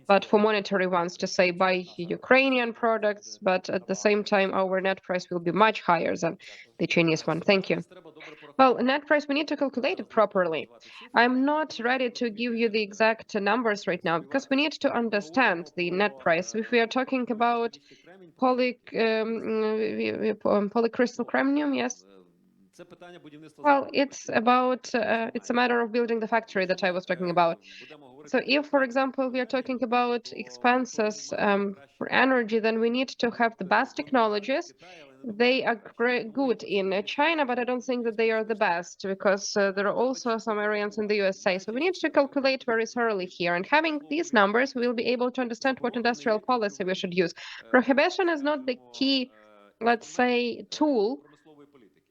but for monetary ones to say buy Ukrainian products, but at the same time our net price will be much higher than the Chinese one. Thank you. Well, net price, we need to calculate it properly. I'm not ready to give you the exact numbers right now, because we need to understand the net price. If we are talking about polycrystal chromium, yes. Well, it's a matter of building the factory that I was talking about. So if, for example, we are talking about expenses for energy, then we need to have the best technologies. They are good in China, but I don't think that they are the best, because there are also some areas in the USA. So we need to calculate very thoroughly here. And having these numbers, we'll be able to understand what industrial policy we should use. Prohibition is not the key, let's say, tool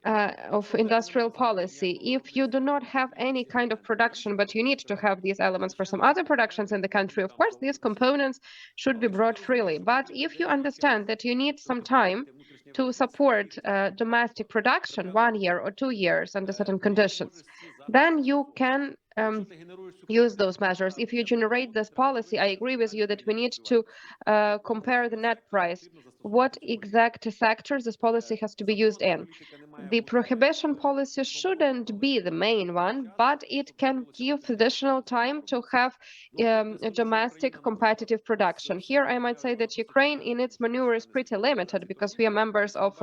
of industrial policy. If you do not have any kind of production, but you need to have these elements for some other productions in the country, of course, these components should be brought freely. But if you understand that you need some time to support domestic production, 1 year or 2 years under certain conditions, then you can use those measures. If you generate this policy, I agree with you that we need to compare the net price. What exact sectors this policy has to be used in? The prohibition policy shouldn't be the main one, but it can give additional time to have a domestic competitive production. Here, I might say that Ukraine in its maneuver is pretty limited because we are members of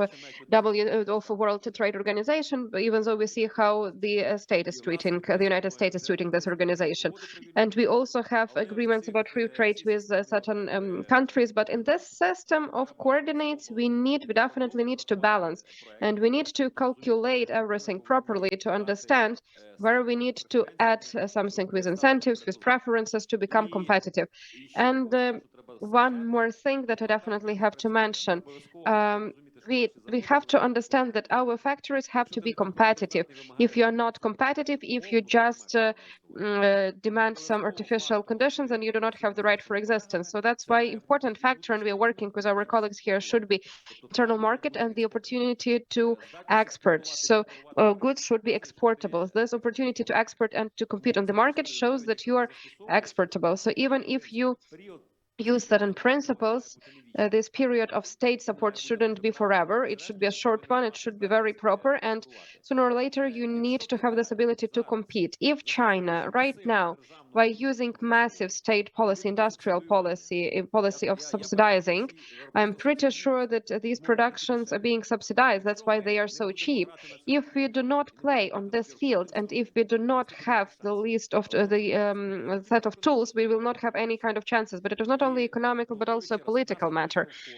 World Trade Organization, even though we see how the state is treating, the United States is treating this organization. And we also have agreements about free trade with certain countries. But in this system of coordinates, we definitely need to balance, and we need to calculate everything properly to understand where we need to add something with incentives, with preferences to become competitive. And one more thing that I definitely have to mention. We have to understand that our factories have to be competitive. If you're not competitive, if you just demand some artificial conditions and you do not have the right for existence. So that's why important factor, and we're working with our colleagues here, should be internal market and the opportunity to export. So goods should be exportable. This opportunity to export and to compete on the market shows that you are exportable. So even if you use certain principles, this period of state support shouldn't be forever. It should be a short one. It should be very proper. And sooner or later, you need to have this ability to compete. If China right now, by using massive state policy, industrial policy, a policy of subsidizing, I'm pretty sure that these productions are being subsidized. That's why they are so cheap. If we do not play on this field, and if we do not have the list of the set of tools, we will not have any kind of chances. But it is not only economical, but also a political matter.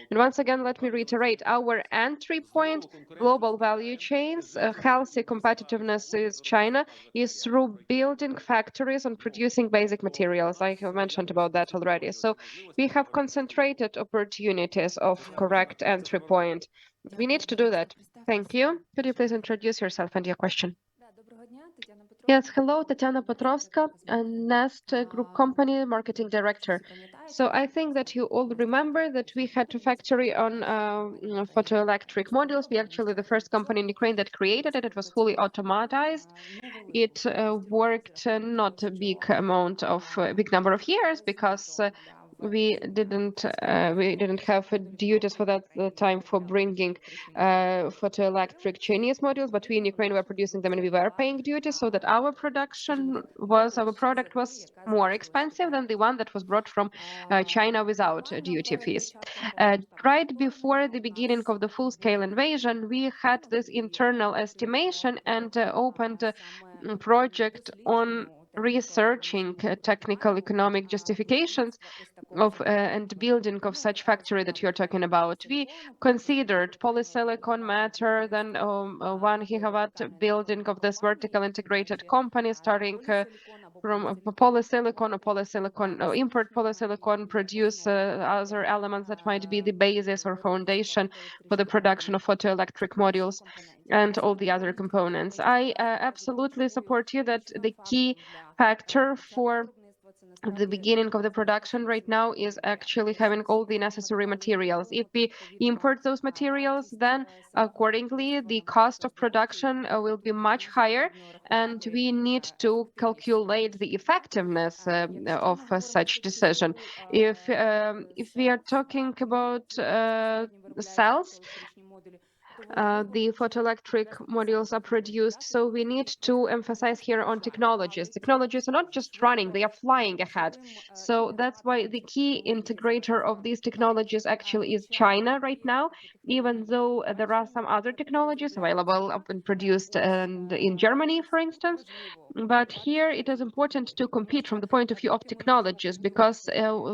And once again, let me reiterate, our entry point, global value chains, healthy competitiveness is China, is through building factories and producing basic materials. I have mentioned about that already. So we have concentrated opportunities of correct entry point. We need to do that. Thank you. Could you please introduce yourself and your question? Yes, hello, Tatiana Petrovska, Nest Group Company Marketing Director. So I think that you all remember that we had a factory on photoelectric modules. We actually the first company in Ukraine that created it. It was fully automatized. It worked not a big number of years because we didn't have duties for that time for bringing photoelectric Chinese modules, but we in Ukraine were producing them and we were paying duties, so that our product was more expensive than the one that was brought from China without duty fees. Right before the beginning of the full-scale invasion, we had this internal estimation and opened a project on researching technical economic justifications of and building of such factory that you're talking about. We considered polysilicon matter, then 1 gigawatt building of this vertical integrated company starting from polysilicon or import polysilicon, produce other elements that might be the basis or foundation for the production of photoelectric modules and all the other components. I absolutely support you that the key factor for the beginning of the production right now is actually having all the necessary materials. If we import those materials, then accordingly the cost of production will be much higher, and we need to calculate the effectiveness of such decision. If we are talking about cells, the photoelectric modules are produced. So we need to emphasize here on technologies. Technologies are not just running, they are flying ahead. So that's why the key integrator of these technologies actually is China right now, even though there are some other technologies available and produced in Germany, for instance. But here it is important to compete from the point of view of technologies, because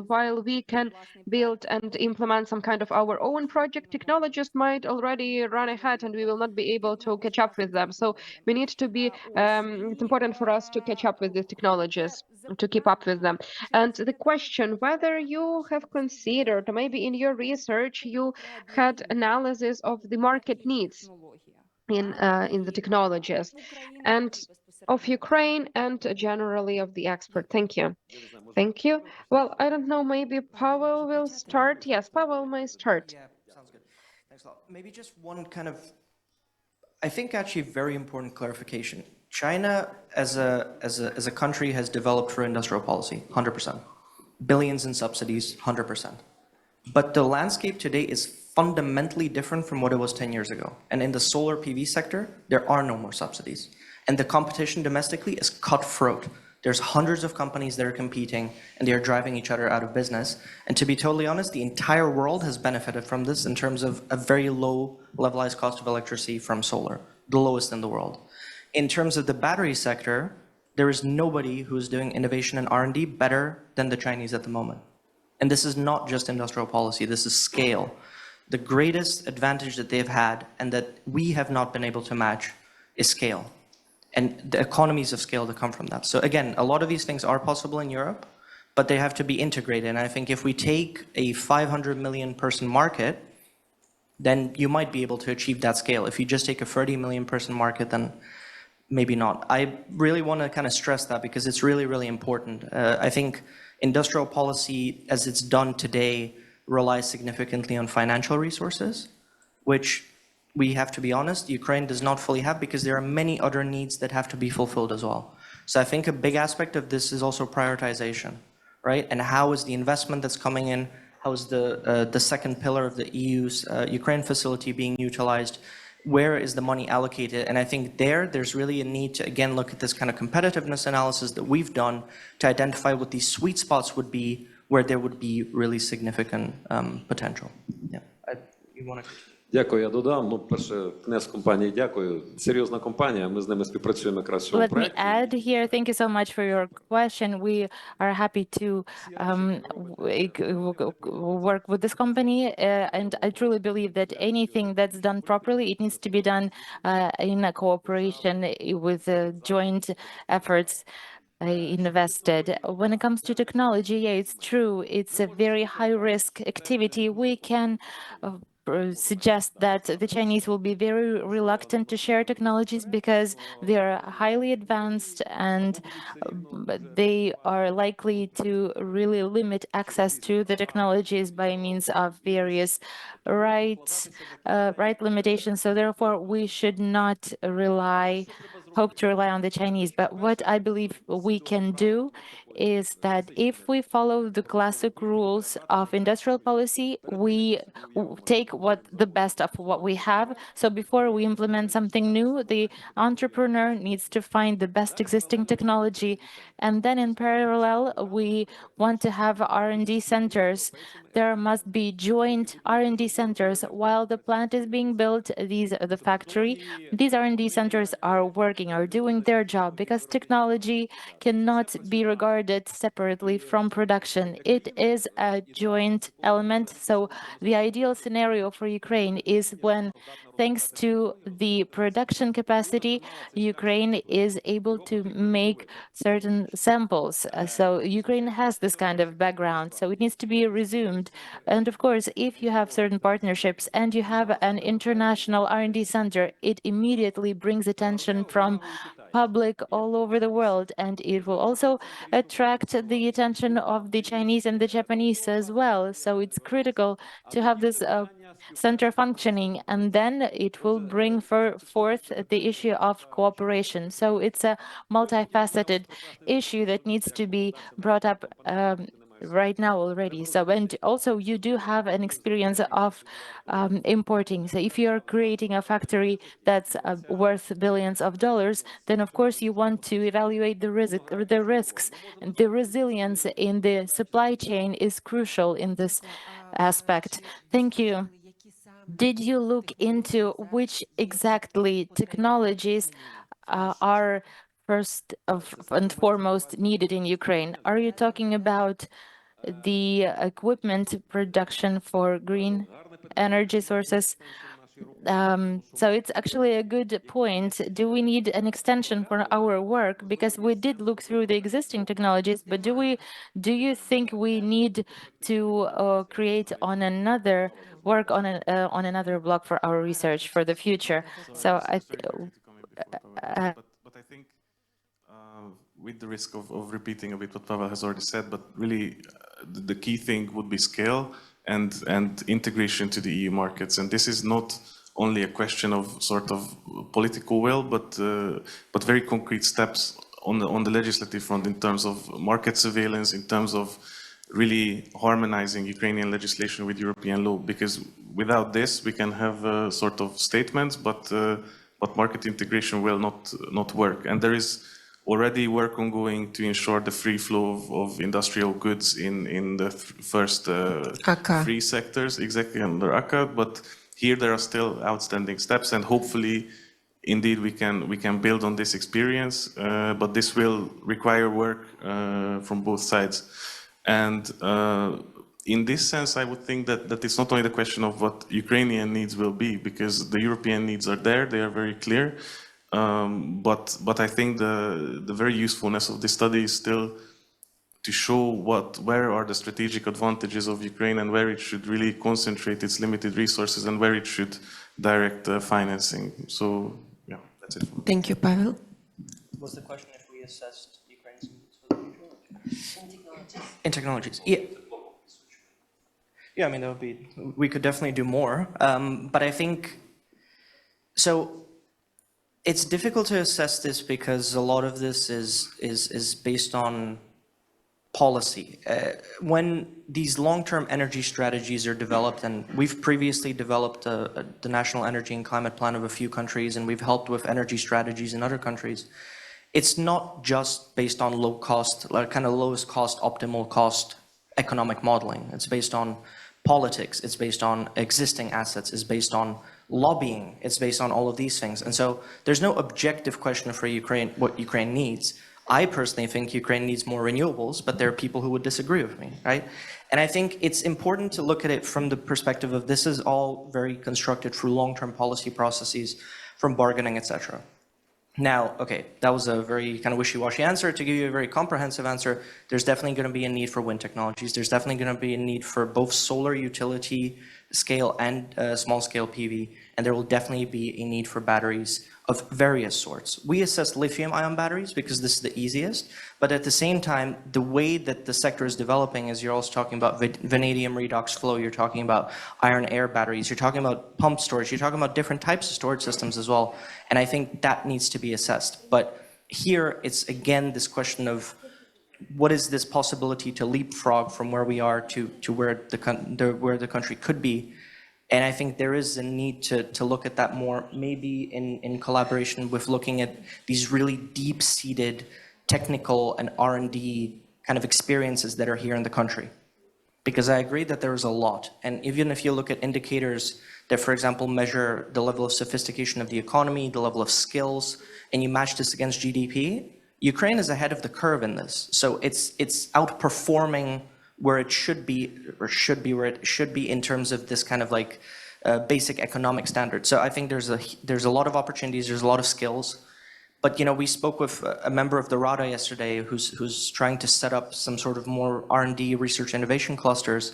while we can build and implement some kind of our own project, technologists might already run ahead and we will not be able to catch up with them. So we need to be, it's important for us to catch up with these technologies, to keep up with them. And the question, whether you have considered, or maybe in your research, you had analysis of the market needs. in the technologies, and of Ukraine and generally of the expert. Thank you. Thank you. Well, I don't know, maybe Pavel will start. Yes, Pavel may start. Yeah, sounds good. Thanks a lot. Maybe just one kind of, I think actually very important clarification. China as a country has developed for industrial policy, 100%. Billions in subsidies, 100%. But the landscape today is fundamentally different from what it was 10 years ago. And in the solar PV sector, there are no more subsidies. And the competition domestically is cutthroat. There's hundreds of companies that are competing, and they are driving each other out of business. And to be totally honest, the entire world has benefited from this in terms of a very low levelized cost of electricity from solar, the lowest in the world. In terms of the battery sector, there is nobody who is doing innovation and R&D better than the Chinese at the moment. And this is not just industrial policy, this is scale. The greatest advantage that they've had and that we have not been able to match is scale. And the economies of scale that come from that. So again, a lot of these things are possible in Europe, but they have to be integrated. And I think if we take a 500 million person market, then you might be able to achieve that scale. If you just take a 30 million person market, then maybe not. I really want to kind of stress that because it's really, really important. I think industrial policy, as it's done today, relies significantly on financial resources, which we have to be honest, Ukraine does not fully have because there are many other needs that have to be fulfilled as well. So I think a big aspect of this is also prioritization, right? And how is the investment that's coming in, how is the second pillar of the EU's Ukraine facility being utilized? Where is the money allocated? And I think there's really a need to, again, look at this kind of competitiveness analysis that we've done to identify what these sweet spots would be where there would be really significant potential. Yeah, you want to continue? Дякую, я додам. Ну, перше, князь компанії дякую. Серйозна компанія, ми з ними співпрацюємо якраз в цьому Let me проєкті. add here, thank you so much for your question. We are happy to work with this company, and I truly believe that anything that's done properly, it needs to be done in a cooperation with joint efforts invested. When it comes to technology, yeah, it's true. It's a very high-risk activity. We can suggest that the Chinese will be very reluctant to share technologies because they are highly advanced and they are likely to really limit access to the technologies by means of various right limitations. So therefore, we should not hope to rely on the Chinese. But what I believe we can do is that if we follow the classic rules of industrial policy, we take the best of what we have. So before we implement something new, the entrepreneur needs to find the best existing technology. And then in parallel, we want to have R&D centers. There must be joint R&D centers. While the plant is being built, the factory, these R&D centers are working, are doing their job, because technology cannot be regarded separately from production. It is a joint element. So the ideal scenario for Ukraine is when, thanks to the production capacity, Ukraine is able to make certain samples. So Ukraine has this kind of background, so it needs to be resumed. And of course, if you have certain partnerships and you have an international R&D center, it immediately brings attention from public all over the world, and it will also attract the attention of the Chinese and the Japanese as well. So it's critical to have this center functioning, and then it will bring forth the issue of cooperation. So it's a multifaceted issue that needs to be brought up right now already. So, and also you do have an experience of importing. So if you're creating a factory that's worth billions of dollars, then of course you want to evaluate the risks. And the resilience in the supply chain is crucial in this aspect. Thank you. Did you look into which exactly technologies are first and foremost needed in Ukraine? Are you talking about the equipment production for green energy sources? So it's actually a good point. Do we need an extension for our work? Because we did look through the existing technologies, but do you think we need to create on another work on another block for our research for the future? So but I think with the risk of repeating a bit what Pavel has already said, but really the key thing would be scale and integration to the EU markets. And this is not only a question of sort of political will, but very concrete steps on the legislative front in terms of market surveillance, in terms of really harmonizing Ukrainian legislation with European law. Because without this, we can have sort of statements, but market integration will not work. And there is already work ongoing to ensure the free flow of industrial goods in the first three sectors, exactly under ACA. But here there are still outstanding steps, and hopefully, indeed, we can build on this experience. But this will require work from both sides. And in this sense, I would think that it's not only the question of what Ukrainian needs will be, because the European needs are there; they are very clear. But I think the very usefulness of this study is still to show where are the strategic advantages of Ukraine and where it should really concentrate its limited resources and where it should direct financing. So yeah, that's it. Thank you, Pavel. Was the question if we assessed Ukraine's needs for the future? In technologies. Yeah. Yeah, I mean, we could definitely do more. But I think, so it's difficult to assess this because a lot of this is based on policy. When these long-term energy strategies are developed, and we've previously developed the National Energy and Climate Plan of a few countries, and we've helped with energy strategies in other countries, it's not just based on low cost, like kind of lowest cost, optimal cost economic modeling. It's based on politics, it's based on existing assets, it's based on lobbying, it's based on all of these things. And so there's no objective question for Ukraine, what Ukraine needs. I personally think Ukraine needs more renewables, but there are people who would disagree with me, right? And I think it's important to look at it from the perspective of this is all very constructed through long-term policy processes, from bargaining, etc. Now, okay, that was a very kind of wishy-washy answer. To give you a very comprehensive answer, there's definitely going to be a need for wind technologies. There's definitely going to be a need for both solar utility scale and small-scale PV, and there will definitely be a need for batteries of various sorts. We assessed lithium-ion batteries because this is the easiest, but at the same time, the way that the sector is developing is you're also talking about vanadium redox flow, you're talking about iron-air batteries, you're talking about pump storage, you're talking about different types of storage systems as well, and I think that needs to be assessed. But here, it's again this question of what is this possibility to leapfrog from where we are to where the country could be. And I think there is a need to look at that more, maybe in collaboration with looking at these really deep-seated technical and R&D kind of experiences that are here in the country. Because I agree that there is a lot. And even if you look at indicators that, for example, measure the level of sophistication of the economy, the level of skills, and you match this against GDP, Ukraine is ahead of the curve in this. So it's outperforming where it should be, or should be where it should be in terms of this kind of like basic economic standard. So I think there's a lot of opportunities, there's a lot of skills. But you know, we spoke with a member of the Rada yesterday who's trying to set up some sort of more R&D research innovation clusters.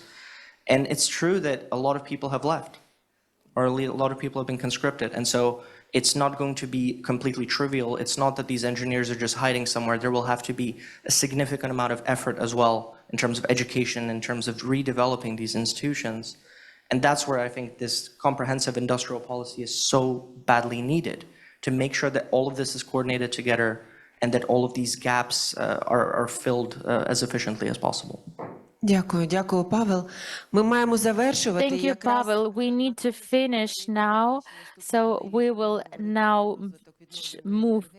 And it's true that a lot of people have left, or a lot of people have been conscripted. And so it's not going to be completely trivial. It's not that these engineers are just hiding somewhere. There will have to be a significant amount of effort as well in terms of education, in terms of redeveloping these institutions. And that's where I think this comprehensive industrial policy is so badly needed, to make sure that all of this is coordinated together and that all of these gaps are filled as efficiently as possible. Дякую, Павел. Ми маємо завершувати. Thank you, Pavel. We need to finish now, so we will now move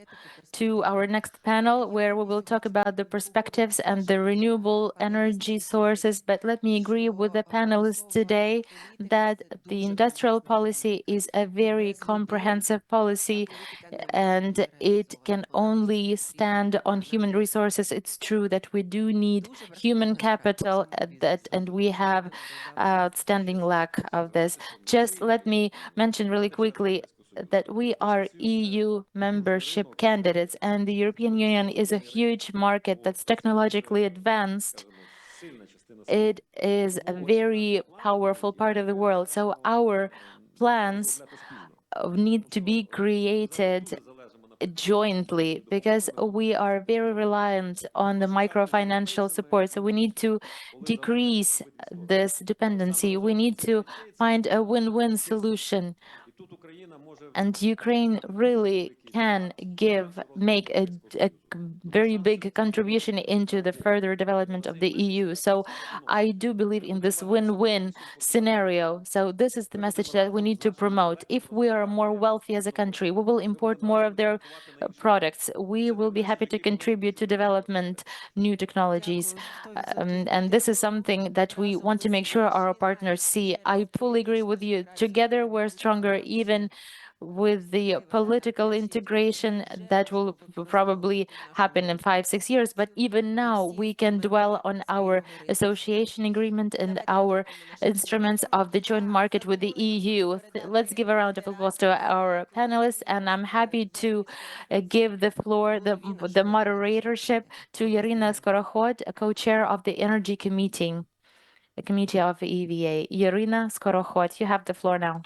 to our next panel, where we will talk about the perspectives and the renewable energy sources. But let me agree with the panelists today that the industrial policy is a very comprehensive policy, and it can only stand on human resources. It's true that we do need human capital, and we have outstanding lack of this. Just let me mention really quickly that we are EU membership candidates, and the European Union is a huge market that's technologically advanced. It is a very powerful part of the world. So our plans need to be created jointly, because we are very reliant on the microfinancial support. So we need to decrease this dependency. We need to find a win-win solution. And Ukraine really can make a very big contribution into the further development of the EU. So I do believe in this win-win scenario. So this is the message that we need to promote. If we are more wealthy as a country, we will import more of their products. We will be happy to contribute to development, new technologies. And this is something that we want to make sure our partners see. I fully agree with you. Together, we're stronger, even with the political integration that will probably happen in 5-6 years. But even now, we can dwell on our association agreement and our instruments of the joint market with the EU. Let's give a round of applause to our panelists, and I'm happy to give the floor, the moderatorship, to Irina Skorokhod, a co-chair of the Energy Committee, the Committee of EVA. Irina Skorokhod, you have the floor now.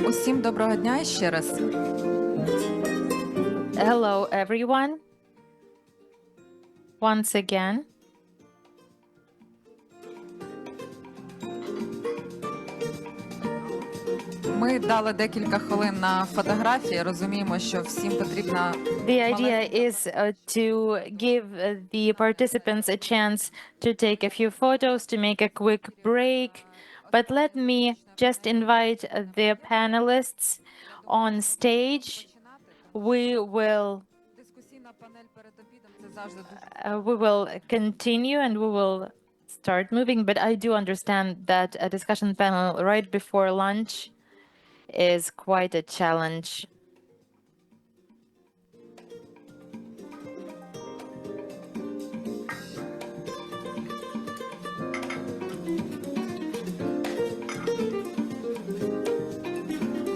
Усім доброго дня ще раз. Hello, everyone. Once again. Ми дали декілька хвилин на фотографії. Розуміємо, що всім потрібна. The idea is to give the participants a chance to take a few photos, to make a quick break. But let me just invite the panelists on stage. We will continue, and we will start moving, but I do understand that a discussion panel right before lunch is quite a challenge.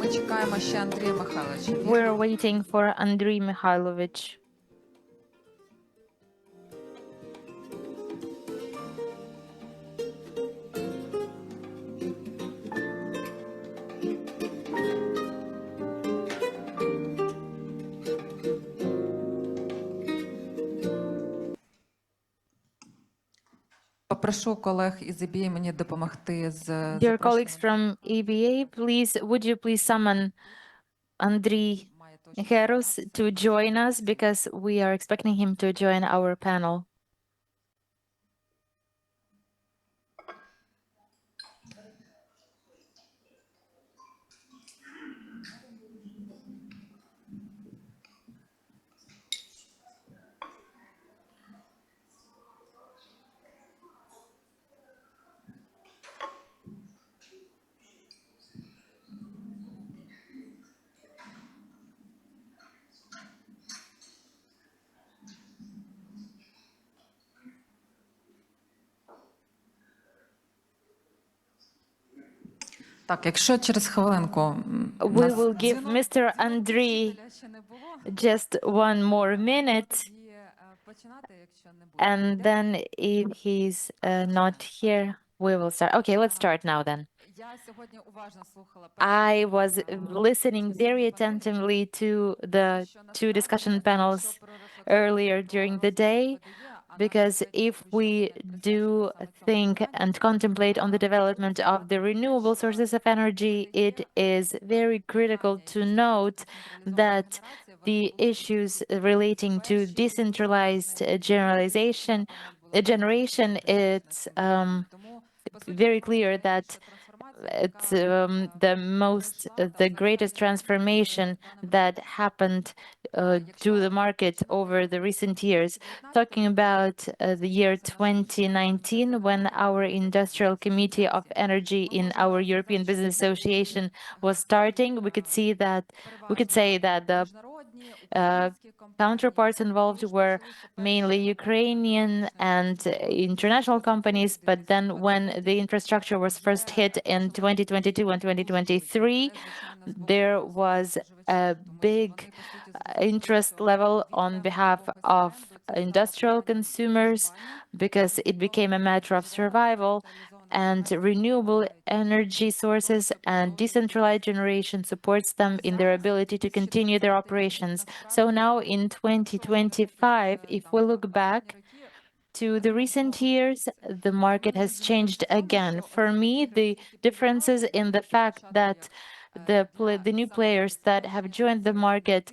Ми чекаємо ще Андрія Михайловича. Вірно? We're waiting for Andriy Mikhailovich. Попрошу колег із EBA мені допомогти з Dear colleagues from EBA, please, would you please summon Andriy Heros to join us because we are expecting him to join our panel. Так, якщо через хвилинку We will give Mr. Andriy just one more minute, and then if he's not here, we will start. Okay, let's start now then. I was listening very attentively to the two discussion panels earlier during the day, because if we do think and contemplate on the development of the renewable sources of energy, it is very critical to note that the issues relating to decentralized generation, it's very clear that it's the greatest transformation that happened to the market over the recent years. Talking about the year 2019, when our Industrial Committee of Energy in our European Business Association was starting, we could say that the counterparts involved were mainly Ukrainian and international companies, but then when the infrastructure was first hit in 2022 and 2023, there was a big interest level on behalf of industrial consumers because it became a matter of survival, and renewable energy sources and decentralized generation supports them in their ability to continue their operations. So now in 2025, if we look back to the recent years, the market has changed again. For me, the difference is in the fact that the new players that have joined the market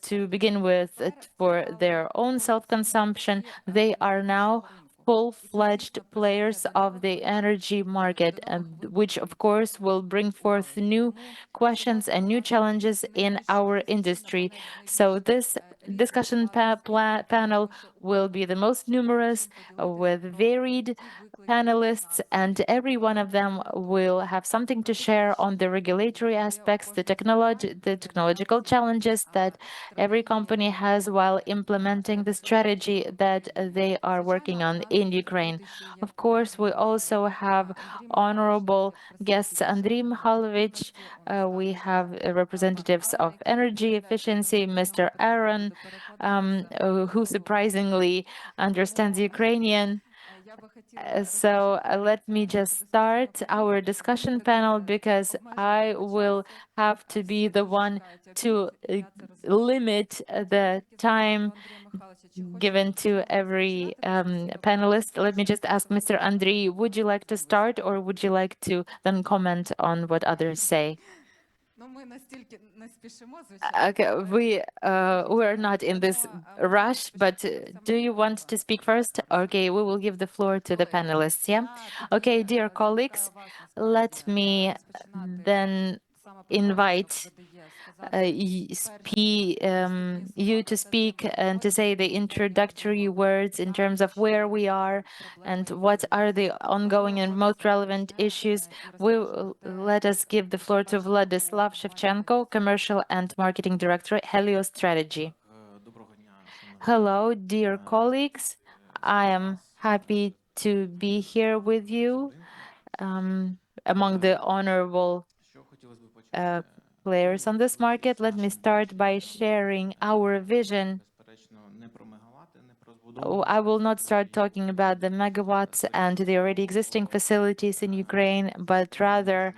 to begin with for their own self-consumption, they are now full-fledged players of the energy market, and which of course will bring forth new questions and new challenges in our industry. So this discussion panel will be the most numerous with varied panelists, and every one of them will have something to share on the regulatory aspects, the technological challenges that every company has while implementing the strategy that they are working on in Ukraine. Of course, we also have honorable guests, Andriy Mikhailovich, we have representatives of energy efficiency, Mr. Aaron, who surprisingly understands Ukrainian. So let me just start our discussion panel, because I will have to be the one to limit the time given to every panelist. Let me just ask Mr. Andriy, would you like to start, or would you like to then comment on what others say? Okay, we're not in this rush, but do you want to speak first? Okay, we will give the floor to the panelists, yeah? Okay, dear colleagues, let me then invite you to speak and to say the introductory words in terms of where we are and what are the ongoing and most relevant issues. Let us give the floor to Vladislav Shevchenko, Commercial and Marketing Director, Helios Strategy. Hello, dear colleagues. I am happy to be here with you among the honorable players on this market. Let me start by sharing our vision. I will not start talking about the megawatts and the already existing facilities in Ukraine, but rather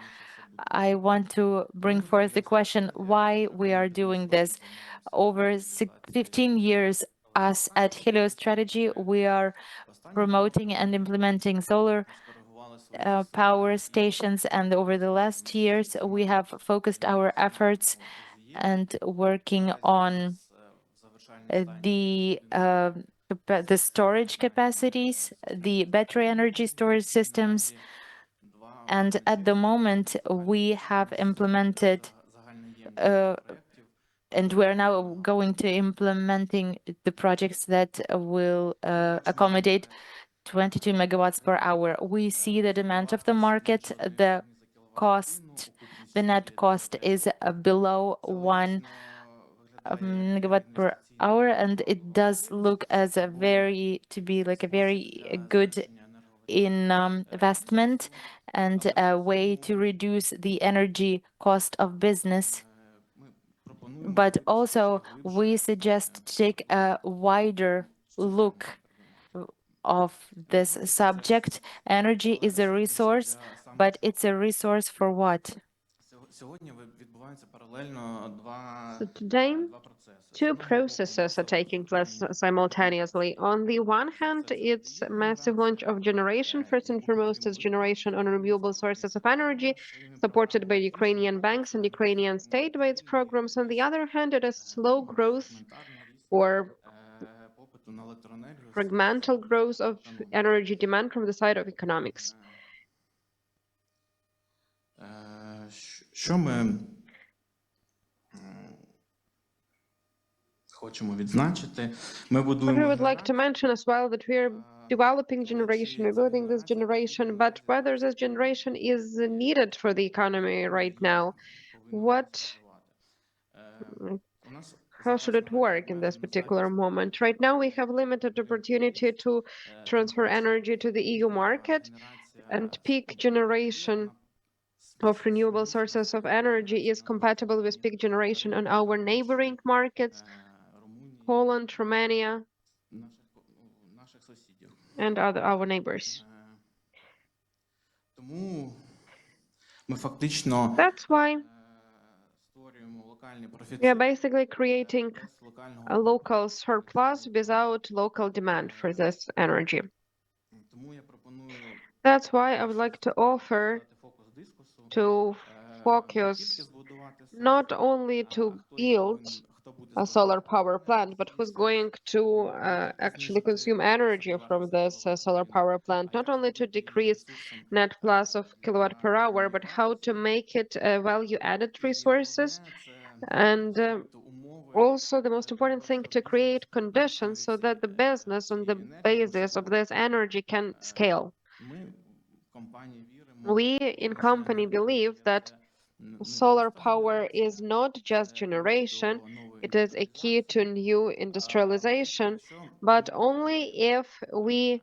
I want to bring forth the question why we are doing this. Over 15 years, us at Helios Strategy, we are promoting and implementing solar power stations, and over the last years, we have focused our efforts and working on the storage capacities, the battery energy storage systems, and at the moment we have implemented and we're now going to implementing the projects that will accommodate 22 megawatts per hour. We see the demand of the market. The net cost is below 1 megawatt per hour, and it does look as a very good investment and a way to reduce the energy cost of business. But also, we suggest to take a wider look of this subject. Energy is a resource, but it's a resource for what? So today, two processes are taking place simultaneously. On the one hand, it's a massive launch of generation. First and foremost is generation on renewable sources of energy, supported by Ukrainian banks and Ukrainian state by its programs. On the other hand, it is slow growth or fragmental growth of energy demand from the side of economics. What we would like to mention as well that we're developing generation, we're building this generation, but whether this generation is needed for the economy right now, how should it work in this particular moment? Right now, we have limited opportunity to transfer energy to the EU market, and peak generation of renewable sources of energy is compatible with peak generation on our neighboring markets, Poland, Romania, and our neighbors. That's why we are basically creating a local surplus without local demand for this energy. That's why I would like to offer to focus not only to build a solar power plant, but who's going to actually consume energy from this solar power plant, not only to decrease net plus of kilowatt per hour, but how to make it value-added resources. And also the most important thing, to create conditions so that the business on the basis of this energy can scale. We in company believe that solar power is not just generation, it is a key to new industrialization, but only if we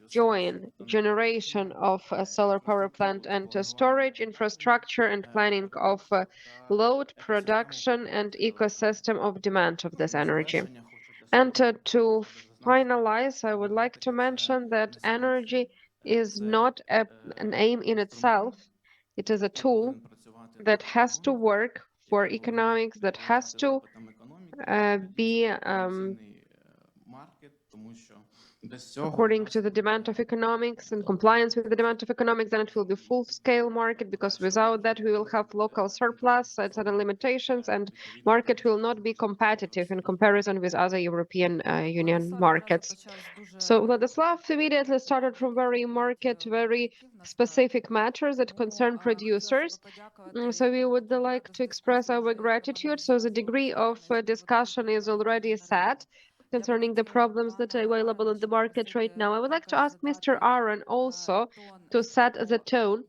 join generation of a solar power plant and storage infrastructure and planning of load production and ecosystem of demand of this energy. And to finalize, I would like to mention that energy is not an aim in itself. It is a tool that has to work for economics, that has to be according to the demand of economics and compliance with the demand of economics, then it will be full-scale market, because without that we will have local surplus and certain limitations, and market will not be competitive in comparison with other European Union markets. So Vladislav immediately started from very specific matters that concern producers. So we would like to express our gratitude. So the degree of discussion is already set concerning the problems that are available in the market right now. I would like to ask Mr. Aaron also to set the tone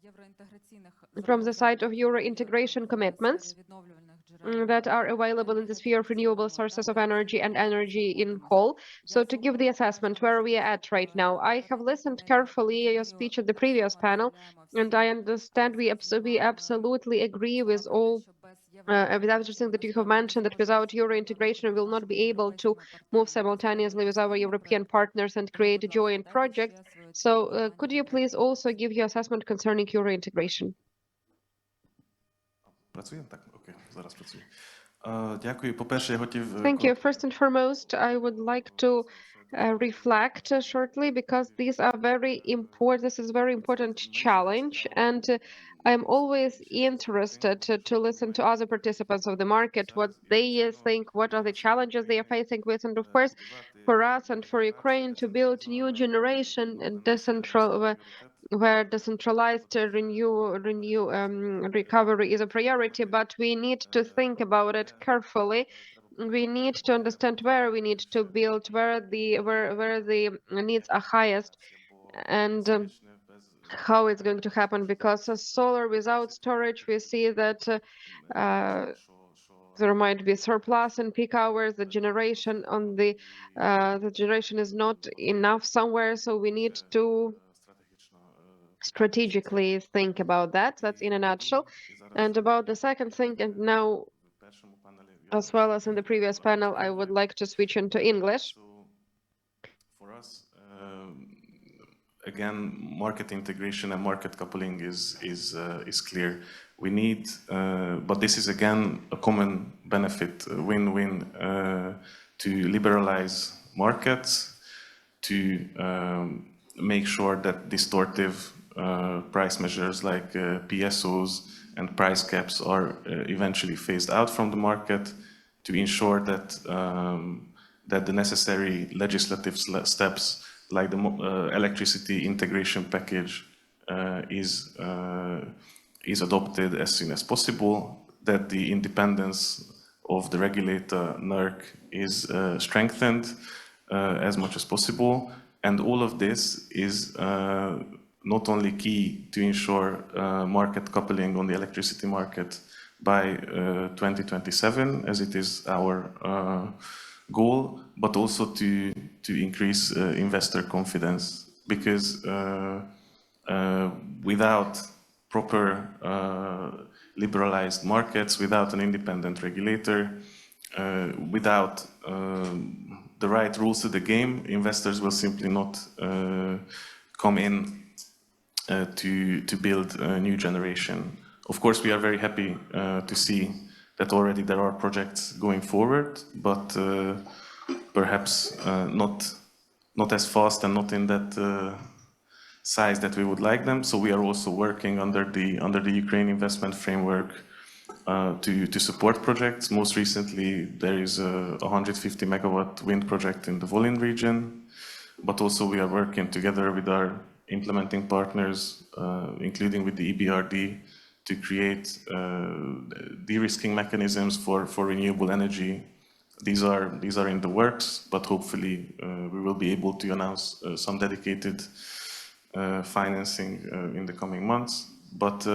from the side of Euro integration commitments that are available in the sphere of renewable sources of energy and energy in whole. So to give the assessment where we are at right now, I have listened carefully your speech at the previous panel, and I understand we absolutely agree with all with everything that you have mentioned, that without Euro integration, we will not be able to move simultaneously with our European partners and create a joint project. So could you please also give your assessment concerning Euro integration? Thank you. First and foremost, I would like to reflect shortly, because these are very important. This is a very important challenge, and I'm always interested to listen to other participants of the market, what they think, what are the challenges they are facing with, and of course, for us and for Ukraine to build new generation and where decentralized recovery is a priority, but we need to think about it carefully. We need to understand where we need to build, where the needs are highest, and how it's going to happen. Because solar without storage, we see that there might be surplus in peak hours. The generation is not enough somewhere, so we need to strategically think about that. That's in a nutshell. And about the second thing, and now, as well as in the previous panel, I would like to switch into English. For us, again, market integration and market coupling is clear. We need, but this is again a common benefit, win-win, to liberalize markets, to make sure that distortive price measures like PSOs and price caps are eventually phased out from the market, to ensure that that the necessary legislative steps like the electricity integration package is adopted as soon as possible, that the independence of the regulator NERC is strengthened as much as possible. And all of this is not only key to ensure market coupling on the electricity market by 2027, as it is our goal, but also to increase investor confidence, because without proper liberalized markets, without an independent regulator, without the right rules to the game, investors will simply not come in to build a new generation. Of course, we are very happy to see that already there are projects going forward, but perhaps not as fast and not in that size that we would like them. So we are also working under the Ukraine investment framework to support projects. Most recently, there is a 150 megawatt wind project in the Volyn region, but also we are working together with our implementing partners, including with the EBRD, to create de-risking mechanisms for renewable energy. These are in the works, but hopefully we will be able to announce some dedicated financing in the coming months. But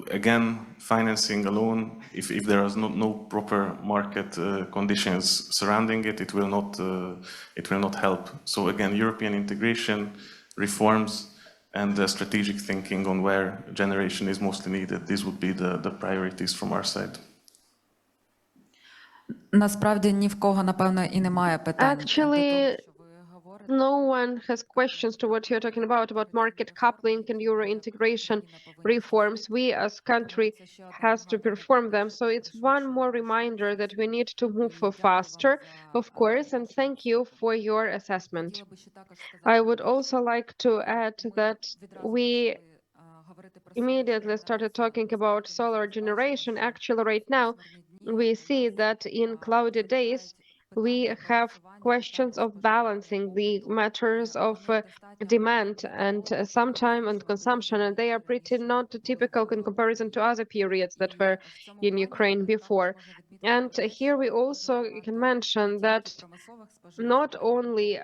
again, financing alone, if there is no proper market conditions surrounding it, it will not help. So again, European integration, reforms, and strategic thinking on where generation is mostly needed. These would be the priorities from our side. Насправді ні в кого, напевно, і немає питань. Actually, no one has questions to what you're talking about market coupling and euro integration reforms. We as country has to perform them. So it's one more reminder that we need to move faster, of course, and thank you for your assessment. I would also like to add that we immediately started talking about solar generation. Actually, right now, we see that in cloudy days, we have questions of balancing the matters of demand and some time and consumption, and they are pretty not typical in comparison to other periods that were in Ukraine before. And here we also can mention that not only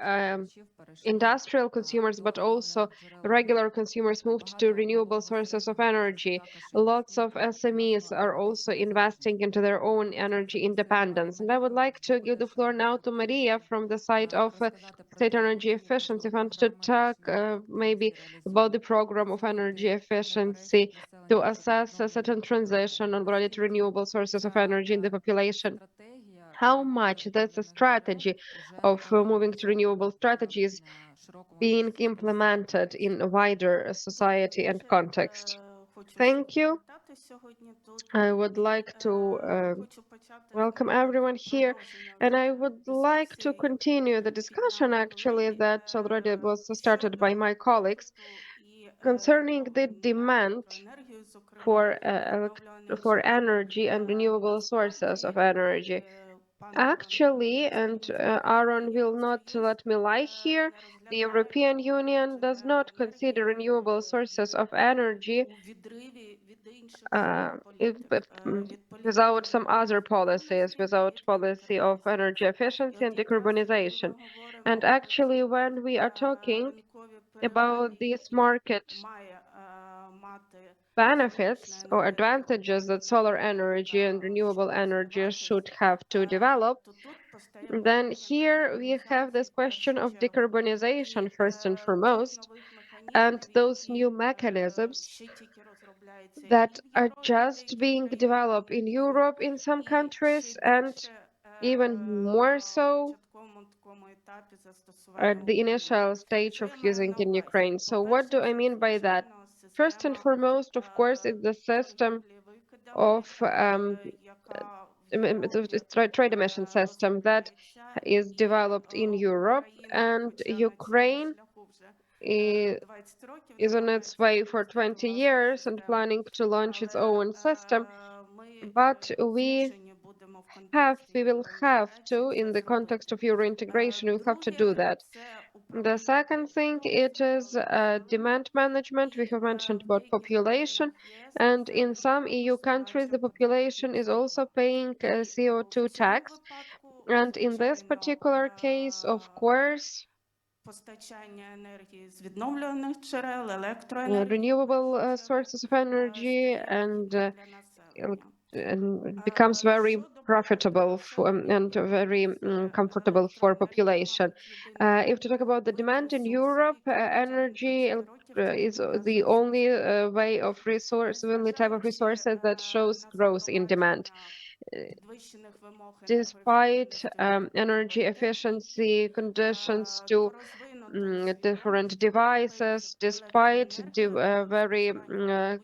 industrial consumers, but also regular consumers moved to renewable sources of energy. Lots of SMEs are also investing into their own energy independence. And I would like to give the floor now to Maria from the side of state energy efficiency. If I want to talk maybe about the program of energy efficiency to assess a certain transition already to renewable sources of energy in the population. How much that's a strategy of moving to renewable strategies being implemented in a wider society and context. Thank you. I would like to welcome everyone here, and I would like to continue the discussion actually that already was started by my colleagues concerning the demand for energy and renewable sources of energy. Actually, and Aaron will not let me lie here, the European Union does not consider renewable sources of energy without some other policies, without policy of energy efficiency and decarbonization. And actually, when we are talking about these market benefits or advantages that solar energy and renewable energy should have to develop, then here we have this question of decarbonization first and foremost, and those new mechanisms that are just being developed in Europe in some countries and even more so at the initial stage of using in Ukraine. So what do I mean by that? First and foremost, of course, is the system of trade emission system that is developed in Europe, and Ukraine is on its way for 20 years and planning to launch its own system. But we will have to, in the context of Euro integration, we have to do that. The second thing, it is demand management. We have mentioned about population, and in some EU countries, the population is also paying a CO2 tax. And in this particular case, of course, renewable sources of energy and becomes very profitable and very comfortable for population. If to talk about the demand in Europe, energy is the only way of resource, the only type of resources that shows growth in demand. Despite energy efficiency conditions to different devices, despite very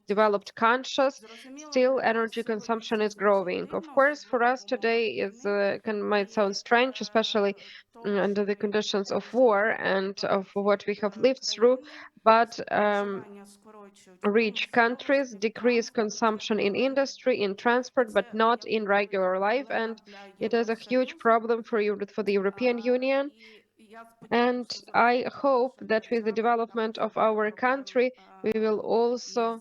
developed conscious, still energy consumption is growing. Of course, for us today is might sound strange, especially under the conditions of war and of what we have lived through, but rich countries decrease consumption in industry, in transport, but not in regular life, and it is a huge problem for the European Union. And I hope that with the development of our country, we will also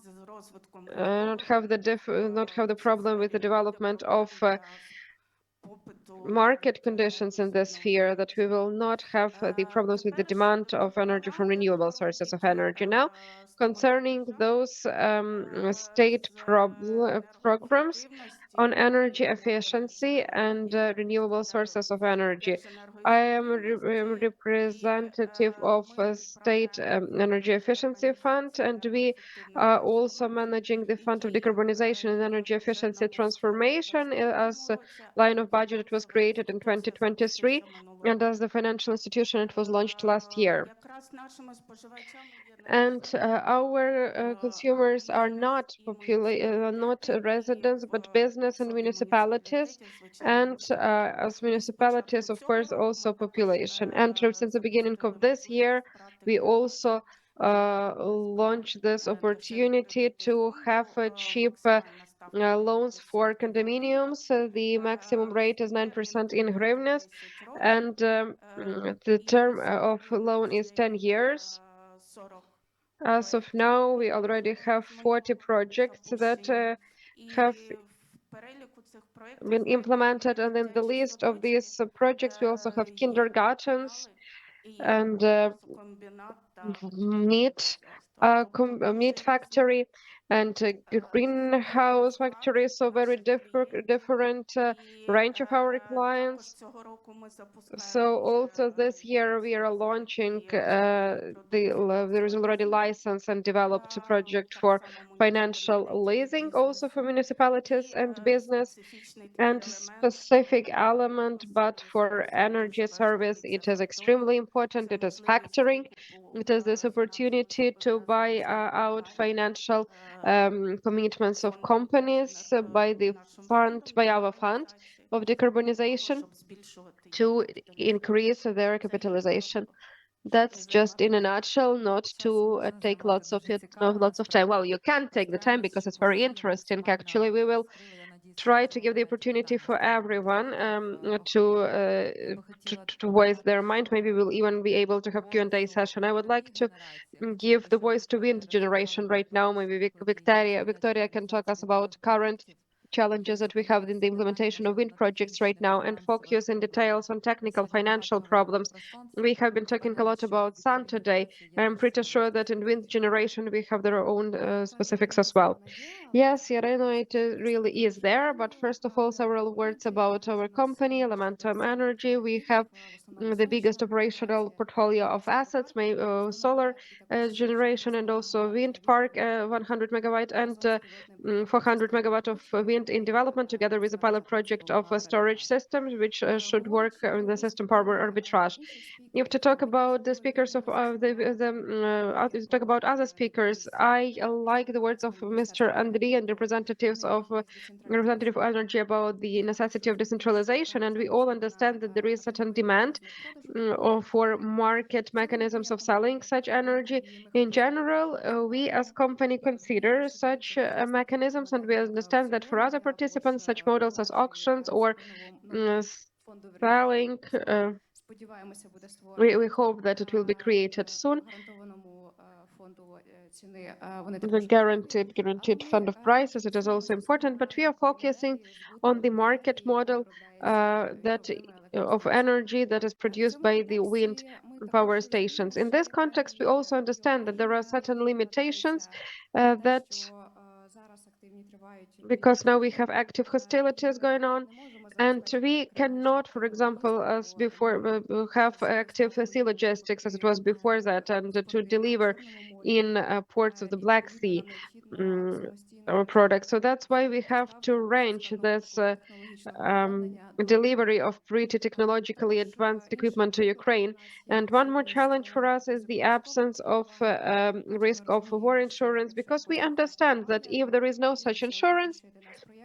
not have the problem with the development of market conditions in this sphere, that we will not have the problems with the demand of energy from renewable sources of energy. Now, concerning those state programs, on energy efficiency and renewable sources of energy. I am representative of a state energy efficiency fund, and we are also managing the fund of decarbonization and energy efficiency transformation as a line of budget. It was created in 2023, and as the financial institution, it was launched last year. And our consumers are not not residents, but business and municipalities. And as municipalities, of course, also population. And since the beginning of this year, we also launched this opportunity to have cheap loans for condominiums. The maximum rate is 9% in hryvnias, and the term of loan is 10 years. As of now, we already have 40 projects that have been implemented, and in the list of these projects, we also have kindergartens and meat factory and greenhouse factory. So very different range of our clients. So also this year we are launching there is already licensed and developed a project for financial leasing also for municipalities and business, and specific element, but for energy service it is extremely important. It is factoring. It is this opportunity to buy out financial commitments of companies by our fund of decarbonization to increase their capitalization. That's just in a nutshell, not to take lots of time. Well, you can take the time because it's very interesting. Actually, we will try to give the opportunity for everyone to voice their mind. Maybe we'll even be able to have Q&A session. I would like to give the voice to wind generation right now. Maybe Victoria can talk us about current challenges that we have in the implementation of wind projects right now and focus in details on technical financial problems. We have been talking a lot about sun today. I'm pretty sure that in wind generation we have their own specifics as well. Yes, Irina, it really is there, but first of all, several words about our company, Elementum Energy. We have the biggest operational portfolio of assets, solar generation and also wind park, 100 megawatt and 400 megawatt of wind in development, together with a pilot project of a storage system, which should work in the system power arbitrage. If to talk about the speakers of talk about other speakers, I like the words of Mr. Andriy and representative of energy about the necessity of decentralization, and we all understand that there is certain demand for market mechanisms of selling such energy. In general, we as company consider such mechanisms, and we understand that for other participants, such models as auctions or selling, we hope that it will be created soon. The guaranteed fund of prices, it is also important, but we are focusing on the market model of energy that is produced by the wind power stations. In this context, we also understand that there are certain limitations because now we have active hostilities going on, and we cannot, for example, as before, have active sea logistics as it was before that, and to deliver in ports of the Black Sea our products. So that's why we have to arrange this delivery of pretty technologically advanced equipment to Ukraine. And one more challenge for us is the absence of risk of war insurance, because we understand that if there is no such insurance,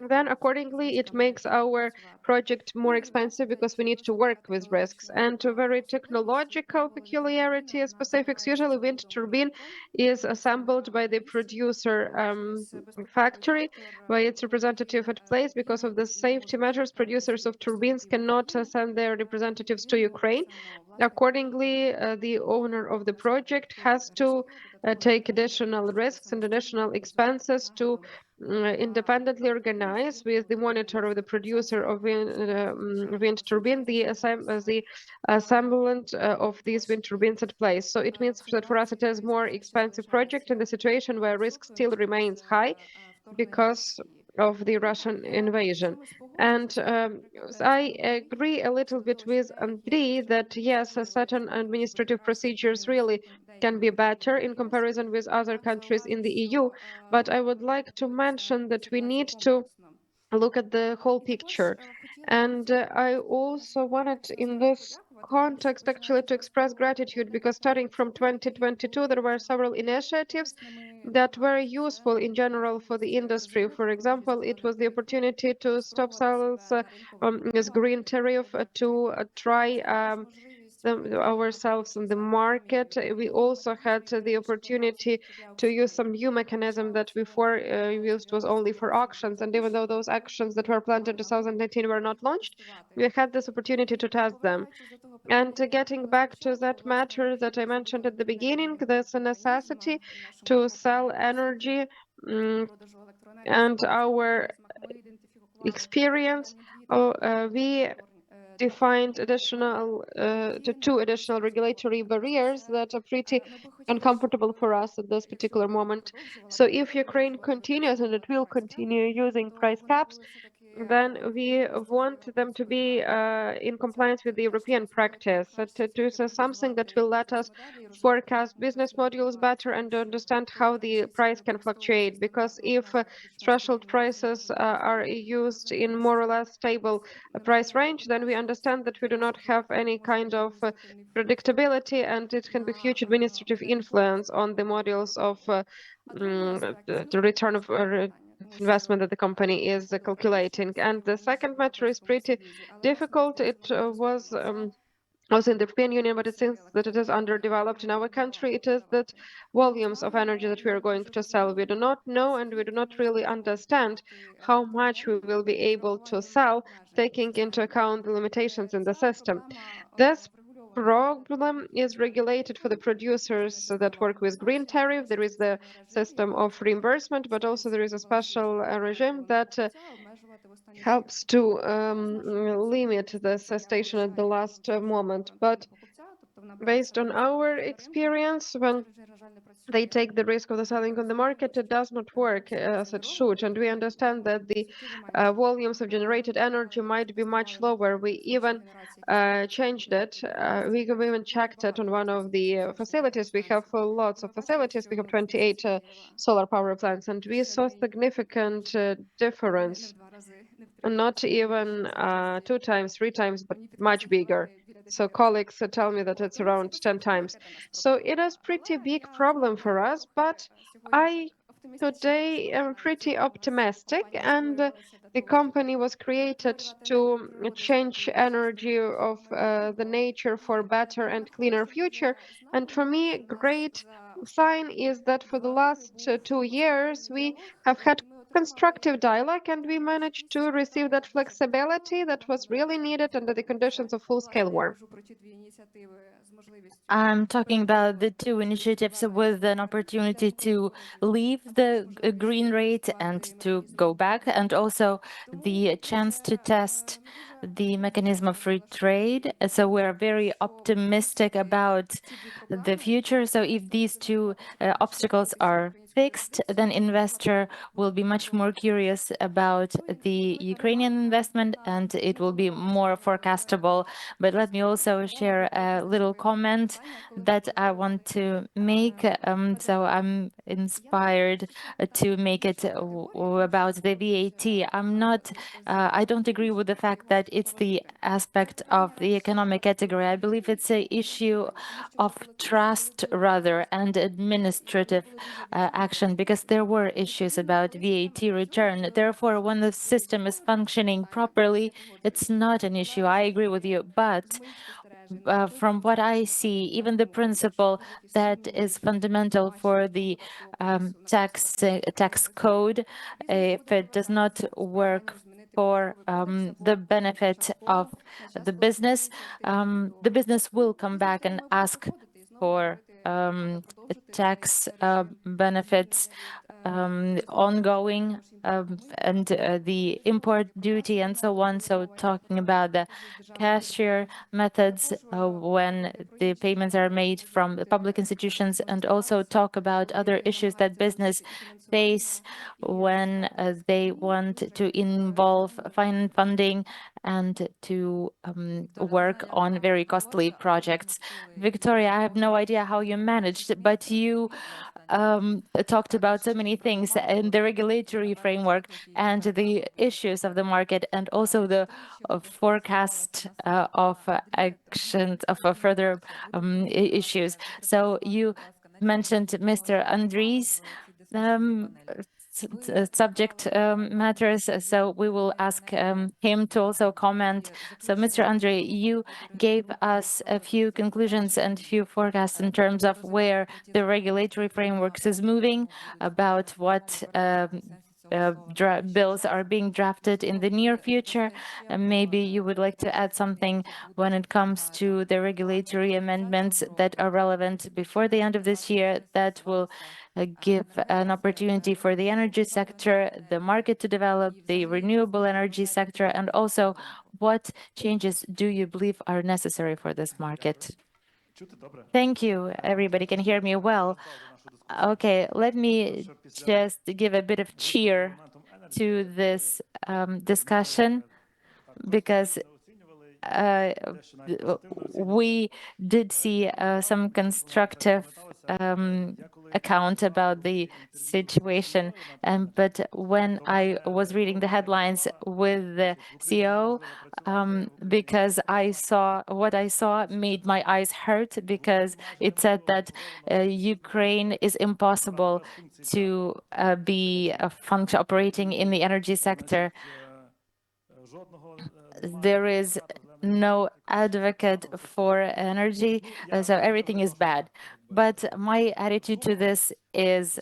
then accordingly it makes our project more expensive because we need to work with risks. And a very technological peculiarity specifics, usually wind turbine is assembled by the producer factory by its representative at place. Because of the safety measures, producers of turbines cannot send their representatives to Ukraine. Accordingly, the owner of the project has to take additional risks and additional expenses to independently organize with the monitor of the producer of wind turbine the assemblement of these wind turbines at place. So it means that for us it is more expensive project in the situation where risk still remains high, because of the Russian invasion. And I agree a little bit with Andriy that yes, certain administrative procedures really can be better in comparison with other countries in the EU, but I would like to mention that we need to look at the whole picture. And I also wanted in this context actually to express gratitude because starting from 2022 there were several initiatives that were useful in general for the industry. For example, it was the opportunity to stop sales this green tariff to try ourselves in the market. We also had the opportunity to use some new mechanism that before used was only for auctions. And even though those actions that were planned in 2019 were not launched, we had this opportunity to test them. And getting back to that matter that I mentioned at the beginning, there's a necessity to sell energy and our experience. We defined two additional regulatory barriers that are pretty uncomfortable for us at this particular moment. So if Ukraine continues, and it will continue using price caps, then we want them to be in compliance with the European practice, to do something that will let us forecast business models better and understand how the price can fluctuate. Because if threshold prices are used in more or less stable price range, then we understand that we do not have any kind of predictability, and it can be huge administrative influence on the models of the return of investment that the company is calculating. And the second matter is pretty difficult. It was also in the European Union, but it seems that it is underdeveloped in our country. It is that volumes of energy that we are going to sell. We do not know and we do not really understand how much we will be able to sell, taking into account the limitations in the system. This problem is regulated for the producers that work with green tariff. There is the system of reimbursement, but also there is a special regime that helps to limit the cessation at the last moment. But based on our experience, when they take the risk of the selling on the market, it does not work as it should. And we understand that the volumes of generated energy might be much lower. We even changed it. We even checked it on one of the facilities. We have lots of facilities. We have 28 solar power plants, and we saw significant difference. Not even 2 times, 3 times, but much bigger. So colleagues tell me that it's around 10 times. So it is pretty big problem for us, but I today am pretty optimistic, and the company was created to change energy of the nature for better and cleaner future. And for me, great sign is that for the last 2 years, we have had constructive dialogue, and we managed to receive that flexibility that was really needed under the conditions of full-scale war. I'm talking about the 2 initiatives with an opportunity to leave the green rate and to go back, and also the chance to test the mechanism of free trade. So we're very optimistic about the future. So if these 2 obstacles are fixed, then investor will be much more curious about the Ukrainian investment, and it will be more forecastable. But let me also share a little comment that I want to make. So I'm inspired to make it about the VAT. I don't agree with the fact that it's the aspect of the economic category. I believe it's an issue of trust rather and administrative action, because there were issues about VAT return. Therefore, when the system is functioning properly, it's not an issue. I agree with you. But from what I see, even the principle that is fundamental for the tax code, if it does not work for the benefit of the business will come back and ask for tax benefits ongoing and the import duty and so on. So talking about the cashier methods when the payments are made from the public institutions, and also talk about other issues that business face when they want to involve funding and to work on very costly projects. Victoria, I have no idea how you managed, but you talked about so many things in the regulatory framework and the issues of the market, and also the forecast of actions of further issues. So you mentioned Mr. Andries subject matters, so we will ask him to also comment. So, Mr. Andre, you gave us a few conclusions and few forecasts in terms of where the regulatory frameworks is moving, about what bills are being drafted in the near future. And maybe you would like to add something when it comes to the regulatory amendments that are relevant before the end of this year that will give an opportunity for the energy sector, the market to develop, the renewable energy sector, and also what changes do you believe are necessary for this market? Thank you. Everybody can hear me well. Okay, let me just give a bit of cheer to this discussion, because we did see some constructive account about the situation. But when I was reading the headlines with the CEO, because I saw what I saw made my eyes hurt, because it said that Ukraine is impossible to be operating in the energy sector. There is no advocate for energy, so everything is bad. But my attitude to this is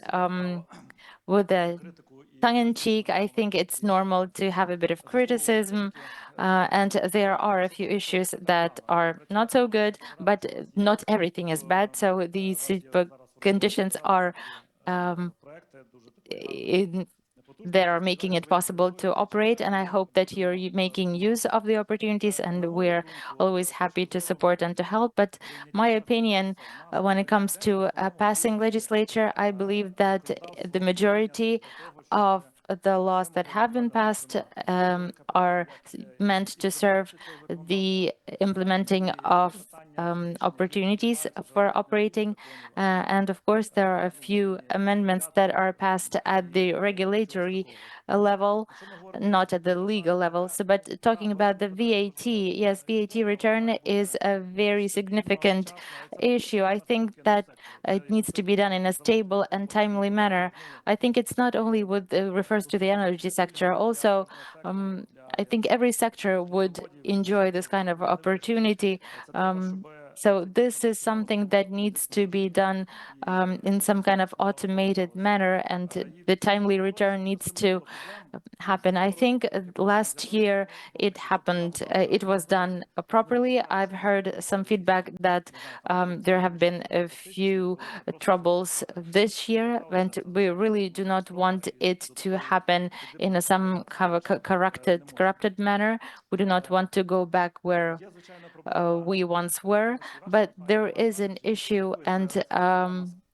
with a tongue-in-cheek. I think it's normal to have a bit of criticism, and there are a few issues that are not so good, but not everything is bad. So these conditions are that are making it possible to operate, and I hope that you're making use of the opportunities, and we're always happy to support and to help. But my opinion, when it comes to passing legislature, I believe that the majority of the laws that have been passed are meant to serve the implementing of opportunities for operating. And of course, there are a few amendments that are passed at the regulatory level, not at the legal level. So, but talking about the VAT, yes, VAT return is a very significant issue. I think that it needs to be done in a stable and timely manner. I think it's not only refers to the energy sector. Also, I think every sector would enjoy this kind of opportunity. So this is something that needs to be done in some kind of automated manner, and the timely return needs to happen. I think last year it happened, it was done properly. I've heard some feedback that there have been a few troubles this year, and we really do not want it to happen in some kind of corrupted manner. We do not want to go back where we once were, but there is an issue, and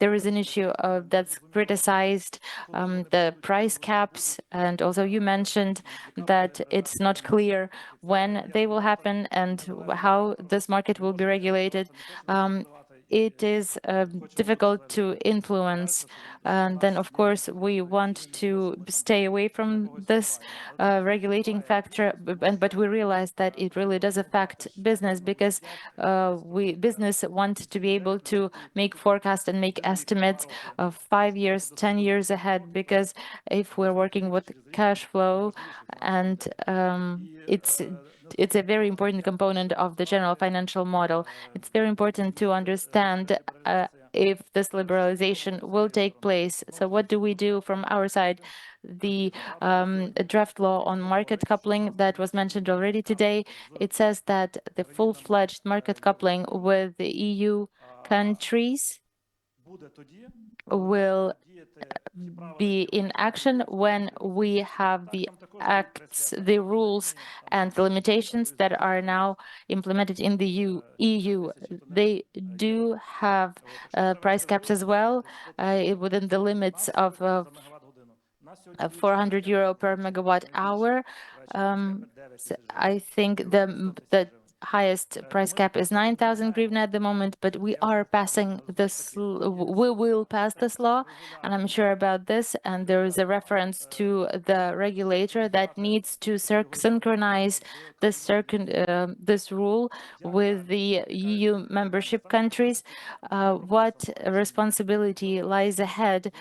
there is an issue that's criticized, the price caps, and also you mentioned that it's not clear when they will happen and how this market will be regulated. It is difficult to influence. And then, of course, we want to stay away from this regulating factor, but we realize that it really does affect business, because business want to be able to make forecasts and make estimates of 5 years, 10 years ahead, because if we're working with cash flow, and it's a very important component of the general financial model. It's very important to understand if this liberalization will take place. So what do we do from our side? The draft law on market coupling that was mentioned already today, it says that the full-fledged market coupling with the EU countries will be in action when we have the acts, the rules, and the limitations that are now implemented in the EU. They do have price caps as well within the limits of 400 euro per megawatt hour. So I think the highest price cap is 9,000 hryvnia at the moment, but we are passing this. We will pass this law, and I'm sure about this. And there is a reference to the regulator that needs to synchronize this rule with the EU membership countries. What responsibility lies ahead?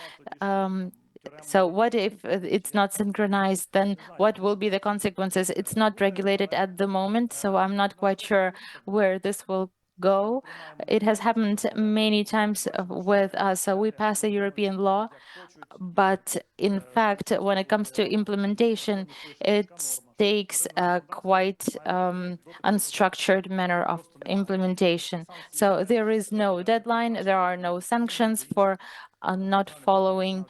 So what if it's not synchronized? Then what will be the consequences? It's not regulated at the moment, so I'm not quite sure where this will go. It has happened many times with us. So we pass a European law, but in fact, when it comes to implementation, it takes a quite unstructured manner of implementation. So there is no deadline, there are no sanctions for not following,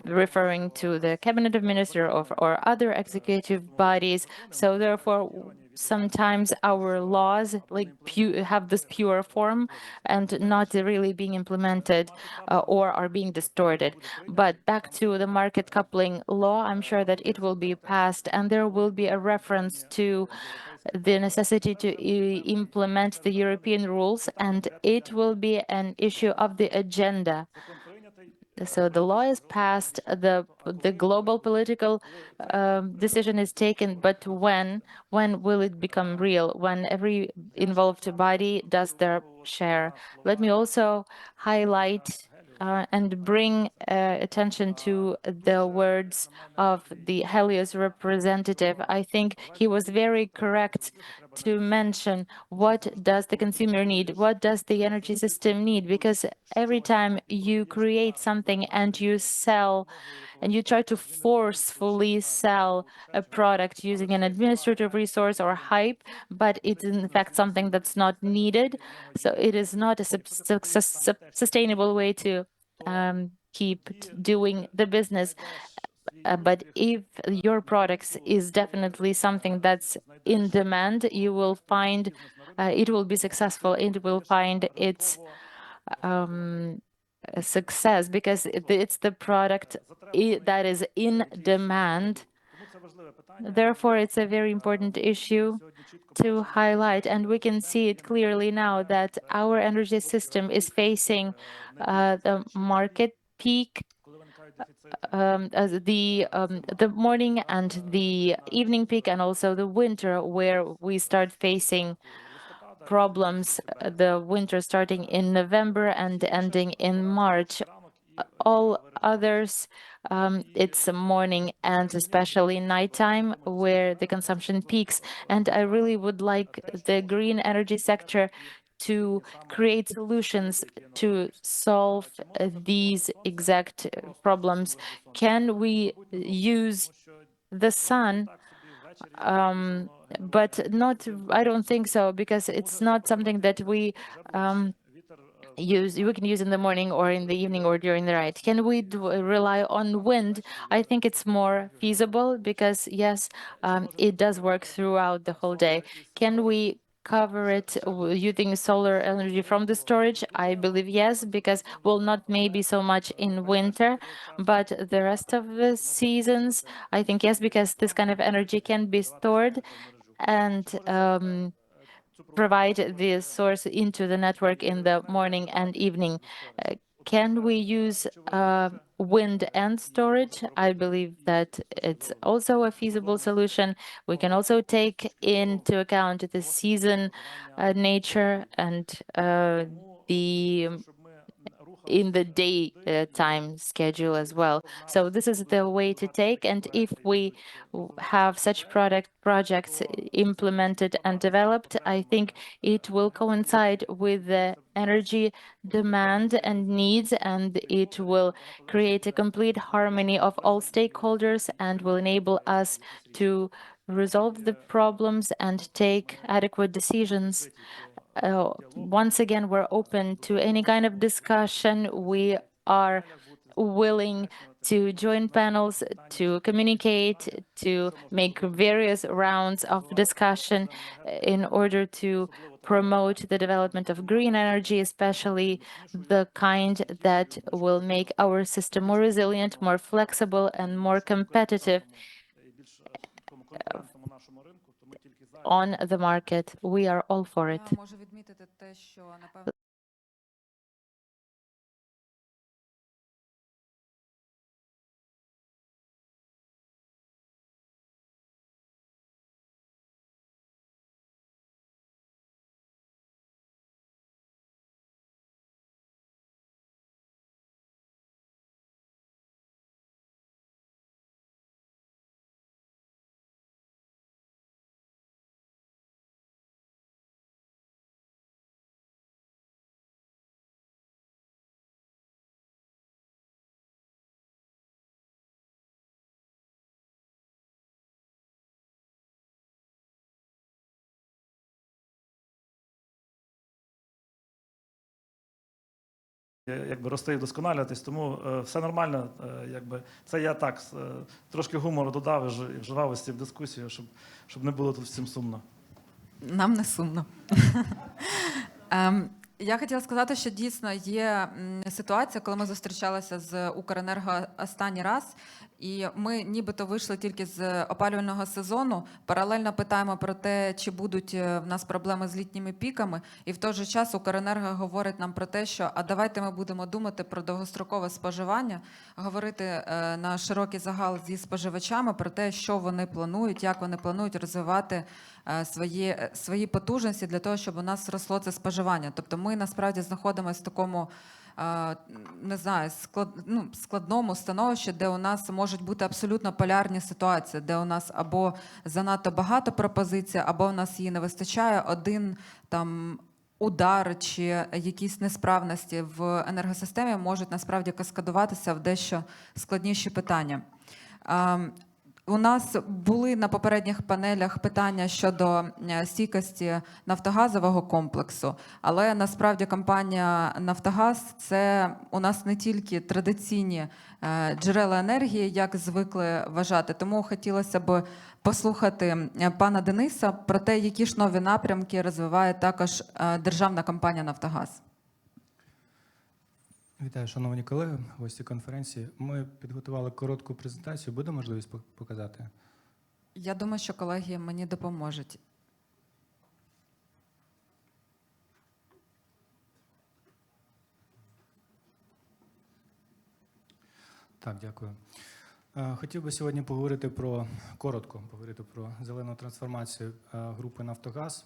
referring to the cabinet of ministers or other executive bodies. So therefore, sometimes our laws have this pure form and not really being implemented or are being distorted. But back to the market coupling law, I'm sure that it will be passed and there will be a reference to the necessity to implement the European rules, and it will be an issue of the agenda. So the law is passed, the global political decision is taken, but when will it become real? When every involved body does their share. Let me also highlight and bring attention to the words of the Helios representative. I think he was very correct to mention what does the consumer need, what does the energy system need, because every time you create something and you sell and you try to forcefully sell a product using an administrative resource or hype, but it's in fact something that's not needed. So it is not a sustainable way to keep doing the business. But if your products is definitely something that's in demand, you will find it will be successful. It will find its a success because it's the product that is in demand. Therefore, it's a very important issue to highlight, and we can see it clearly now that our energy system is facing the market peak, as the morning and the evening peak, and also the winter, where we start facing problems. The winter starting in November and ending in March. All others, it's morning and especially nighttime where the consumption peaks. And I really would like the green energy sector to create solutions to solve these exact problems. Can we use the sun? But not, I don't think so, because it's not something that we can use in the morning or in the evening or during the night. Can we rely on wind? I think it's more feasible because yes, it does work throughout the whole day. Can we cover it using solar energy from the storage? I believe yes, because well, not maybe so much in winter, but the rest of the seasons, I think yes, because this kind of energy can be stored and provide the source into the network in the morning and evening. Can we use wind and storage? I believe that it's also a feasible solution. We can also take into account the season nature and the in the day time schedule as well. So this is the way to take. And if we have such projects implemented and developed, I think it will coincide with the energy demand and needs, and it will create a complete harmony of all stakeholders and will enable us to resolve the problems and take adequate decisions Once again, we're open to any kind of discussion. We are willing to join panels, to communicate, to make various rounds of discussion in order to promote the development of green energy, especially the kind that will make our system more resilient, more flexible, and more competitive on the market. We are all for it. Я можу відмітити те, що напевно якби рости і вдосконалюватись, тому все нормально. Якби це я так трошки гумору додав і вживав ось в дискусію, щоб не було тут всім сумно. нам не сумно. Я хотіла сказати, що дійсно є ситуація, коли ми зустрічалися з Укренерго останній раз, і ми нібито вийшли тільки з опалювального сезону, паралельно питаємо про те, чи будуть в нас проблеми з літніми піками, і в той же час Укренерго говорить нам про те, що а давайте ми будемо думати про довгострокове споживання, говорити на широкий загал зі споживачами про те, що вони планують, як вони планують розвивати свої потужності для того, щоб у нас зросло це споживання. Тобто ми насправді знаходимося в такому, не знаю, складному становищі, де у нас можуть бути абсолютно полярні ситуації, де у нас або занадто багато пропозицій, або у нас її не вистачає, один там удар чи якісь несправності в енергосистемі можуть насправді каскадуватися в дещо складніші питання. У нас були на попередніх панелях питання щодо стійкості нафтогазового комплексу, але насправді компанія «Нафтогаз» – це у нас не тільки традиційні джерела енергії, як звикли вважати. Тому хотілося б послухати пана Дениса про те, які ж нові напрямки розвиває також державна компанія «Нафтогаз». Вітаю, шановні колеги, гості конференції. Ми підготували коротку презентацію. Буде можливість показати? Я думаю, що колеги мені допоможуть. Так, дякую. Хотів би сьогодні коротко поговорити про зелену трансформацію групи «Нафтогаз»,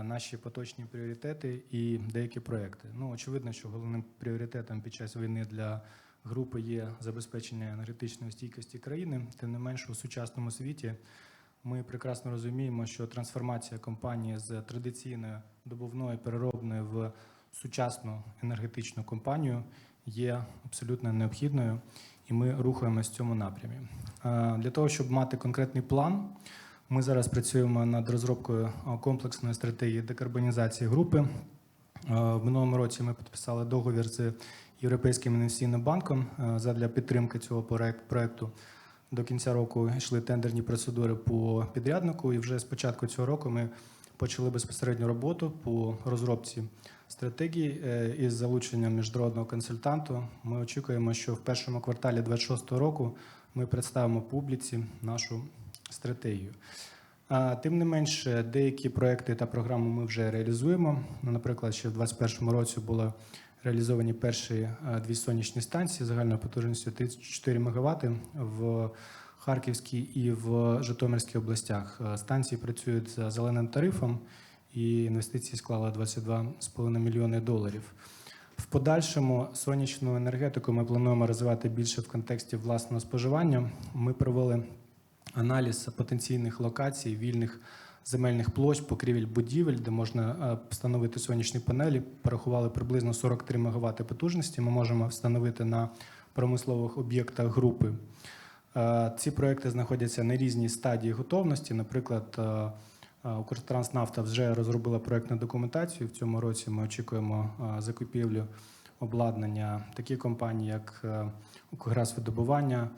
наші поточні пріоритети і деякі проекти. Очевидно, що головним пріоритетом під час війни для групи є забезпечення енергетичної стійкості країни. Тим не менш, у сучасному світі ми прекрасно розуміємо, що трансформація компанії з традиційної добувної переробної в сучасну енергетичну компанію є абсолютно необхідною, і ми рухаємося в цьому напрямі. Для того, щоб мати конкретний план, ми зараз працюємо над розробкою комплексної стратегії декарбонізації групи. В минулому році ми підписали договір з Європейським інвестиційним банком задля підтримки цього проєкту. До кінця року йшли тендерні процедури по підряднику, і вже з початку цього року ми почали безпосередню роботу по розробці стратегії із залученням міжнародного консультанту. Ми очікуємо, що в першому кварталі 2026 року ми представимо публіці нашу стратегію. Тим не менш, деякі проекти та програми ми вже реалізуємо. Наприклад, ще в 2021 році були реалізовані перші 2 сонячні станції загальною потужністю 34 МВт в Харківській і в Житомирській областях. Станції працюють за зеленим тарифом, і інвестиції склали $22,5 мільйони. В подальшому сонячну енергетику ми плануємо розвивати більше в контексті власного споживання. Ми провели аналіз потенційних локацій, вільних земельних площ, покрівель будівель, де можна встановити сонячні панелі. Порахували приблизно 43 МВт потужності. Ми можемо встановити на промислових об'єктах групи. Ці проекти знаходяться на різній стадії готовності. Наприклад, Укртранснафта вже розробила проєктну документацію. В цьому році ми очікуємо закупівлю обладнання. Такі компанії, як Укргазвидобування,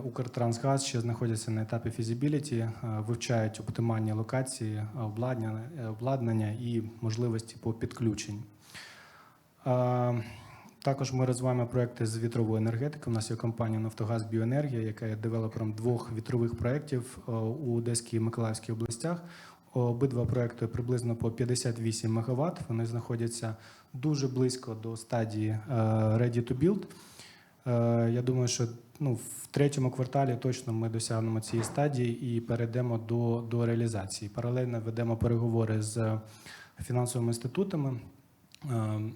Укртрансгаз ще знаходяться на етапі feasibility, вивчають оптимальні локації, обладнання і можливості по підключенню. Також ми розвиваємо проекти з вітрової енергетики. У нас є компанія «Нафтогаз Біоенергія», яка є девелопером 2 вітрових проєктів у Одеській і Миколаївській областях. Обидва проекти приблизно по 58 МВт. Вони знаходяться дуже близько до стадії ready to build. Я думаю, що в 3-му кварталі точно ми досягнемо цієї стадії і перейдемо до реалізації. Паралельно ведемо переговори з фінансовими інститутами.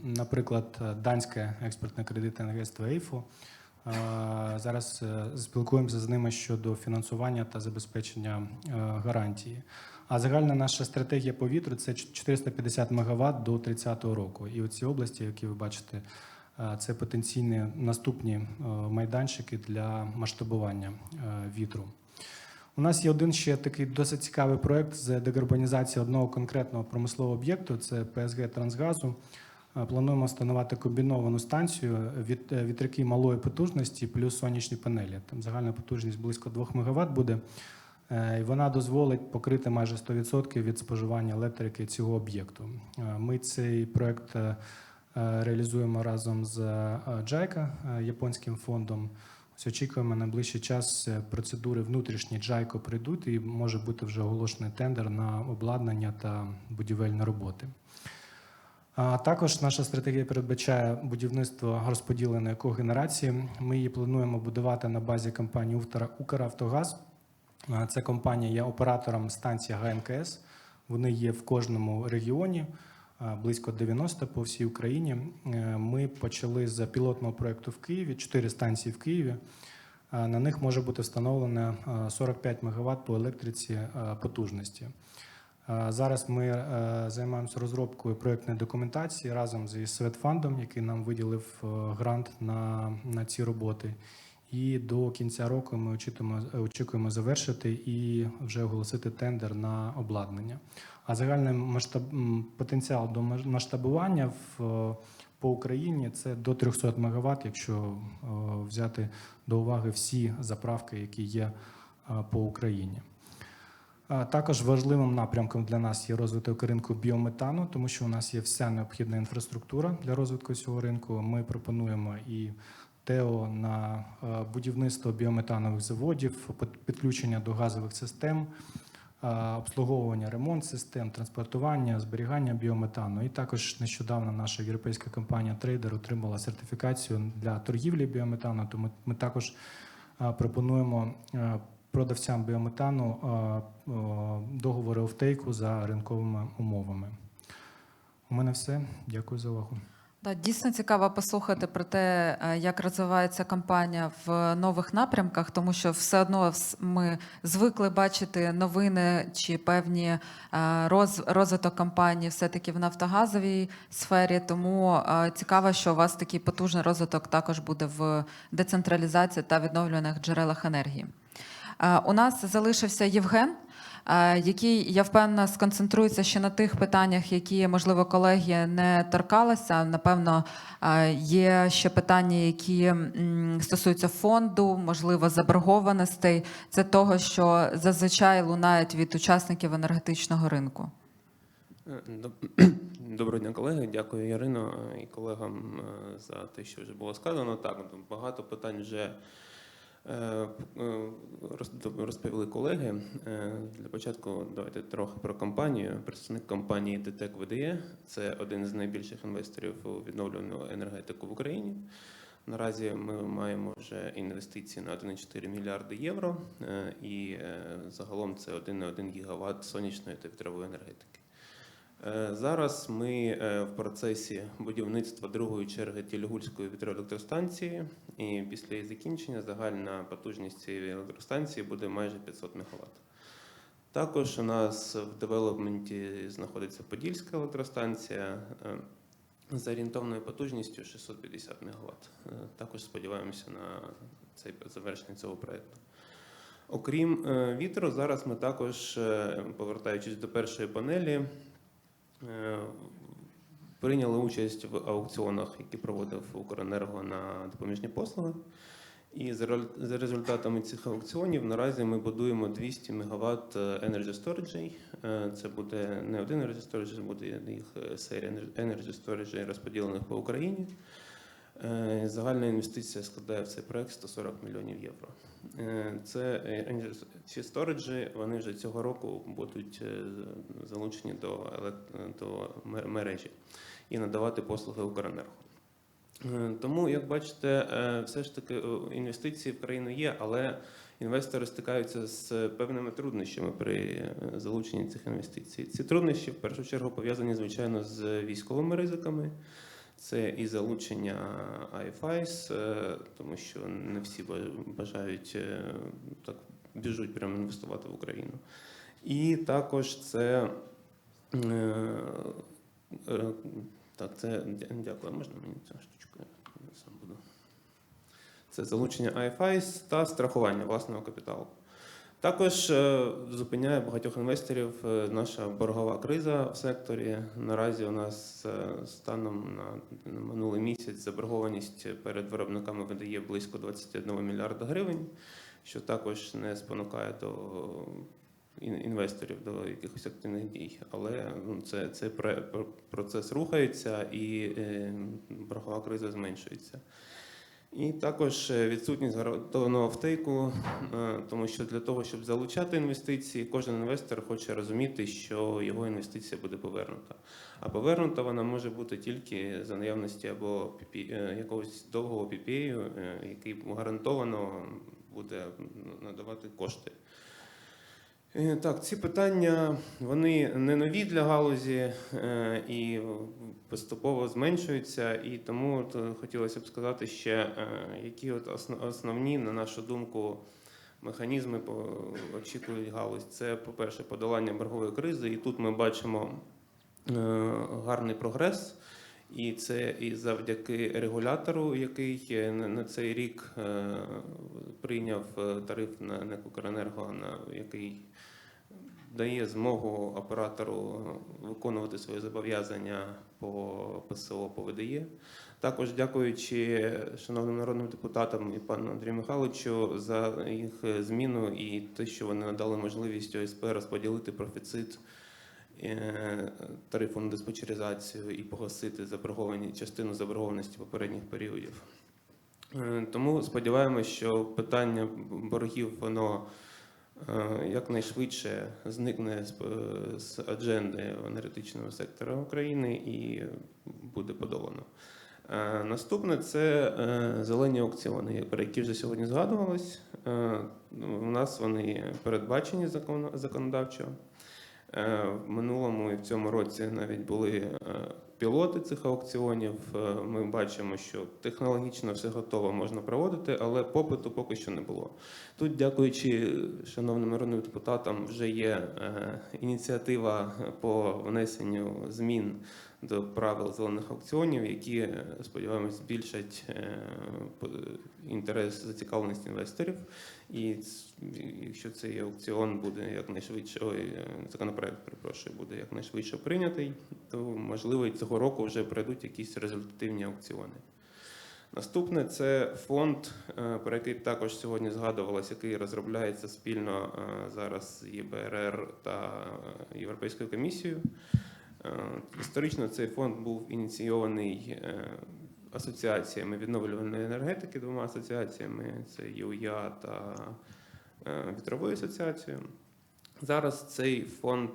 Наприклад, Данське експортне кредитне агентство EIFO. Зараз спілкуємося з ними щодо фінансування та забезпечення гарантії. А загальна наша стратегія по вітру – це 450 МВт до 30-го року. І оці області, які ви бачите, це потенційні наступні майданчики для масштабування вітру. У нас є один ще такий досить цікавий проєкт з декарбонізації одного конкретного промислового об'єкту, це ПСГ Трансгазу. Плануємо встановити комбіновану станцію вітряки малої потужності плюс сонячні панелі. Там загальна потужність близько 2 МВт буде. І вона дозволить покрити майже 100% від споживання електрики цього об'єкту. Ми цей проєкт реалізуємо разом з JICA, японським фондом. Очікуємо на найближчий час процедури внутрішні JICA прийдуть і може бути вже оголошений тендер на обладнання та будівельні роботи. Також наша стратегія передбачає будівництво розподіленої когенерації. Ми її плануємо будувати на базі компанії «Укравтогаз». Ця компанія є оператором станції ГНКС. Вони є в кожному регіоні, близько 90 по всій Україні. Ми почали з пілотного проєкту в Києві, 4 станції в Києві. На них може бути встановлено 45 МВт по електриці потужності. Зараз ми займаємося розробкою проєктної документації разом зі Светфандом, який нам виділив грант на ці роботи. І до кінця року ми очікуємо завершити і вже оголосити тендер на обладнання. А загальний потенціал до масштабування по Україні – це до 300 МВт, якщо взяти до уваги всі заправки, які є по Україні. Також важливим напрямком для нас є розвиток ринку біометану, тому що у нас є вся необхідна інфраструктура для розвитку цього ринку. Ми пропонуємо і ТЕО на будівництво біометанових заводів, підключення до газових систем, обслуговування, ремонт систем, транспортування, зберігання біометану. І також нещодавно наша європейська компанія Trader отримала сертифікацію для торгівлі біометану, тому ми також пропонуємо продавцям біометану договори офтейку за ринковими умовами. У мене все. Дякую за увагу. Дійсно цікаво послухати про те, як розвивається компанія в нових напрямках, тому що все одно ми звикли бачити новини чи певні розвиток компанії все-таки в нафтогазовій сфері, тому цікаво, що у вас такий потужний розвиток також буде в децентралізації та відновлюваних джерелах енергії. У нас залишився Євген, який, я впевнена, сконцентрується ще на тих питаннях, які, можливо, колеги не торкалися. Напевно, є ще питання, які стосуються фонду, можливо, заборгованостей. Це того, що зазвичай лунають від учасників енергетичного ринку. Доброго дня, колеги. Дякую, Ірино, і колегам за те, що вже було сказано. Так, багато питань вже розповіли колеги. Для початку давайте трохи про компанію. Представник компанії ДТЕК ВДЕ – це один з найбільших інвесторів у відновлювану енергетику в Україні. Наразі ми маємо вже інвестиції на 1,4 мільярди євро, і загалом це 1,1 гігават сонячної та вітрової енергетики. Зараз ми в процесі будівництва другої черги Тілігульської вітроелектростанції, і після її закінчення загальна потужність цієї електростанції буде майже 500 МВт. Також у нас в девелопменті знаходиться Подільська електростанція з орієнтовною потужністю 650 МВт. Також сподіваємося на завершення цього проєкту. Окрім вітру, зараз ми також, повертаючись до першої панелі, прийняли участь в аукціонах, які проводив Укренерго на допоміжні послуги. І за результатами цих аукціонів наразі ми будуємо 200 МВт Energy Storage. Це буде не один Energy Storage, це буде їх серія Energy Storage, розподілених по Україні. Загальна інвестиція складає в цей проект 140 мільйонів євро. Ці сториджі, вони вже цього року будуть залучені до мережі і надавати послуги Укренерго. Тому, як бачите, все ж таки інвестиції в країну є, але інвестори стикаються з певними труднощами при залученні цих інвестицій. Ці труднощі в першу чергу пов'язані, звичайно, з військовими ризиками. Це і залучення IFIs, тому що не всі бажають так біжуть прямо інвестувати в Україну. І також це дякую, можна мені цю штучку? Я сам буду. Це залучення IFIs та страхування власного капіталу. Також зупиняє багатьох інвесторів наша боргова криза в секторі. Наразі у нас станом на минулий місяць заборгованість перед виробниками видає близько 21 мільярда гривень, що також не спонукає до інвесторів до якихось активних дій. Але цей процес рухається і боргова криза зменшується. І також відсутність гарантованого втейку, тому що для того, щоб залучати інвестиції, кожен інвестор хоче розуміти, що його інвестиція буде повернута. А повернута вона може бути тільки за наявності або якогось довгого PPA, який гарантовано буде надавати кошти. Так, ці питання, вони не нові для галузі і поступово зменшуються, і тому хотілося б сказати ще, які основні, на нашу думку, механізми очікують галузь. Це, по-перше, подолання боргової кризи, і тут ми бачимо гарний прогрес, і це і завдяки регулятору, який на цей рік прийняв тариф на НЕК «Укренерго», який дає змогу оператору виконувати свої зобов'язання по ПСО, по ВДЄ. Також дякуючи шановним народним депутатам і пану Андрію Михайловичу за їх зміну і те, що вони надали можливість ОСП розподілити профіцит тарифу на диспетчеризацію і погасити частину заборгованості попередніх періодів. Тому сподіваємося, що питання боргів, воно якнайшвидше зникне з адженди енергетичного сектора України і буде подолано. Наступне – це зелені аукціони, про які вже сьогодні згадувалось. У нас вони передбачені законодавчо. В минулому і в цьому році навіть були пілоти цих аукціонів. Ми бачимо, що технологічно все готово, можна проводити, але попиту поки що не було. Тут, дякуючи шановним народним депутатам, вже є ініціатива по внесенню змін до правил зелених аукціонів, які, сподіваємось, збільшать інтерес, зацікавленість інвесторів. І якщо цей аукціон буде якнайшвидше, законопроект, перепрошую, буде якнайшвидше прийнятий, то, можливо, і цього року вже пройдуть якісь результативні аукціони. Наступне – це фонд, про який також сьогодні згадувалось, який розробляється спільно зараз з ЄБРР та Європейською комісією. Історично цей фонд був ініційований асоціаціями відновлювальної енергетики, двома асоціаціями – це Yulia та Вітровою асоціацією. Зараз цей фонд,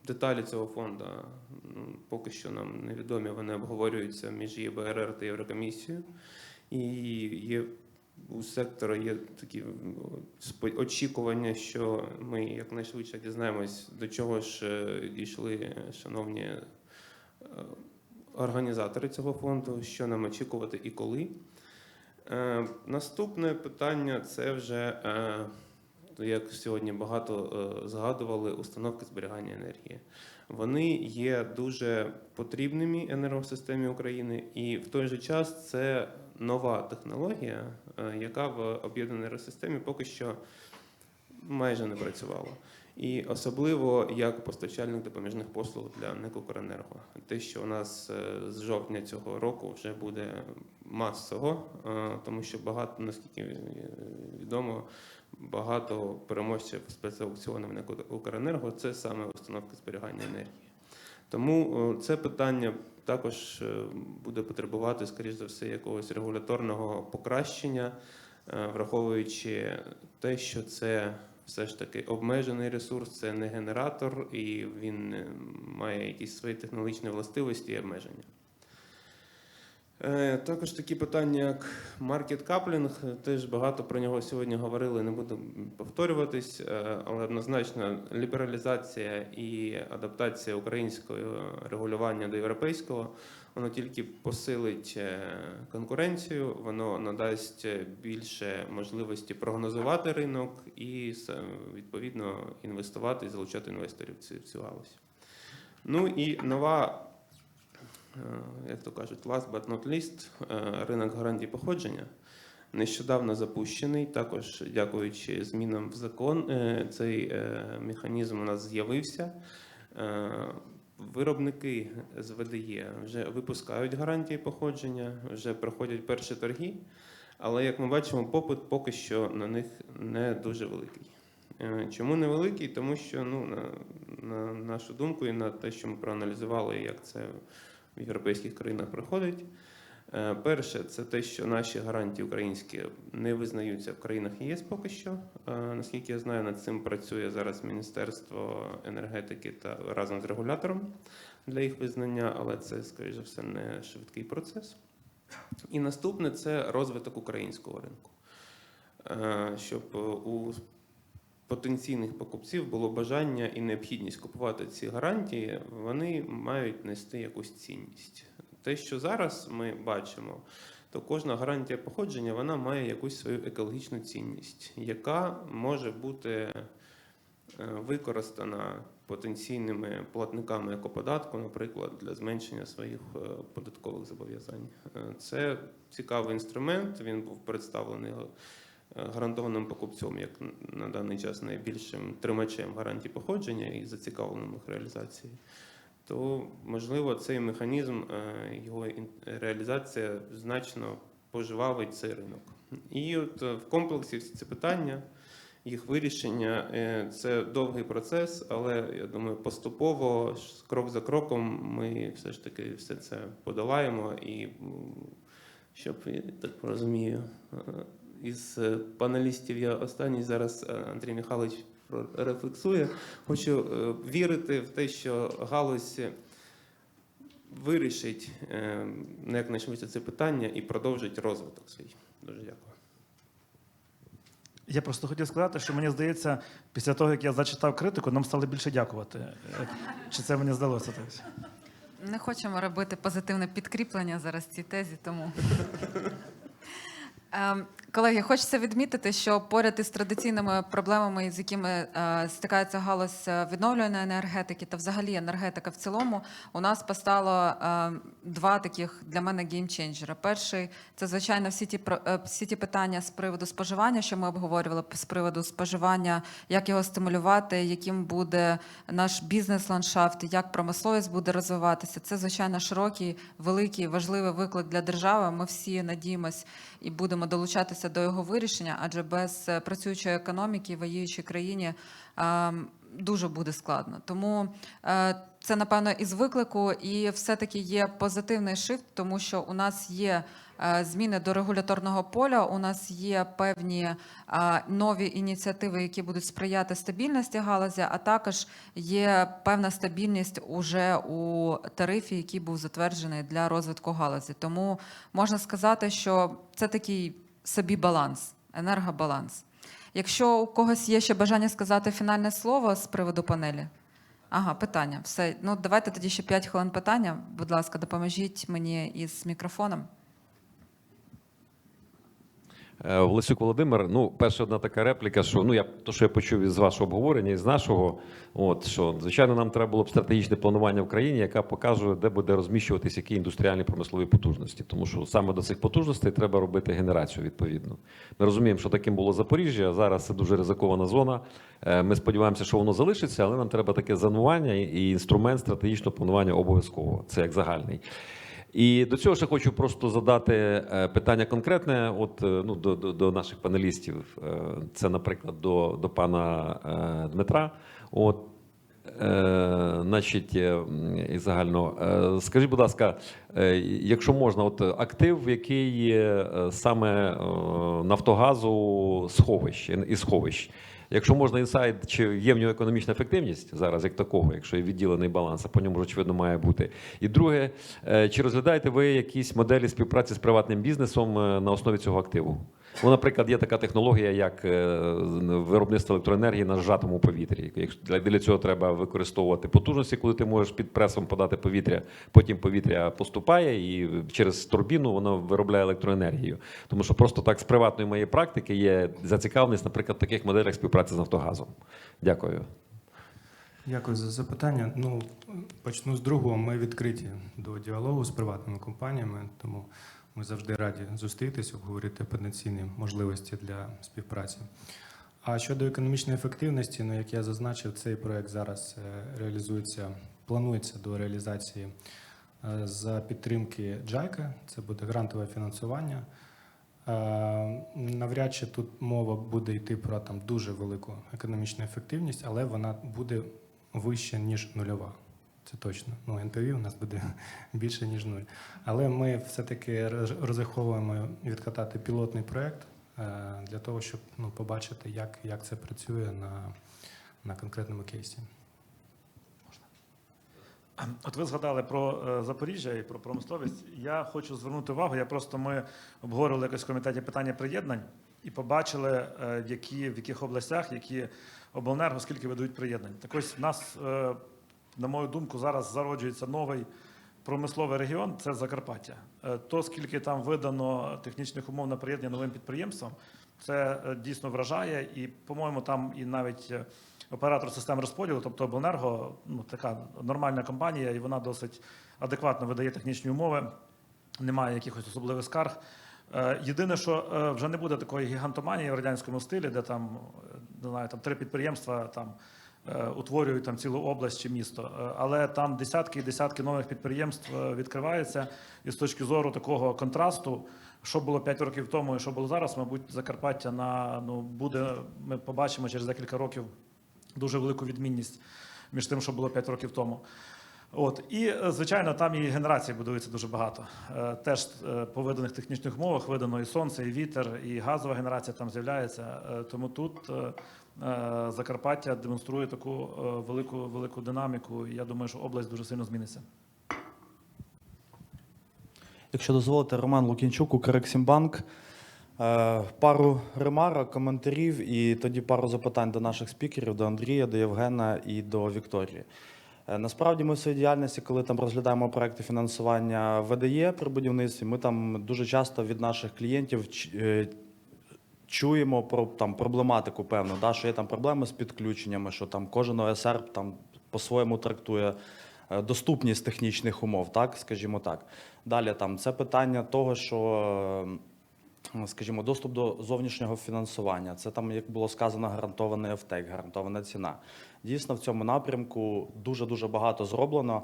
деталі цього фонду поки що нам невідомі, вони обговорюються між ЄБРР та Єврокомісією. І є у сектора є такі очікування, що ми якнайшвидше дізнаємось, до чого ж дійшли шановні організатори цього фонду, що нам очікувати і коли. Наступне питання – це вже, як сьогодні багато згадували, установки зберігання енергії. Вони є дуже потрібними енергосистемі України, і в той же час це нова технологія, яка в об'єднаній енергосистемі поки що майже не працювало. І особливо як постачальник допоміжних послуг для НЕК «Укренерго». Те, що у нас з жовтня цього року вже буде масово, тому що багато, наскільки відомо, багато переможців спецаукціонів НЕК «Укренерго» – це саме установки зберігання енергії. Тому це питання також буде потребувати, скоріш за все, якогось регуляторного покращення, враховуючи те, що це все ж таки обмежений ресурс, це не генератор, і він має якісь свої технологічні властивості і обмеження. Також такі питання, як маркет каплінг, теж багато про нього сьогодні говорили, не буду повторюватись, але однозначно лібералізація і адаптація українського регулювання до європейського, воно тільки посилить конкуренцію, воно надасть більше можливості прогнозувати ринок і, відповідно, інвестувати і залучати інвесторів в цю галузь. Ну і нова, як то кажуть, last but not least, ринок гарантій походження. Нещодавно запущений, також дякуючи змінам в закон, цей механізм у нас з'явився. Виробники з ВДЄ вже випускають гарантії походження, вже проходять перші торги, але, як ми бачимо, попит поки що на них не дуже великий. Чому невеликий? Тому що, на нашу думку і на те, що ми проаналізували, як це в європейських країнах проходить. Перше, це те, що наші гарантії українські не визнаються в країнах ЄС поки що. Наскільки я знаю, над цим працює зараз Міністерство енергетики та разом з регулятором для їх визнання, але це, скоріш за все, не швидкий процес. І наступне – це розвиток українського ринку. Щоб у потенційних покупців було бажання і необхідність купувати ці гарантії, вони мають нести якусь цінність. Те, що зараз ми бачимо, то кожна гарантія походження, вона має якусь свою екологічну цінність, яка може бути використана потенційними платниками екоподатку, наприклад, для зменшення своїх податкових зобов'язань. Це цікавий інструмент, він був представлений гарантованим покупцем, як на даний час найбільшим тримачем гарантій походження і зацікавленим їх реалізації. То, можливо, цей механізм, його реалізація значно пожвавить цей ринок. І от в комплексі всі ці питання, їх вирішення – це довгий процес, але, я думаю, поступово, крок за кроком, ми все ж таки все це подолаємо. І, щоб, я так розумію, із панелістів я останній зараз, Андрій Михайлович, рефлексує. Хочу вірити в те, що галузь вирішить якнайшвидше це питання і продовжить розвиток свій. Дуже дякую. Я просто хотів сказати, що мені здається, після того, як я зачитав критику, нам стали більше дякувати. Чи це мені здалося так? Не хочемо робити позитивне підкріплення зараз цій тезі, тому... Колеги, хочеться відмітити, що поряд із традиційними проблемами, з якими стикається галузь відновлюваної енергетики та взагалі енергетика в цілому, у нас постало два таких для мене геймченджера. Перший – це, звичайно, всі ті питання з приводу споживання, що ми обговорювали, з приводу споживання, як його стимулювати, яким буде наш бізнес-ландшафт, як промисловість буде розвиватися. Це, звичайно, широкий, великий, важливий виклик для держави. Ми всі надіємось і будемо долучатися до його вирішення, адже без працюючої економіки в воюючій країні дуже буде складно. Тому це, напевно, із виклику, і все-таки є позитивний шифт, тому що у нас є зміни до регуляторного поля, у нас є певні нові ініціативи, які будуть сприяти стабільності галузі, а також є певна стабільність уже у тарифі, який був затверджений для розвитку галузі. Тому можна сказати, що це такий собі баланс, енергобаланс. Якщо у когось є ще бажання сказати фінальне слово з приводу панелі. Ага, питання. Все. Ну, давайте тоді ще 5 хвилин питання. Будь ласка, допоможіть мені із мікрофоном. Власюк Володимир, ну, перша одна така репліка, що, ну, що я почув із вашого обговорення, із нашого, що, звичайно, нам треба було б стратегічне планування в країні, яка покаже, де буде розміщуватись які індустріальні промислові потужності. Тому що саме до цих потужностей треба робити генерацію, відповідно. Ми розуміємо, що таким було Запоріжжя, зараз це дуже ризикована зона. Ми сподіваємося, що воно залишиться, але нам треба таке зонування і інструмент стратегічного планування обов'язково. Це як загальний. І до цього ще хочу просто задати питання конкретне до наших панелістів. Це, наприклад, до пана Дмитра. І загально. Скажіть, будь ласка, якщо можна, актив, який саме Нафтогазу сховищ. Якщо можна інсайт, чи є в нього економічна ефективність зараз, як такого, якщо є відділений баланс, а по ньому, очевидно, має бути. І друге, чи розглядаєте ви якісь моделі співпраці з приватним бізнесом на основі цього активу? Ну, наприклад, є така технологія, як виробництво електроенергії на зжатому повітрі. Для цього треба використовувати потужності, коли ти можеш під пресом подати повітря, потім повітря поступає і через турбіну воно виробляє електроенергію. Тому що просто так з приватної моєї практики є зацікавленість, наприклад, в таких моделях співпраці з Нафтогазом. Дякую. Дякую за запитання. Ну, почну з другого. Ми відкриті до діалогу з приватними компаніями, тому ми завжди раді зустрітись, обговорити потенційні можливості для співпраці. А щодо економічної ефективності, ну, як я зазначив, цей проект зараз планується до реалізації за підтримки JICA, це буде грантове фінансування. Навряд чи тут мова буде йти про дуже велику економічну ефективність, але вона буде вища, ніж нульова. Це точно. Ну, NPV у нас буде більше, ніж 0. Але ми все-таки розраховуємо відкатати пілотний проєкт для того, щоб побачити, як це працює на конкретному кейсі. От ви згадали про Запоріжжя і про промисловість. Я хочу звернути увагу, ми обговорювали якось в комітеті питання приєднань і побачили, в яких областях, які обленерго, скільки видають приєднань. Так ось в нас, на мою думку, зараз зароджується новий промисловий регіон – це Закарпаття. То, скільки там видано технічних умов на приєднання новим підприємствам, це дійсно вражає. І, по-моєму, там і навіть оператор систем розподілу, тобто обленерго, така нормальна компанія, і вона досить адекватно видає технічні умови, немає якихось особливих скарг. Єдине, що вже не буде такої гігантоманії в радянському стилі, де там, не знаю, 3 підприємства утворюють цілу область чи місто, але там десятки і десятки нових підприємств відкриваються, і з точки зору такого контрасту, що було 5 років тому і що було зараз, мабуть, Закарпаття ми побачимо через декілька років дуже велику відмінність між тим, що було 5 років тому. І, звичайно, там і генерації будується дуже багато. Теж по виданих технічних умовах видано і сонце, і вітер, і газова генерація там з'являється. Тому тут Закарпаття демонструє таку велику динаміку, і я думаю, що область дуже сильно зміниться. Якщо дозволите, Роман Лукінчук, Укрексімбанк. Пару ремарок, коментарів і тоді пару запитань до наших спікерів, до Андрія, до Євгена і до Вікторії. Насправді ми в своїй діяльності, коли там розглядаємо проекти фінансування ВДЄ при будівництві, ми там дуже часто від наших клієнтів чуємо про проблематику певну, що є там проблеми з підключеннями, що там кожен ОСР по-своєму трактує доступність технічних умов, скажімо так. Далі це питання того, що, скажімо, доступ до зовнішнього фінансування. Це там, як було сказано, гарантований офтейк, гарантована ціна. Дійсно, в цьому напрямку дуже-дуже багато зроблено,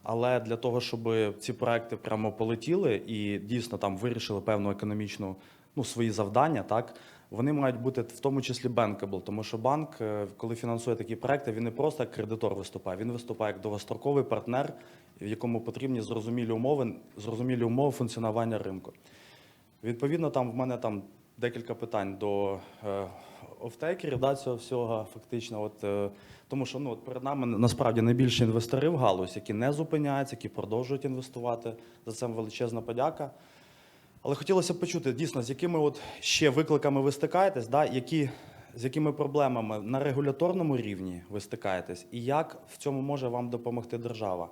але для того, щоб ці проекти прямо полетіли і дійсно там вирішили певну економічну, свої завдання, вони мають бути в тому числі bankable, тому що банк, коли фінансує такі проекти, він не просто як кредитор виступає, він виступає як довгостроковий партнер, в якому потрібні зрозумілі умови функціонування ринку. Відповідно, в мене декілька питань до офтейкерів цього всього, фактично. Тому що перед нами насправді найбільші інвестори в галузь, які не зупиняються, які продовжують інвестувати. За це величезна подяка. Але хотілося б почути, дійсно, з якими ще викликами ви стикаєтесь, з якими проблемами на регуляторному рівні ви стикаєтесь, і як в цьому може вам допомогти держава.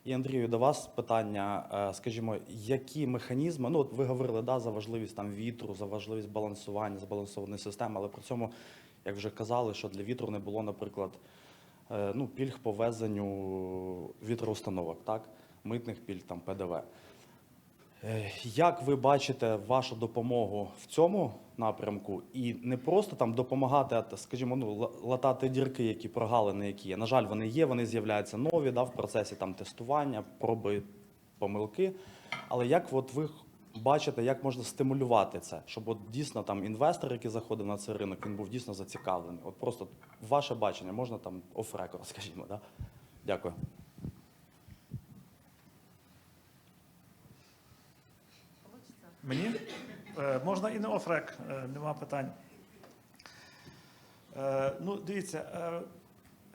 І, Андрію, до вас питання, скажімо, які механізми, ну от ви говорили, да, за важливість там вітру, за важливість балансування, збалансованої системи, але при цьому, як вже казали, що для вітру не було, наприклад, ну, пільг по ввезенню вітроустановок, так, митних пільг, там, ПДВ. Як ви бачите вашу допомогу в цьому напрямку і не просто там допомагати, а, скажімо, ну, латати дірки, які прогалини, які є. На жаль, вони є, вони з'являються нові, да, в процесі там тестування, проби, помилки. Але як от ви бачите, як можна стимулювати це, щоб от дійсно там інвестор, який заходив на цей ринок, він був дійсно зацікавлений? От просто ваше бачення, можна там оф-рекорд, скажімо, да? Дякую. Мені? Можна і не офрек, нема питань. Ну, дивіться,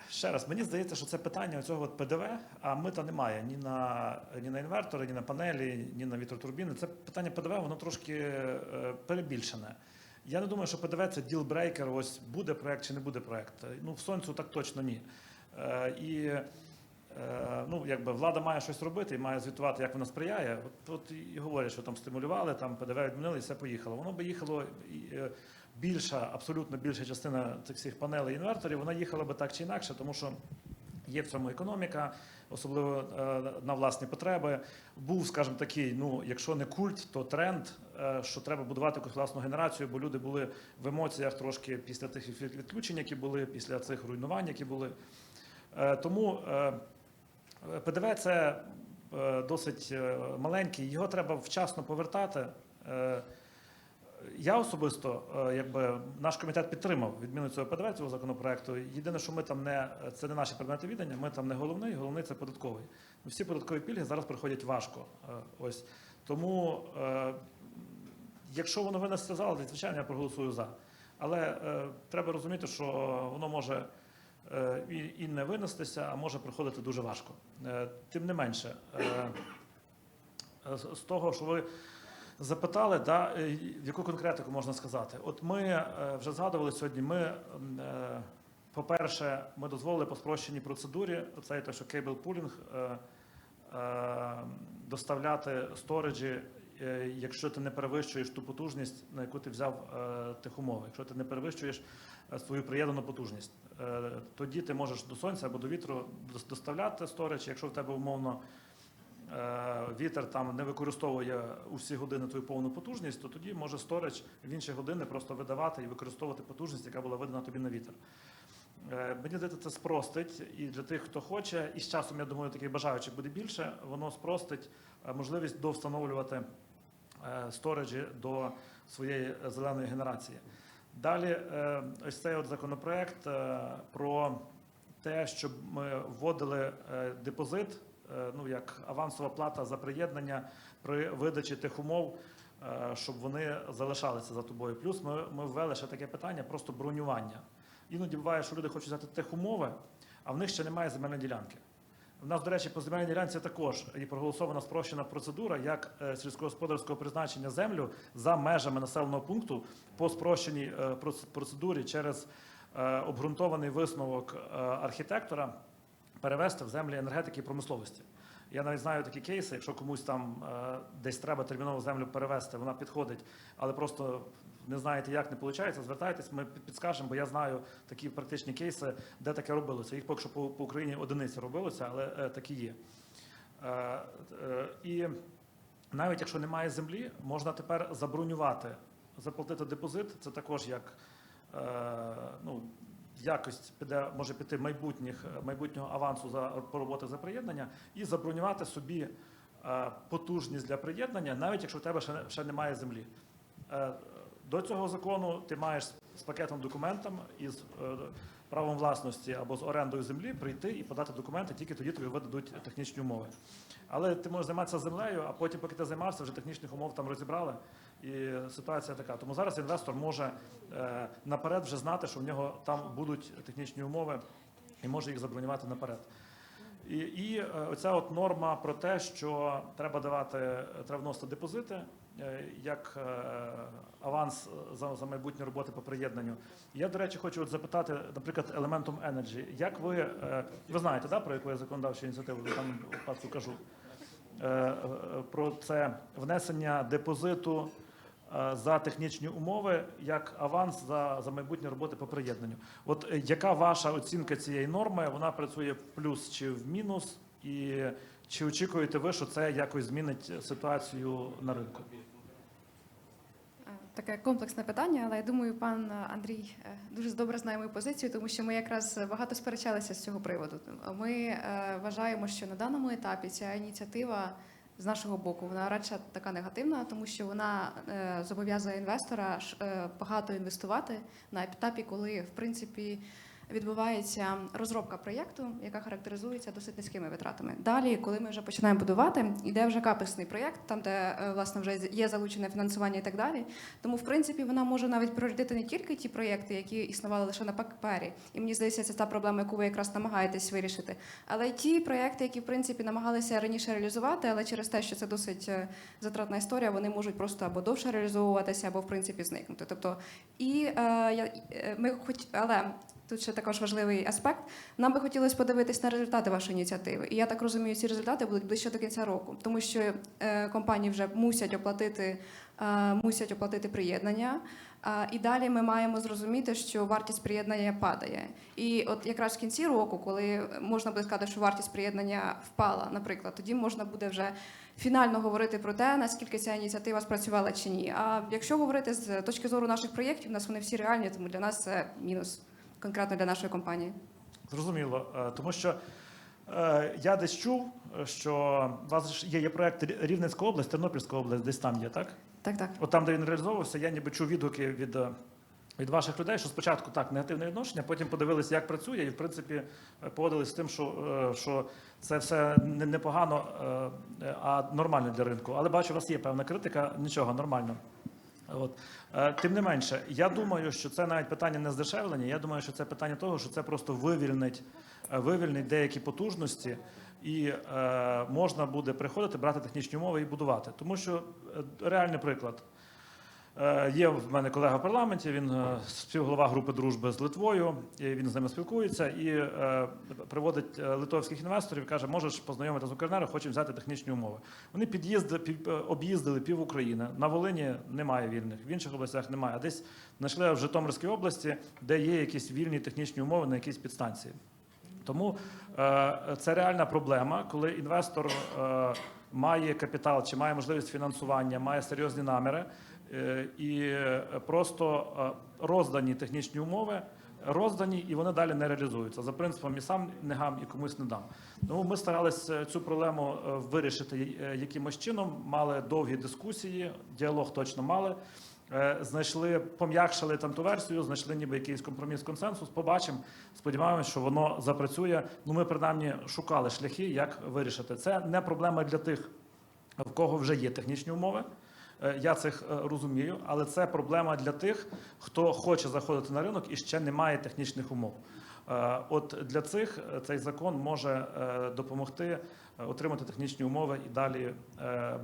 ще раз, мені здається, що це питання цього ПДВ, а мита немає ні на інвертори, ні на панелі, ні на вітротурбіни. Це питання ПДВ, воно трошки перебільшене. Я не думаю, що ПДВ – це ділбрейкер, ось буде проєкт чи не буде проєкт. Ну, в Сонцю так точно ні. І ну, якби влада має щось робити і має звітувати, як вона сприяє. От і говорять, що там стимулювали, там ПДВ відмінили і все поїхало. Воно би їхало, більша, абсолютно більша частина цих всіх панелей і інверторів, вона їхала би так чи інакше, тому що є в цьому економіка, особливо на власні потреби. Був, скажімо, такий, ну, якщо не культ, то тренд, що треба будувати якусь власну генерацію, бо люди були в емоціях трошки після тих відключень, які були, після цих руйнувань, які були. Тому ПДВ – це досить маленький, його треба вчасно повертати. Я особисто, якби, наш комітет підтримав відміну цього ПДВ, цього законопроекту. Єдине, що ми там це не наші предмети відання, ми там не головний це податковий. Всі податкові пільги зараз приходять важко. Ось. Тому, якщо воно винесе зал, звичайно, я проголосую за. Але треба розуміти, що воно може і не винестися, а може приходити дуже важко. Тим не менше, з того, що ви запитали, да, яку конкретику можна сказати. От ми вже згадували сьогодні, по-перше, ми дозволили по спрощеній процедурі, це те, що cable pooling, доставляти сториджі, якщо ти не перевищуєш ту потужність, на яку ти взяв техумови, якщо ти не перевищуєш свою приєднану потужність. Тоді ти можеш до сонця або до вітру доставляти сторидж, якщо в тебе умовно вітер там не використовує усі години твою повну потужність, то тоді може сторидж в інші години просто видавати і використовувати потужність, яка була видана тобі на вітер. Мені здається, це спростить і для тих, хто хоче, і з часом, я думаю, таких бажаючих буде більше, воно спростить можливість довстановлювати сториджі до своєї зеленої генерації. Далі, ось цей от законопроект про те, щоб ми вводили депозит, ну, як авансова плата за приєднання при видачі тих умов, щоб вони залишалися за тобою. Плюс ми ввели ще таке питання просто бронювання. Іноді буває, що люди хочуть взяти тих умови, а в них ще немає земельної ділянки. У нас, до речі, по земельній ділянці також і проголосована спрощена процедура, як сільськогосподарського призначення землю за межами населеного пункту по спрощеній процедурі через обґрунтований висновок архітектора перевести в землі енергетики і промисловості. Я навіть знаю такі кейси, якщо комусь там десь треба терміново землю перевести, вона підходить, але просто не знаєте, як, не виходить, звертайтесь, ми підскажемо, бо я знаю такі практичні кейси, де таке робилося. Їх поки що по Україні одиниці робилося, але такі є. І навіть якщо немає землі, можна тепер забронювати, заплатити депозит, це також як, ну, якось може піти майбутнього авансу по роботи за приєднання і забронювати собі потужність для приєднання, навіть якщо в тебе ще немає землі. До цього закону ти маєш з пакетом документів із правом власності або з орендою землі прийти і подати документи, тільки тоді тобі видадуть технічні умови. Але ти можеш займатися землею, а потім, поки ти займався, вже технічних умов там розібрали, і ситуація така. Тому зараз інвестор може наперед вже знати, що в нього там будуть технічні умови і може їх забронювати наперед. І оця от норма про те, що треба вносити депозити як аванс за майбутні роботи по приєднанню. Я, до речі, хочу запитати, наприклад, елементом Energy. Як ви знаєте, да, про яку я законодавчу ініціативу там випадку кажу? Про це внесення депозиту за технічні умови як аванс за майбутні роботи по приєднанню. От яка ваша оцінка цієї норми? Вона працює в плюс чи в мінус? І чи очікуєте ви, що це якось змінить ситуацію на ринку? Таке комплексне питання, але я думаю, пан Андрій дуже добре знає мою позицію, тому що ми якраз багато сперечалися з цього приводу. Ми вважаємо, що на даному етапі ця ініціатива з нашого боку, вона радше така негативна, тому що вона зобов'язує інвестора багато інвестувати на етапі, коли, в принципі, відбувається розробка проєкту, яка характеризується досить низькими витратами. Далі, коли ми вже починаємо будувати, йде вже капексний проєкт, там, де, власне, вже є залучене фінансування і так далі. Тому, в принципі, вона може навіть пріоритети не тільки ті проєкти, які існували лише на папері. І мені здається, це та проблема, яку ви якраз намагаєтесь вирішити. Але й ті проєкти, які, в принципі, намагалися раніше реалізувати, але через те, що це досить затратна історія, вони можуть просто або довше реалізовуватися, або, в принципі, зникнути. Тобто, але тут ще також важливий аспект. Нам би хотілося подивитись на результати вашої ініціативи. І я так розумію, ці результати будуть ближче до кінця року, тому що компанії вже мусять оплатити приєднання. І далі ми маємо зрозуміти, що вартість приєднання падає. І от якраз в кінці року, коли можна буде сказати, що вартість приєднання впала, наприклад, тоді можна буде вже фінально говорити про те, наскільки ця ініціатива спрацювала чи ні. А якщо говорити з точки зору наших проєктів, у нас вони всі реальні, тому для нас це мінус. Конкретно для нашої компанії. Зрозуміло. Тому що я десь чув, що у вас є проєкт Рівненська область, Тернопільська область, десь там є, так? Так. От там, де він реалізовувався, я ніби чув відгуки від ваших людей, що спочатку так, негативне відношення, потім подивилися, як працює, і, в принципі, погодились з тим, що це все непогано, а нормально для ринку. Але бачу, у вас є певна критика, нічого, нормально. От. Тим не менше, я думаю, що це навіть питання не здешевлення, я думаю, що це питання того, що це просто вивільнить деякі потужності і можна буде приходити, брати технічні умови і будувати. Тому що реальний приклад. Є в мене колега в парламенті, він співголова групи дружби з Литвою, і він з ними спілкується і приводить литовських інвесторів і каже, можеш познайомити з Укренерго, хочемо взяти технічні умови. Вони об'їздили пів України, на Волині немає вільних, в інших областях немає, а десь знайшли в Житомирській області, де є якісь вільні технічні умови на якійсь підстанції. Тому це реальна проблема, коли інвестор має капітал чи має можливість фінансування, має серйозні наміри, і просто роздані технічні умови, і вони далі не реалізуються. За принципом і сам не гам, і комусь не дам. Тому ми старалися цю проблему вирішити якимось чином, мали довгі дискусії, діалог точно мали, пом'якшили там ту версію, знайшли ніби якийсь компроміс, консенсус, побачимо, сподіваємося, що воно запрацює. Ми принаймні шукали шляхи, як вирішити. Це не проблема для тих, в кого вже є технічні умови. Я цих розумію, але це проблема для тих, хто хоче заходити на ринок і ще не має технічних умов. От для цих цей закон може допомогти отримати технічні умови і далі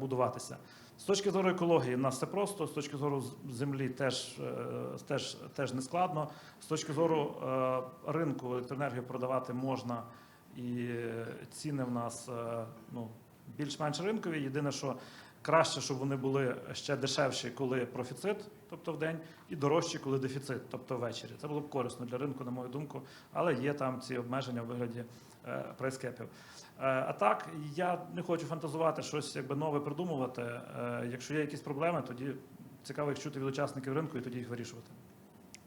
будуватися. З точки зору екології в нас все просто, з точки зору землі теж не складно, з точки зору ринку електроенергію продавати можна і ціни в нас більш-менш ринкові. Єдине, що краще, щоб вони були ще дешевші, коли профіцит, тобто в день, і дорожчі, коли дефіцит, тобто ввечері. Це було б корисно для ринку, на мою думку, але є там ці обмеження у вигляді прайскепів. А так, я не хочу фантазувати, щось нове придумувати. Якщо є якісь проблеми, тоді цікаво їх чути від учасників ринку і тоді їх вирішувати.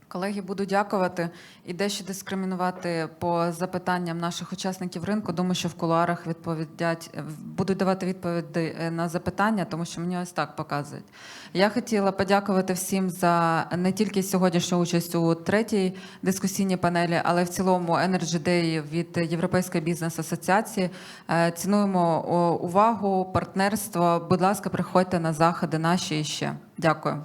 Колеги, буду дякувати і дещо дискримінувати по запитанням наших учасників ринку. Думаю, що в кулуарах будуть давати відповіді на запитання, тому що мені ось так показують. Я хотіла подякувати всім за не тільки сьогоднішню участь у третій дискусійній панелі, але в цілому Energy Day від Європейської бізнес-асоціації. Цінуємо увагу, партнерство. Будь ласка, приходьте на заходи наші іще. Дякую.